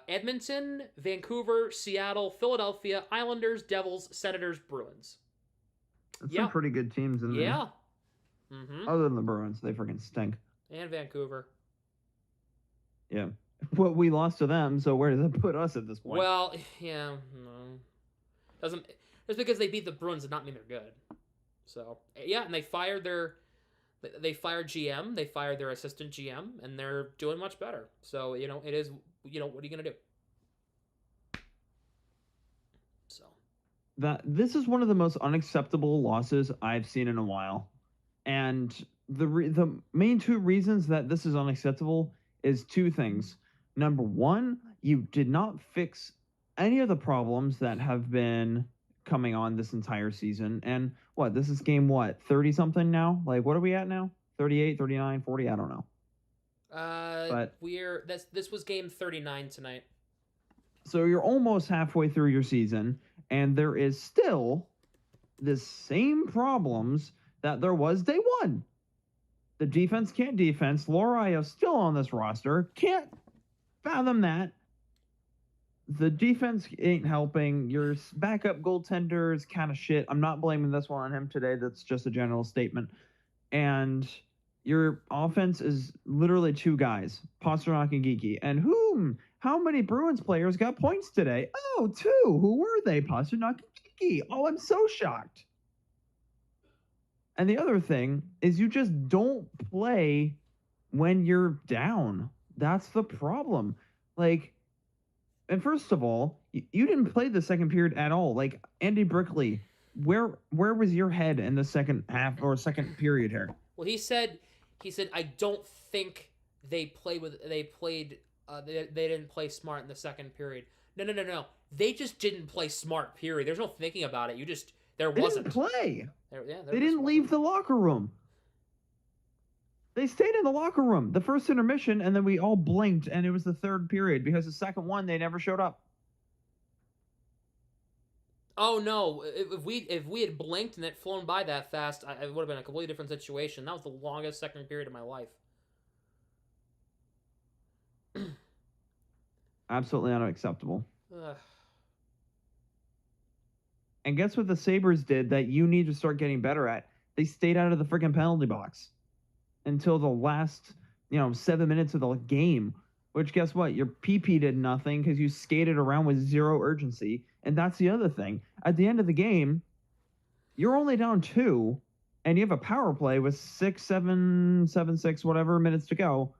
Edmonton, Vancouver, Seattle, Philadelphia, Islanders, Devils, Senators, Bruins. That's some pretty good teams in there. Yeah. Mm-hmm. Other than the Bruins, they freaking stink. And Vancouver. Yeah. Well, we lost to them, so where does that put us at this point? Well, yeah. No. Doesn't... Just because they beat the Bruins does not mean they're good. So, yeah, and they fired their They fired GM, they fired their assistant GM, and they're doing much better. So, it is, what are you going to do? So. This is one of the most unacceptable losses I've seen in a while. And the main two reasons that this is unacceptable is two things. Number one, you did not fix any of the problems that have been coming on this entire season. And this is game 30 something now? Like, what are we at now? 38, 39, 40, I don't know. But this was game 39 tonight. So you're almost halfway through your season, and there is still the same problems that there was day one. The defense can't defense. Loraio's still on this roster. Can't fathom that. The defense ain't helping. Your backup goaltender is kind of shit. I'm not blaming this one on him today. That's just a general statement. And your offense is literally two guys, Pastrnak and Geeky. And how many Bruins players got points today? Oh, two. Who were they? Pastrnak and Geeky. Oh, I'm so shocked. And the other thing is you just don't play when you're down. That's the problem. And first of all, you didn't play the second period at all. Like, Andy Brickley, where was your head in the second half or second period here? Well, he said I don't think they didn't play smart in the second period. No. They just didn't play smart, period. There's no thinking about it. There wasn't. They didn't play. They didn't leave the locker room. They stayed in the locker room. The first intermission, and then we all blinked, and it was the third period, because the second one, they never showed up. Oh, no. If we had blinked and it flown by that fast, it would have been a completely different situation. That was the longest second period of my life. Absolutely unacceptable. Ugh. And guess what the Sabres did that you need to start getting better at? They stayed out of the freaking penalty box until the last, 7 minutes of the game, which guess what? Your PP did nothing because you skated around with zero urgency. And that's the other thing. At the end of the game, you're only down 2, and you have a power play with 6, 7, 6, whatever minutes to go.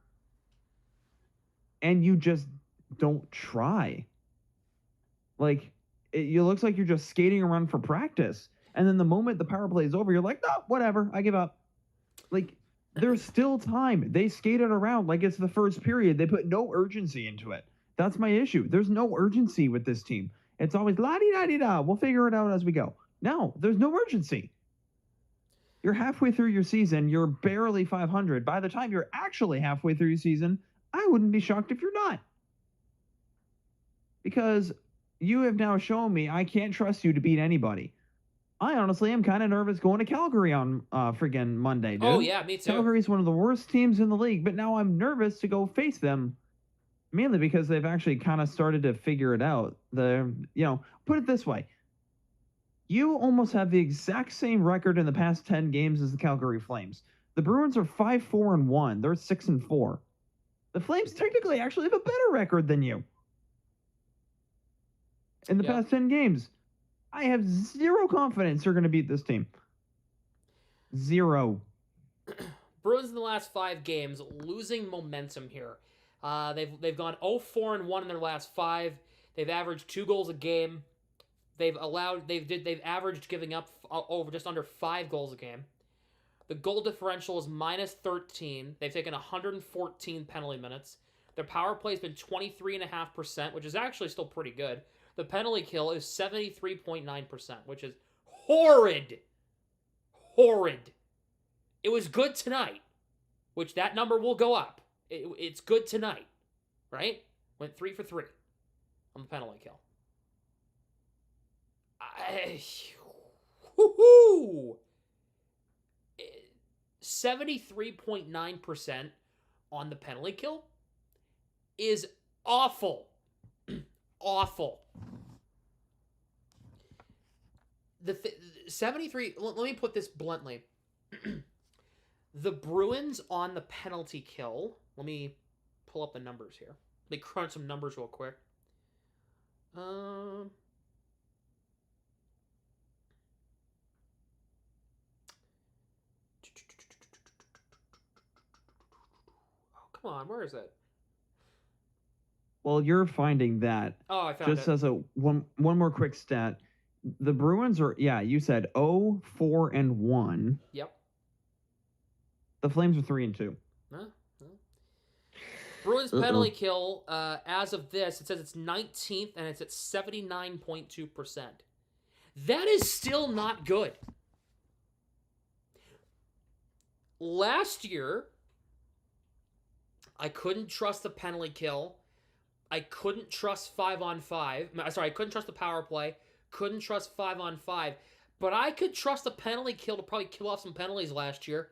And you just don't try. It looks like you're just skating around for practice. And then the moment the power play is over, you're like, no, whatever, I give up. There's still time. They skated around like it's the first period. They put no urgency into it. That's my issue. There's no urgency with this team. It's always la-di-da-di-da. We'll figure it out as we go. No, there's no urgency. You're halfway through your season. You're barely 500. By the time you're actually halfway through your season, I wouldn't be shocked if you're not. Because you have now shown me I can't trust you to beat anybody. I honestly am kind of nervous going to Calgary on friggin' Monday, dude. Oh, yeah, me too. Calgary's one of the worst teams in the league, but now I'm nervous to go face them, mainly because they've actually kind of started to figure it out. Put it this way. You almost have the exact same record in the past 10 games as the Calgary Flames. The Bruins are 5-4-1. They're 6-4. The Flames technically actually have a better record than you. In the past 10 games. I have zero confidence they're going to beat this team. Zero. Bruins in the last 5 games losing momentum here. They've gone 0-4-1 in their last 5. They've averaged 2 goals a game. They've averaged giving up over just under 5 goals a game. The goal differential is -13. They've taken 114 penalty minutes. Their power play has been 23.5%, which is actually still pretty good. The penalty kill is 73.9%, which is horrid. Horrid. It was good tonight, which that number will go up. It's good tonight, right? Went 3 for 3 on the penalty kill. 73.9% on the penalty kill is awful. Awful. 73, let me put this bluntly. The Bruins on the penalty kill, let me pull up the numbers here. Let me crunch some numbers real quick. Come on, where is it? Well, you're finding that. Oh, I found Just it. as a one more quick stat, the Bruins are you said 0-4-1. Yep. The Flames are 3-2. Huh? Bruins penalty kill, as of this, it says it's 19th and it's at 79.2%. That is still not good. Last year, I couldn't trust the penalty kill. I couldn't trust 5-on-5. Sorry, I couldn't trust the power play. Couldn't trust 5-on-5. But I could trust the penalty kill to probably kill off some penalties last year.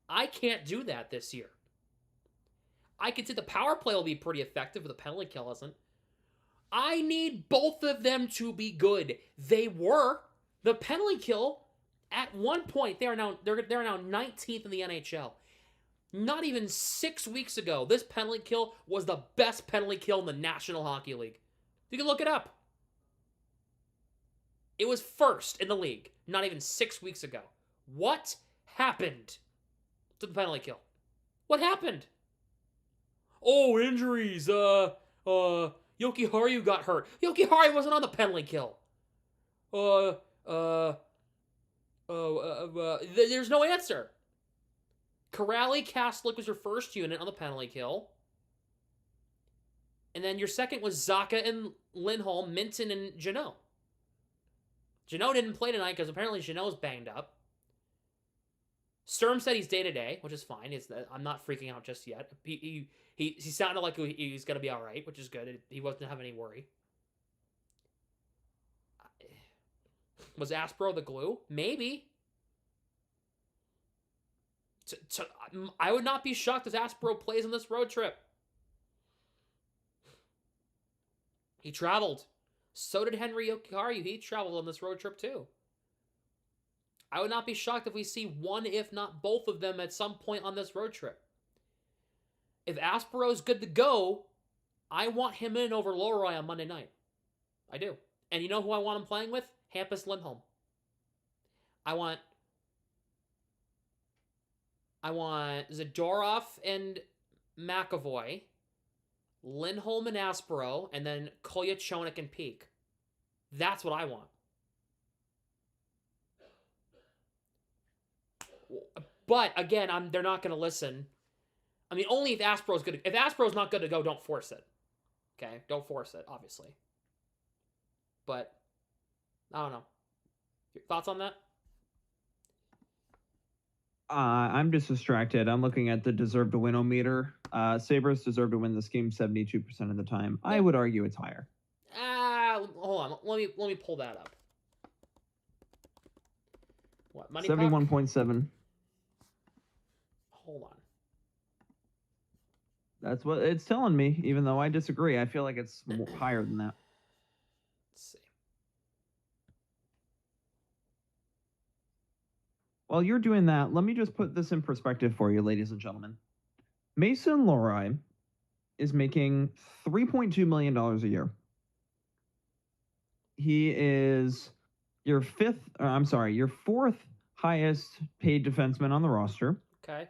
I can't do that this year. I could say the power play will be pretty effective, but the penalty kill isn't. I need both of them to be good. They were. The penalty kill, at one point, they're now 19th in the NHL. Not even 6 weeks ago, this penalty kill was the best penalty kill in the National Hockey League. You can look it up. It was first in the league, not even 6 weeks ago. What happened to the penalty kill? What happened? Oh, injuries. Jokiharju got hurt. Jokiharju wasn't on the penalty kill. There's no answer. Corrali, Kastlik was your first unit on the penalty kill. And then your second was Zacha and Lindholm, Minton, and Jeannot. Jeannot didn't play tonight because apparently Jeannot's banged up. Sturm said he's day-to-day, which is fine. I'm not freaking out just yet. He sounded like he's going to be all right, which is good. He wasn't having any worry. Was Aspro the glue? Maybe. I would not be shocked if Aspro plays on this road trip. He traveled. So did Henry Jokiharju. He traveled on this road trip too. I would not be shocked if we see one, if not both of them at some point on this road trip. If Aspero's good to go, I want him in over Leroy on Monday night. I do. And you know who I want him playing with? Hampus Lindholm. I want Zadorov and McAvoy, Lindholm and Aspero, and then Kolyachonok and Peak. That's what I want. But again, they're not going to listen. I mean, only if Aspero's good. If Aspero's not good to go, don't force it. Okay, don't force it, obviously. But I don't know. Your thoughts on that? I'm just distracted. I'm looking at the deserve to win-o-meter. Sabres deserve to win this game 72% of the time. I would argue it's higher. Hold on. Let me pull that up. What? Money 71.7. Hold on. That's what it's telling me, even though I disagree. I feel like it's higher than that. Let's see. While you're doing that, let me just put this in perspective for you, ladies and gentlemen. Mason Lohrei is making $3.2 million a year. He is your fourth highest paid defenseman on the roster. Okay.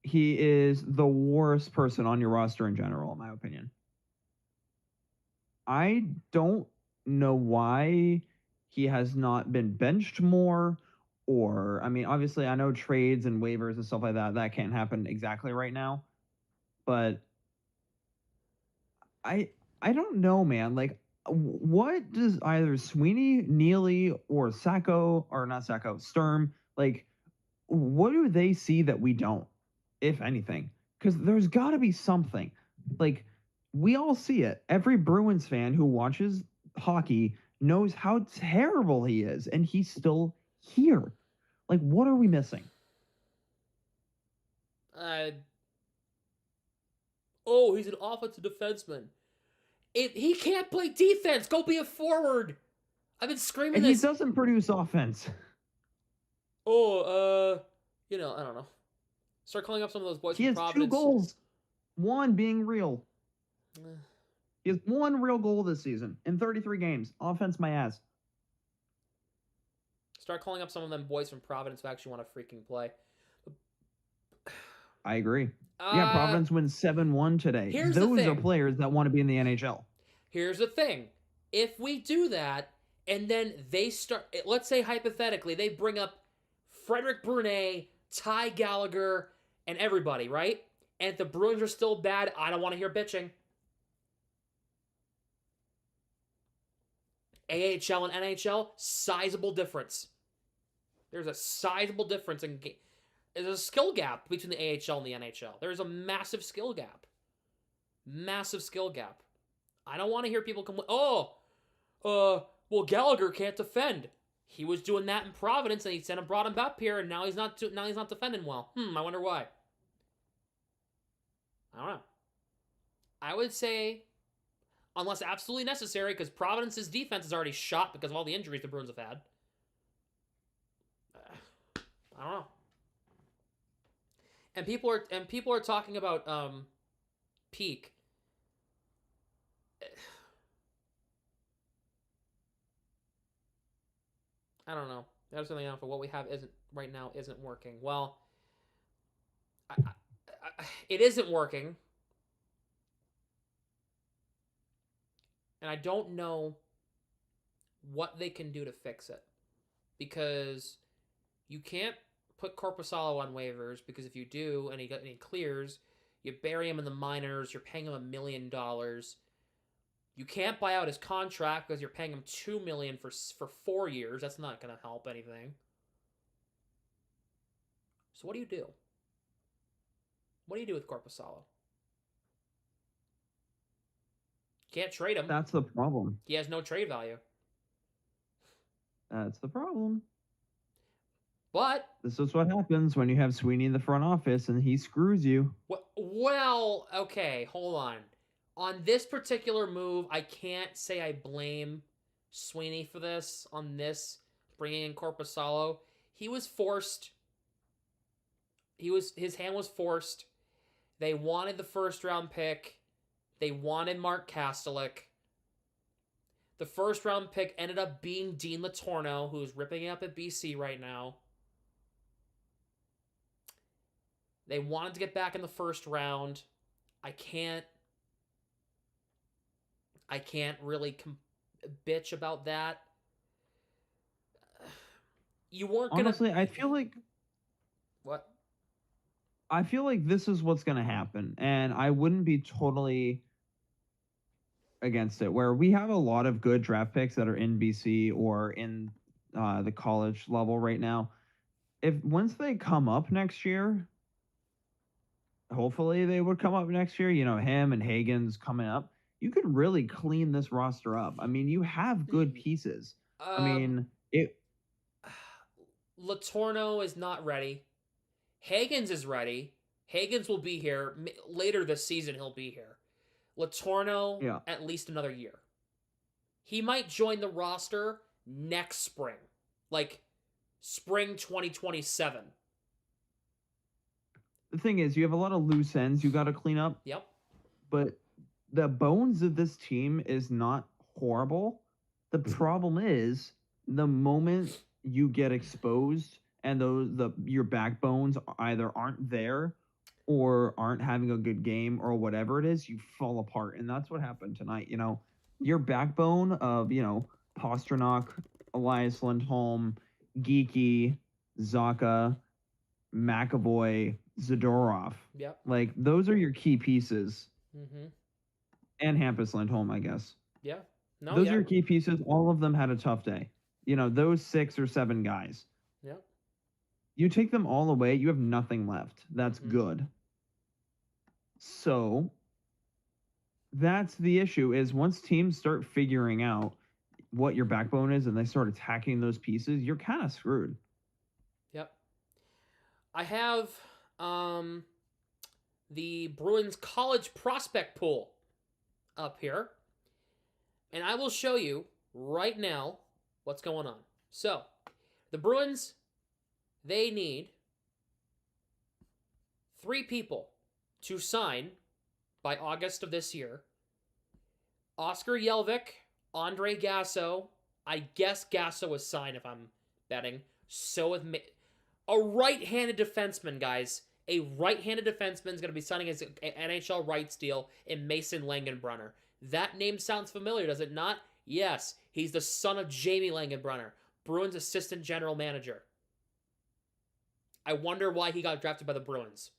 He is the worst person on your roster in general, in my opinion. I don't know why he has not been benched more, or, I mean, obviously I know trades and waivers and stuff like that can't happen exactly right now, but I don't know, man. Like, what does either Sweeney, Neely, or Sturm, like, what do they see that we don't, if anything? Because there's got to be something. Like, we all see it. Every Bruins fan who watches hockey knows how terrible he is, and he's still here. Like, what are we missing? He's an offensive defenseman. He can't play defense. Go be a forward. I've been screaming And this. he doesn't produce offense. I don't know. Start calling up some of those boys He from has Providence. 2 goals. One being real. He has 1 real goal this season in 33 games. Offense, my ass. Start calling up some of them boys from Providence who actually want to freaking play. I agree. Yeah, Providence wins 7-1 today. Here's the Those are thing. players that want to be in the NHL. Here's the thing. If we do that, and then they start, let's say hypothetically, they bring up Frederick Brunet, Ty Gallagher, and everybody, right? And if the Bruins are still bad, I don't want to hear bitching. AHL and NHL, sizable difference. There's a sizable difference in game. There's a skill gap between the AHL and the NHL. There's a massive skill gap. Massive skill gap. I don't want to hear people complain. Well, Gallagher can't defend. He was doing that in Providence, and he sent him, brought him up here, and now he's not defending well. I wonder why. I don't know. I would say, unless absolutely necessary, because Providence's defense is already shot because of all the injuries the Bruins have had. I don't know. And people are talking about peak. I don't know. There's something else for what we have isn't working. Well, it isn't working, and I don't know what they can do to fix it, because you can't put Korpisalo on waivers, because if you do and he clears, you bury him in the minors. You're paying him $1 million. You can't buy out his contract because you're paying him $2 million for 4 years. That's not going to help anything. So what do you do? What do you do with Korpisalo? Can't trade him. That's the problem. He has no trade value. That's the problem. But this is what happens when you have Sweeney in the front office and he screws you. Well, okay, hold on. On this particular move, I can't say I blame Sweeney for this. On this, bringing in Korpisalo, he was forced. His hand was forced. They wanted the first-round pick. They wanted Mark Kastelik. The first-round pick ended up being Dean Latorno, who's ripping it up at BC right now. They wanted to get back in the first round. I can't really bitch about that. You weren't gonna... Honestly, I feel like... What? I feel like this is what's going to happen, and I wouldn't be totally against it, where we have a lot of good draft picks that are in BC or in the college level right now. Once they come up next year, hopefully they would come up next year, him and Hagen's coming up, you could really clean this roster up. I mean, you have good pieces. Latorno is not ready. Hagens is ready. Hagens will be here. Later this season, he'll be here. Latorno, at least another year. He might join the roster next spring. Like, spring 2027. The thing is, you have a lot of loose ends you got to clean up. Yep. But the bones of this team is not horrible. The problem is, the moment you get exposed and your backbones either aren't there or aren't having a good game or whatever it is, you fall apart. And that's what happened tonight. Your backbone of, Pasternak, Elias Lindholm, Geeky, Zaka, McAvoy, Zadorov. Yep. Like, those are your key pieces. Mm-hmm. And Hampus Lindholm, I guess. Yeah. Those are your key pieces. All of them had a tough day. Those 6 or 7 guys. Yep. You take them all away, you have nothing left. That's good. So that's the issue, is once teams start figuring out what your backbone is and they start attacking those pieces, you're kind of screwed. Yep. I have the Bruins college prospect pool up here. And I will show you right now what's going on. So, the Bruins, they need 3 people to sign by August of this year. Oscar Jelvik, Andre Gasso. I guess Gasso is signed if I'm betting. So with a right-handed defenseman, guys. A right-handed defenseman is going to be signing his NHL rights deal in Mason Langenbrunner. That name sounds familiar, does it not? Yes, he's the son of Jamie Langenbrunner, Bruins assistant general manager. I wonder why he got drafted by the Bruins.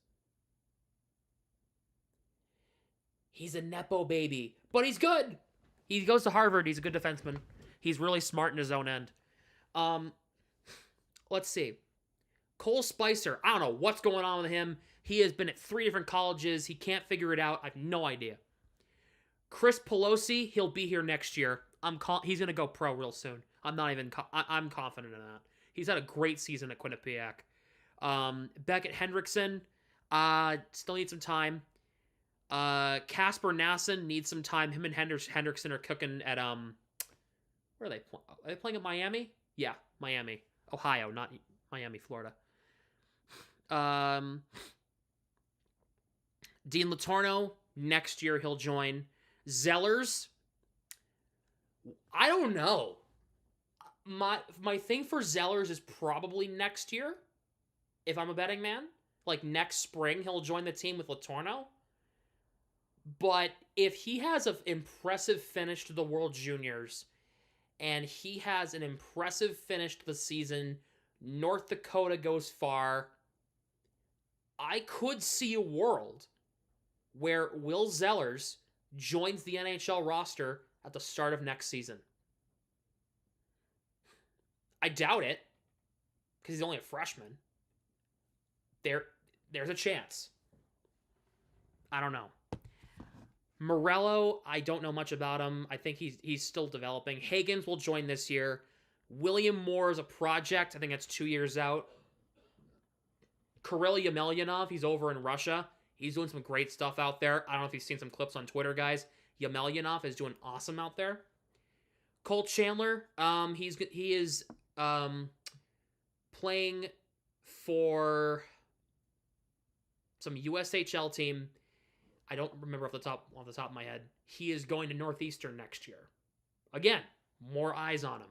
He's a Nepo baby, but he's good. He goes to Harvard. He's a good defenseman. He's really smart in his own end. Let's see. Cole Spicer. I don't know what's going on with him. He has been at 3 different colleges. He can't figure it out. I have no idea. Chris Pelosi, he'll be here next year. He's going to go pro real soon. I'm confident in that. He's had a great season at Quinnipiac. Beckett Hendrickson, still needs some time. Casper Nasson needs some time. Him and Hendrickson are cooking at, where are they playing? Are they playing at Miami? Yeah, Miami. Ohio, not Miami, Florida. Dean Latorno, next year he'll join. Zellers, I don't know. My thing for Zellers is probably next year, if I'm a betting man. Like next spring, he'll join the team with Latorno. But if he has an impressive finish to the World Juniors, and he has an impressive finish to the season, North Dakota goes far, I could see a world where Will Zellers joins the NHL roster at the start of next season. I doubt it, because he's only a freshman. There's a chance. I don't know. Morello, I don't know much about him. I think he's still developing. Higgins will join this year. William Moore is a project. I think that's 2 years out. Kirill Yemelyanov, he's over in Russia. He's doing some great stuff out there. I don't know if you've seen some clips on Twitter, guys. Yemelyanov is doing awesome out there. Cole Chandler, he is playing for some USHL team. I don't remember off the top of my head. He is going to Northeastern next year. Again, more eyes on him.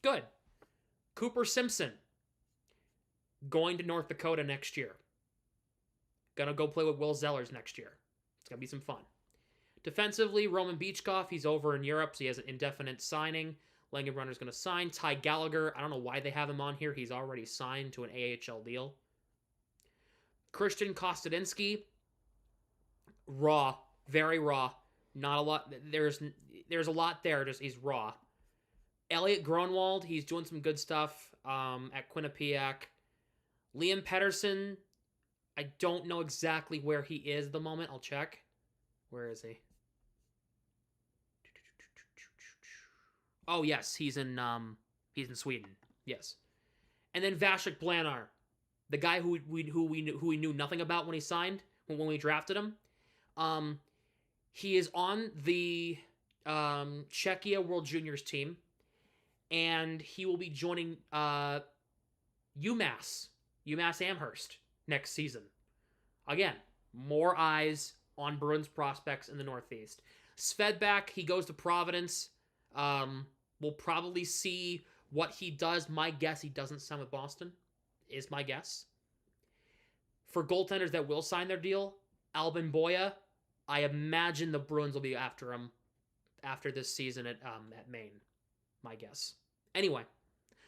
Good. Cooper Simpson, going to North Dakota next year. Gonna go play with Will Zellers next year. It's gonna be some fun. Defensively, Roman Beachkoff, he's over in Europe, so he has an indefinite signing. Langenbrunner's gonna sign. Ty Gallagher, I don't know why they have him on here. He's already signed to an AHL deal. Christian Kostadinsky, raw, very raw. Not a lot. There's a lot there. Just he's raw. Elliot Gronwald, he's doing some good stuff at Quinnipiac. Liam Pettersson, I don't know exactly where he is at the moment. I'll check. Where is he? Oh yes, he's in Sweden. Yes. And then Vasek Blanar, the guy who we knew nothing about when he signed, when we drafted him. He is on the Czechia World Juniors team, and he will be joining UMass Amherst next season. Again, more eyes on Bruins prospects in the Northeast. Svedback, he goes to Providence. We'll probably see what he does. My guess, he doesn't sign with Boston, is my guess. For goaltenders that will sign their deal, Albin Boya, I imagine the Bruins will be after him after this season at Maine, my guess. Anyway,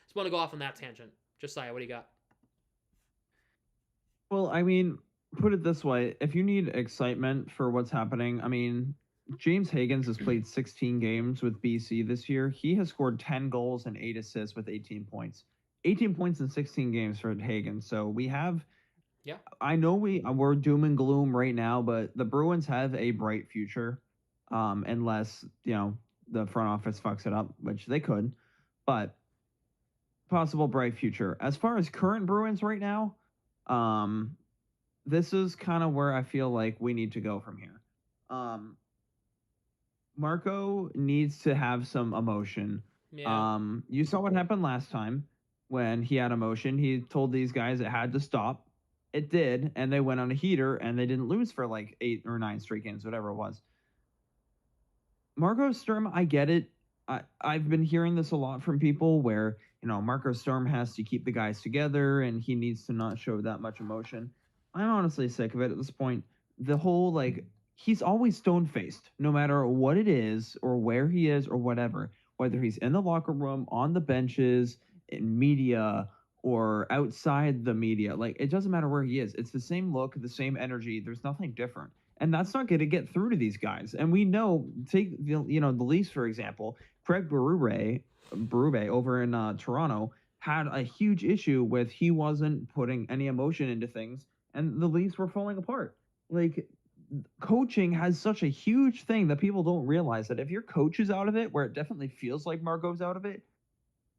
just want to go off on that tangent. Josiah, what do you got? Well, I mean, put it this way. If you need excitement for what's happening, I mean, James Higgins has played 16 games with BC this year. He has scored 10 goals and 8 assists with 18 points. 18 points in 16 games for Higgins. So we have... Yeah, I know we're doom and gloom right now, but the Bruins have a bright future, unless, the front office fucks it up, which they could. But possible bright future. As far as current Bruins right now, this is kind of where I feel like we need to go from here. Marco needs to have some emotion. Yeah. You saw what happened last time when he had emotion. He told these guys it had to stop. It did, and they went on a heater, and they didn't lose for like 8 or 9 straight games, whatever it was. Marco Sturm, I get it. I've been hearing this a lot from people where, Marco Sturm has to keep the guys together, and he needs to not show that much emotion. I'm honestly sick of it at this point. The whole like he's always stone faced, no matter what it is or where he is or whatever. Whether he's in the locker room, on the benches, in media, or outside the media, like it doesn't matter where he is. It's the same look, the same energy. There's nothing different, and that's not going to get through to these guys. And we know, take the Leafs for example. Craig Berube over in Toronto had a huge issue with he wasn't putting any emotion into things and the Leafs were falling apart. Like coaching has such a huge thing that people don't realize that if your coach is out of it, where it definitely feels like Marco's out of it,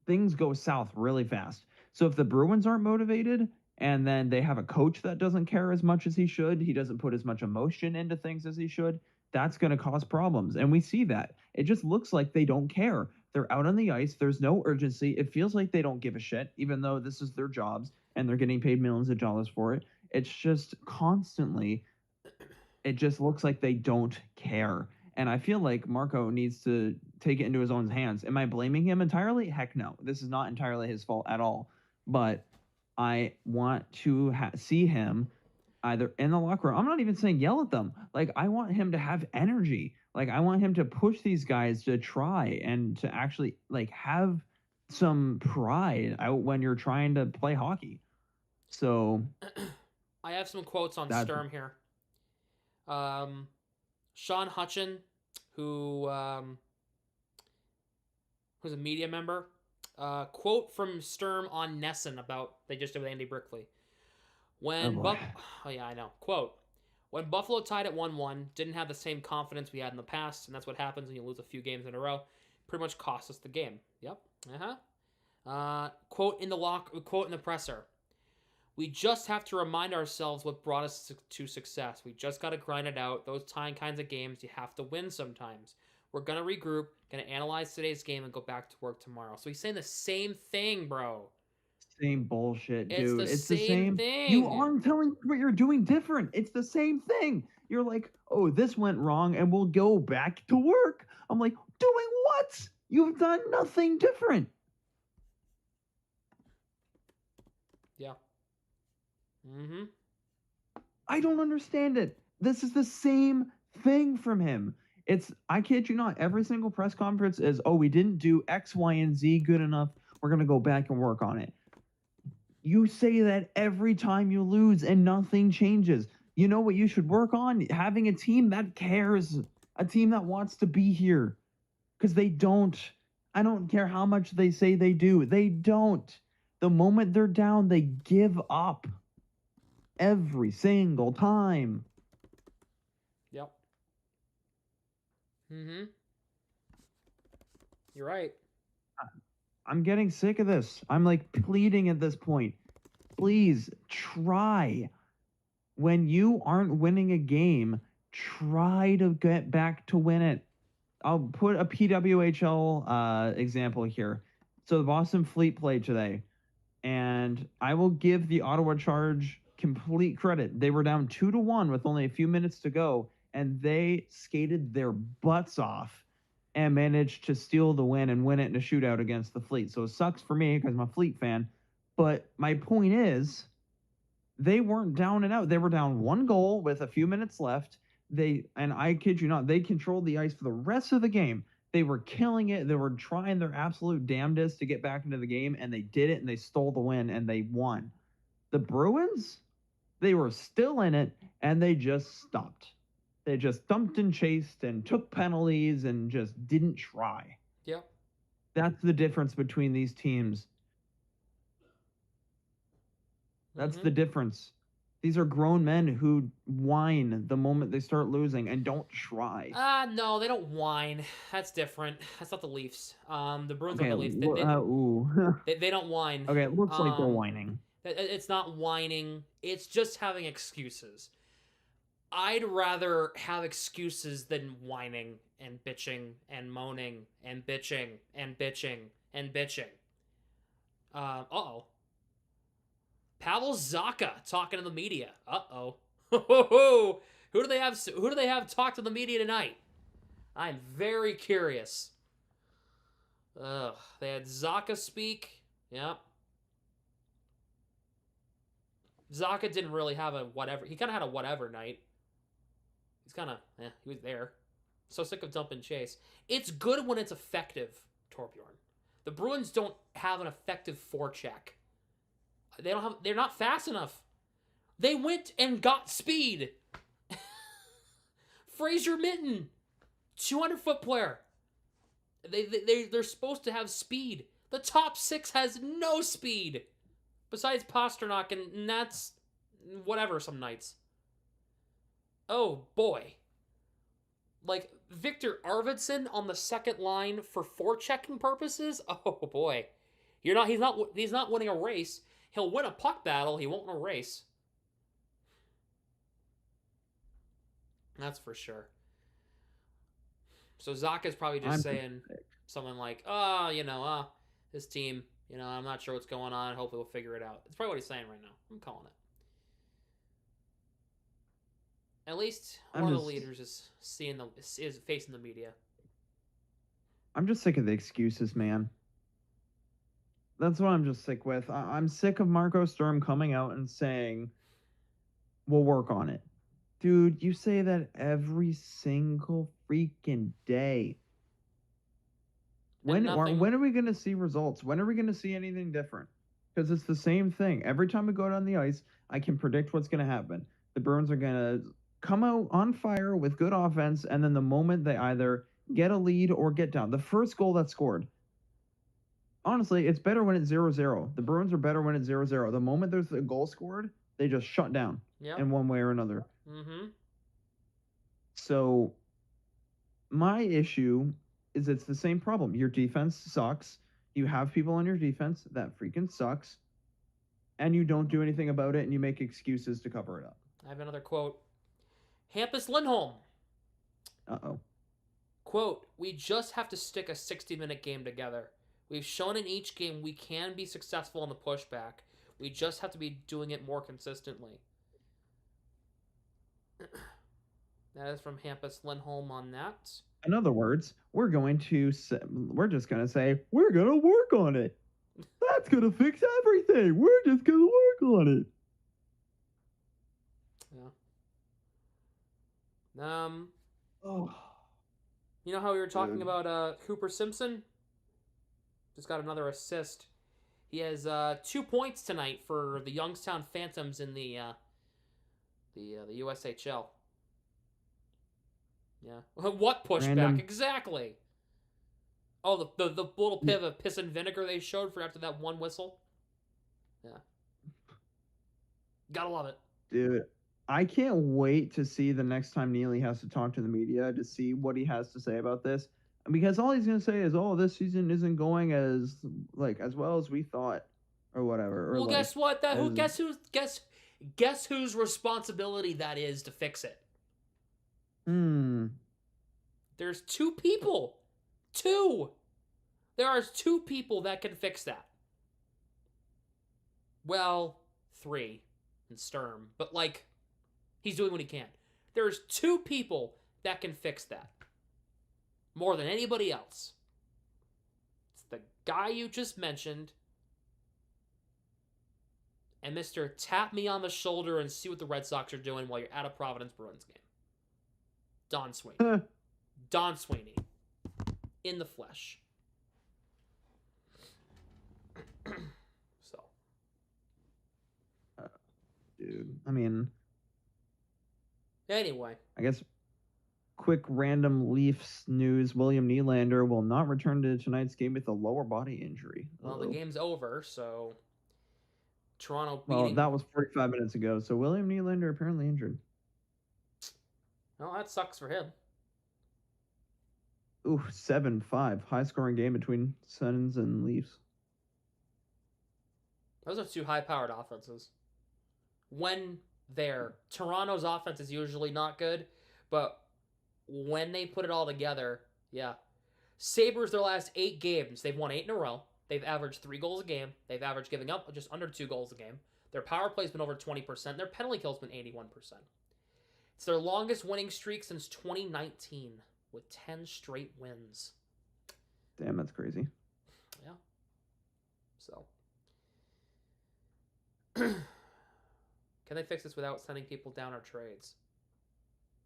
things go south really fast. So if the Bruins aren't motivated and then they have a coach that doesn't care as much as he should, he doesn't put as much emotion into things as he should, that's going to cause problems. And we see that. It just looks like they don't care. They're out on the ice. There's no urgency. It feels like they don't give a shit, even though this is their jobs and they're getting paid millions of dollars for it. It's just constantly, it just looks like they don't care. And I feel like Marco needs to take it into his own hands. Am I blaming him entirely? Heck no. This is not entirely his fault at all. But I want to see him either in the locker room. I'm not even saying yell at them. Like, I want him to have energy. Like, I want him to push these guys to try and to actually, like, have some pride out when you're trying to play hockey. So I have some quotes on Sturm here. Sean Hutchin, who's a media member, quote from Sturm on Nesson about they just did with Andy Brickley. Oh yeah, I know. Quote: When Buffalo tied at 1-1, didn't have the same confidence we had in the past, and that's what happens when you lose a few games in a row. Pretty much cost us the game. Yep. Quote in the presser. We just have to remind ourselves what brought us to success. We just got to grind it out. Those kinds of games, you have to win sometimes. We're going to regroup, going to analyze today's game, and go back to work tomorrow. So he's saying the same thing, bro. Same bullshit, dude. It's the same thing. You aren't telling what you're doing different. It's the same thing. You're like, oh, this went wrong, and we'll go back to work. I'm like, doing what? You've done nothing different. Yeah. Mm-hmm. I don't understand it. This is the same thing from him. I kid you not, every single press conference is, oh, we didn't do X, Y, and Z good enough. We're going to go back and work on it. You say that every time you lose and nothing changes. You know what you should work on? Having a team that cares. A team that wants to be here. Because they don't. I don't care how much they say they do. They don't. The moment they're down, they give up. Every single time. Yep. Mm-hmm. You're right. I'm getting sick of this. I'm like pleading at this point. Please try. When you aren't winning a game, try to get back to win it. I'll put a PWHL example here. So the Boston Fleet played today. And I will give the Ottawa Charge complete credit. They were down 2-1 with only a few minutes to go, and they skated their butts off and managed to steal the win and win it in a shootout against the Fleet. So it sucks for me because I'm a Fleet fan. But my point is, they weren't down and out. They were down 1 goal with a few minutes left. And I kid you not, they controlled the ice for the rest of the game. They were killing it. They were trying their absolute damnedest to get back into the game, and they did it, and they stole the win, and they won. The Bruins, they were still in it, and they just stopped. They just dumped and chased and took penalties and just didn't try. Yep. That's the difference between these teams. That's the difference. These are grown men who whine the moment they start losing and don't try. No, they don't whine. That's different. That's not the Leafs. The Bruins Okay, are the Leafs. They don't whine. Okay, it looks like they're whining. It's not whining. It's just having excuses. I'd rather have excuses than whining and bitching and moaning and bitching and bitching and bitching. Uh-oh. Pavel Zacha talking to the media. Uh-oh. Who do they have talk to the media tonight? I'm very curious. They had Zacha speak. Yep. Zaka didn't really have a whatever. He kind of had a whatever night. He's kind of, he was there. So sick of dumping Chase. It's good when it's effective, Torbjorn. The Bruins don't have an effective forecheck. They're not fast enough. They went and got speed. Fraser Minten, 200-foot player. They're supposed to have speed. The top six has no speed. Besides Pasternak, and that's whatever some nights. Oh, boy. Like, Victor Arvidsson on the second line for forechecking purposes? Oh, boy. He's not winning a race. He'll win a puck battle. He won't win a race. That's for sure. So Zaka's probably just saying something like, this team, I'm not sure what's going on. Hopefully we'll figure it out. That's probably what he's saying right now. I'm calling it. At least one of the leaders is facing the media. I'm just sick of the excuses, man. That's what I'm just sick with. I'm sick of Marco Sturm coming out and saying, we'll work on it. Dude, you say that every single freaking day. When are we going to see results? When are we going to see anything different? Because it's the same thing. Every time we go down the ice, I can predict what's going to happen. The Bruins are going to come out on fire with good offense, and then the moment they either get a lead or get down. The first goal that's scored. Honestly, it's better when it's 0-0. The Bruins are better when it's 0-0. The moment there's a goal scored, they just shut down in one way or another. Mm-hmm. So my issue is it's the same problem. Your defense sucks. You have people on your defense that freaking sucks, and you don't do anything about it, and you make excuses to cover it up. I have another quote. Hampus Lindholm. Uh-oh. Quote, we just have to stick a 60-minute game together. We've shown in each game we can be successful in the pushback. We just have to be doing it more consistently. That is from Hampus Lindholm on that. In other words, we're just going to say, we're going to work on it. That's going to fix everything. We're just going to work on it. Yeah. You know how we were talking about Cooper Simpson? Just got another assist. He has 2 points tonight for the Youngstown Phantoms in the USHL. Yeah. What pushback? Random. Exactly. Oh, the little bit of piss and vinegar they showed for after that one whistle. Yeah. Gotta love it. Dude, I can't wait to see the next time Neely has to talk to the media to see what he has to say about this. Because all he's going to say is, this season isn't going as well as we thought or whatever. Well, guess what? Guess whose responsibility that is to fix it? There's 2 people. 2. There are 2 people that can fix that. Well, 3 in Sturm, but he's doing what he can. There's 2 people that can fix that. More than anybody else. It's the guy you just mentioned and Mr. Tap Me on the Shoulder and see what the Red Sox are doing while you're at a Providence Bruins game. Don Sweeney. Don Sweeney. In the flesh. So. Dude, I mean. Anyway. I guess quick random Leafs news. William Nylander will not return to tonight's game with a lower body injury. Well, the game's over, so Toronto beating... Well, that was 45 minutes ago, so William Nylander apparently injured. Well, that sucks for him. Ooh, 7-5. High-scoring game between Sens and Leafs. Those are 2 high-powered offenses. When Toronto's offense is usually not good, but when they put it all together, yeah. Sabres, their last 8 games, they've won 8 in a row. They've averaged 3 goals a game. They've averaged giving up just under 2 goals a game. Their power play's been over 20%. Their penalty kill's been 81%. It's their longest winning streak since 2019 with 10 straight wins. Damn, that's crazy. Yeah. So. Can they fix this without sending people down our trades?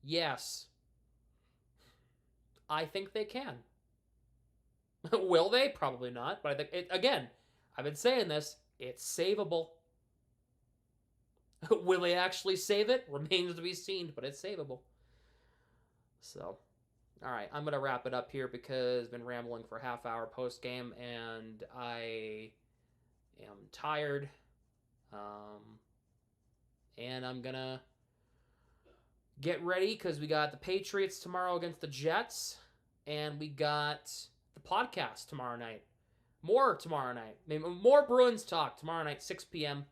Yes. I think they can. Will they? Probably not. But I think, again, I've been saying this, it's savable. Will they actually save it? Remains to be seen, but it's savable. So, all right, I'm going to wrap it up here because I've been rambling for a half hour post game, and I am tired. And I'm going to get ready because we got the Patriots tomorrow against the Jets, and we got the podcast tomorrow night. More tomorrow night. Maybe more Bruins talk tomorrow night, 6 p.m.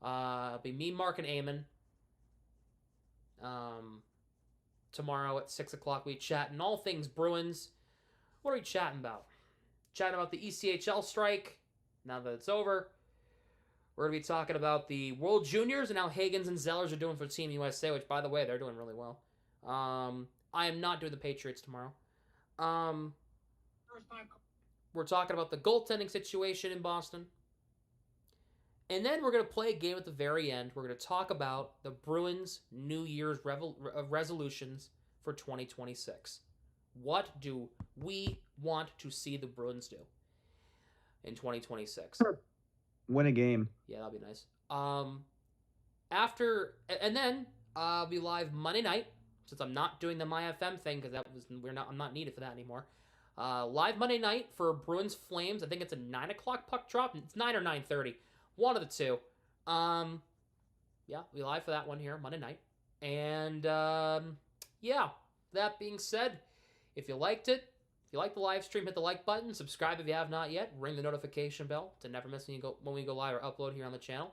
It'll be me, Mark, and Eamon. Tomorrow at 6 o'clock, we chatting all things Bruins. What are we chatting about? Chatting about the ECHL strike, now that it's over. We're going to be talking about the World Juniors and how Hagens and Zellers are doing for Team USA, which, by the way, they're doing really well. I am not doing the Patriots tomorrow. We're talking about the goaltending situation in Boston. And then we're going to play a game at the very end. We're going to talk about the Bruins' New Year's resolutions for 2026. What do we want to see the Bruins do in 2026? Win a game. Yeah, that'll be nice. And then I'll be live Monday night, since I'm not doing the MyFM thing because I'm not needed for that anymore. Live Monday night for Bruins Flames. I think it's a 9 o'clock puck drop. It's 9 or 9:30. One of the two. Yeah, we live for that one here Monday night. And yeah, that being said, if you liked it, if you like the live stream, hit the like button. Subscribe if you have not yet. Ring the notification bell to never miss when we go live or upload here on the channel.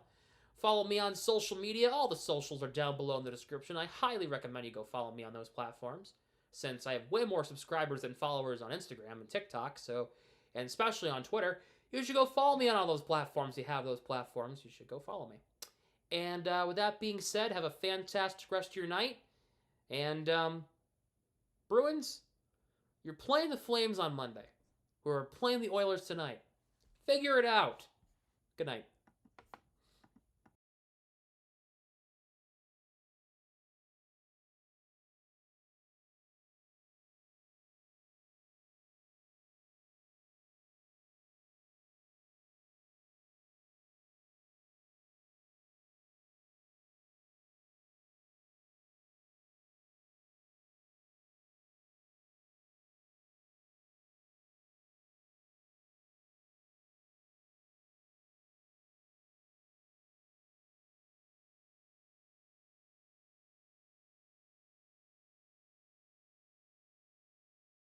Follow me on social media. All the socials are down below in the description. I highly recommend you go follow me on those platforms, since I have way more subscribers than followers on Instagram and TikTok, and especially on Twitter. You should go follow me on all those platforms. You have those platforms. You should go follow me. And with that being said, have a fantastic rest of your night. And Bruins, you're playing the Flames on Monday. We're playing the Oilers tonight. Figure it out. Good night.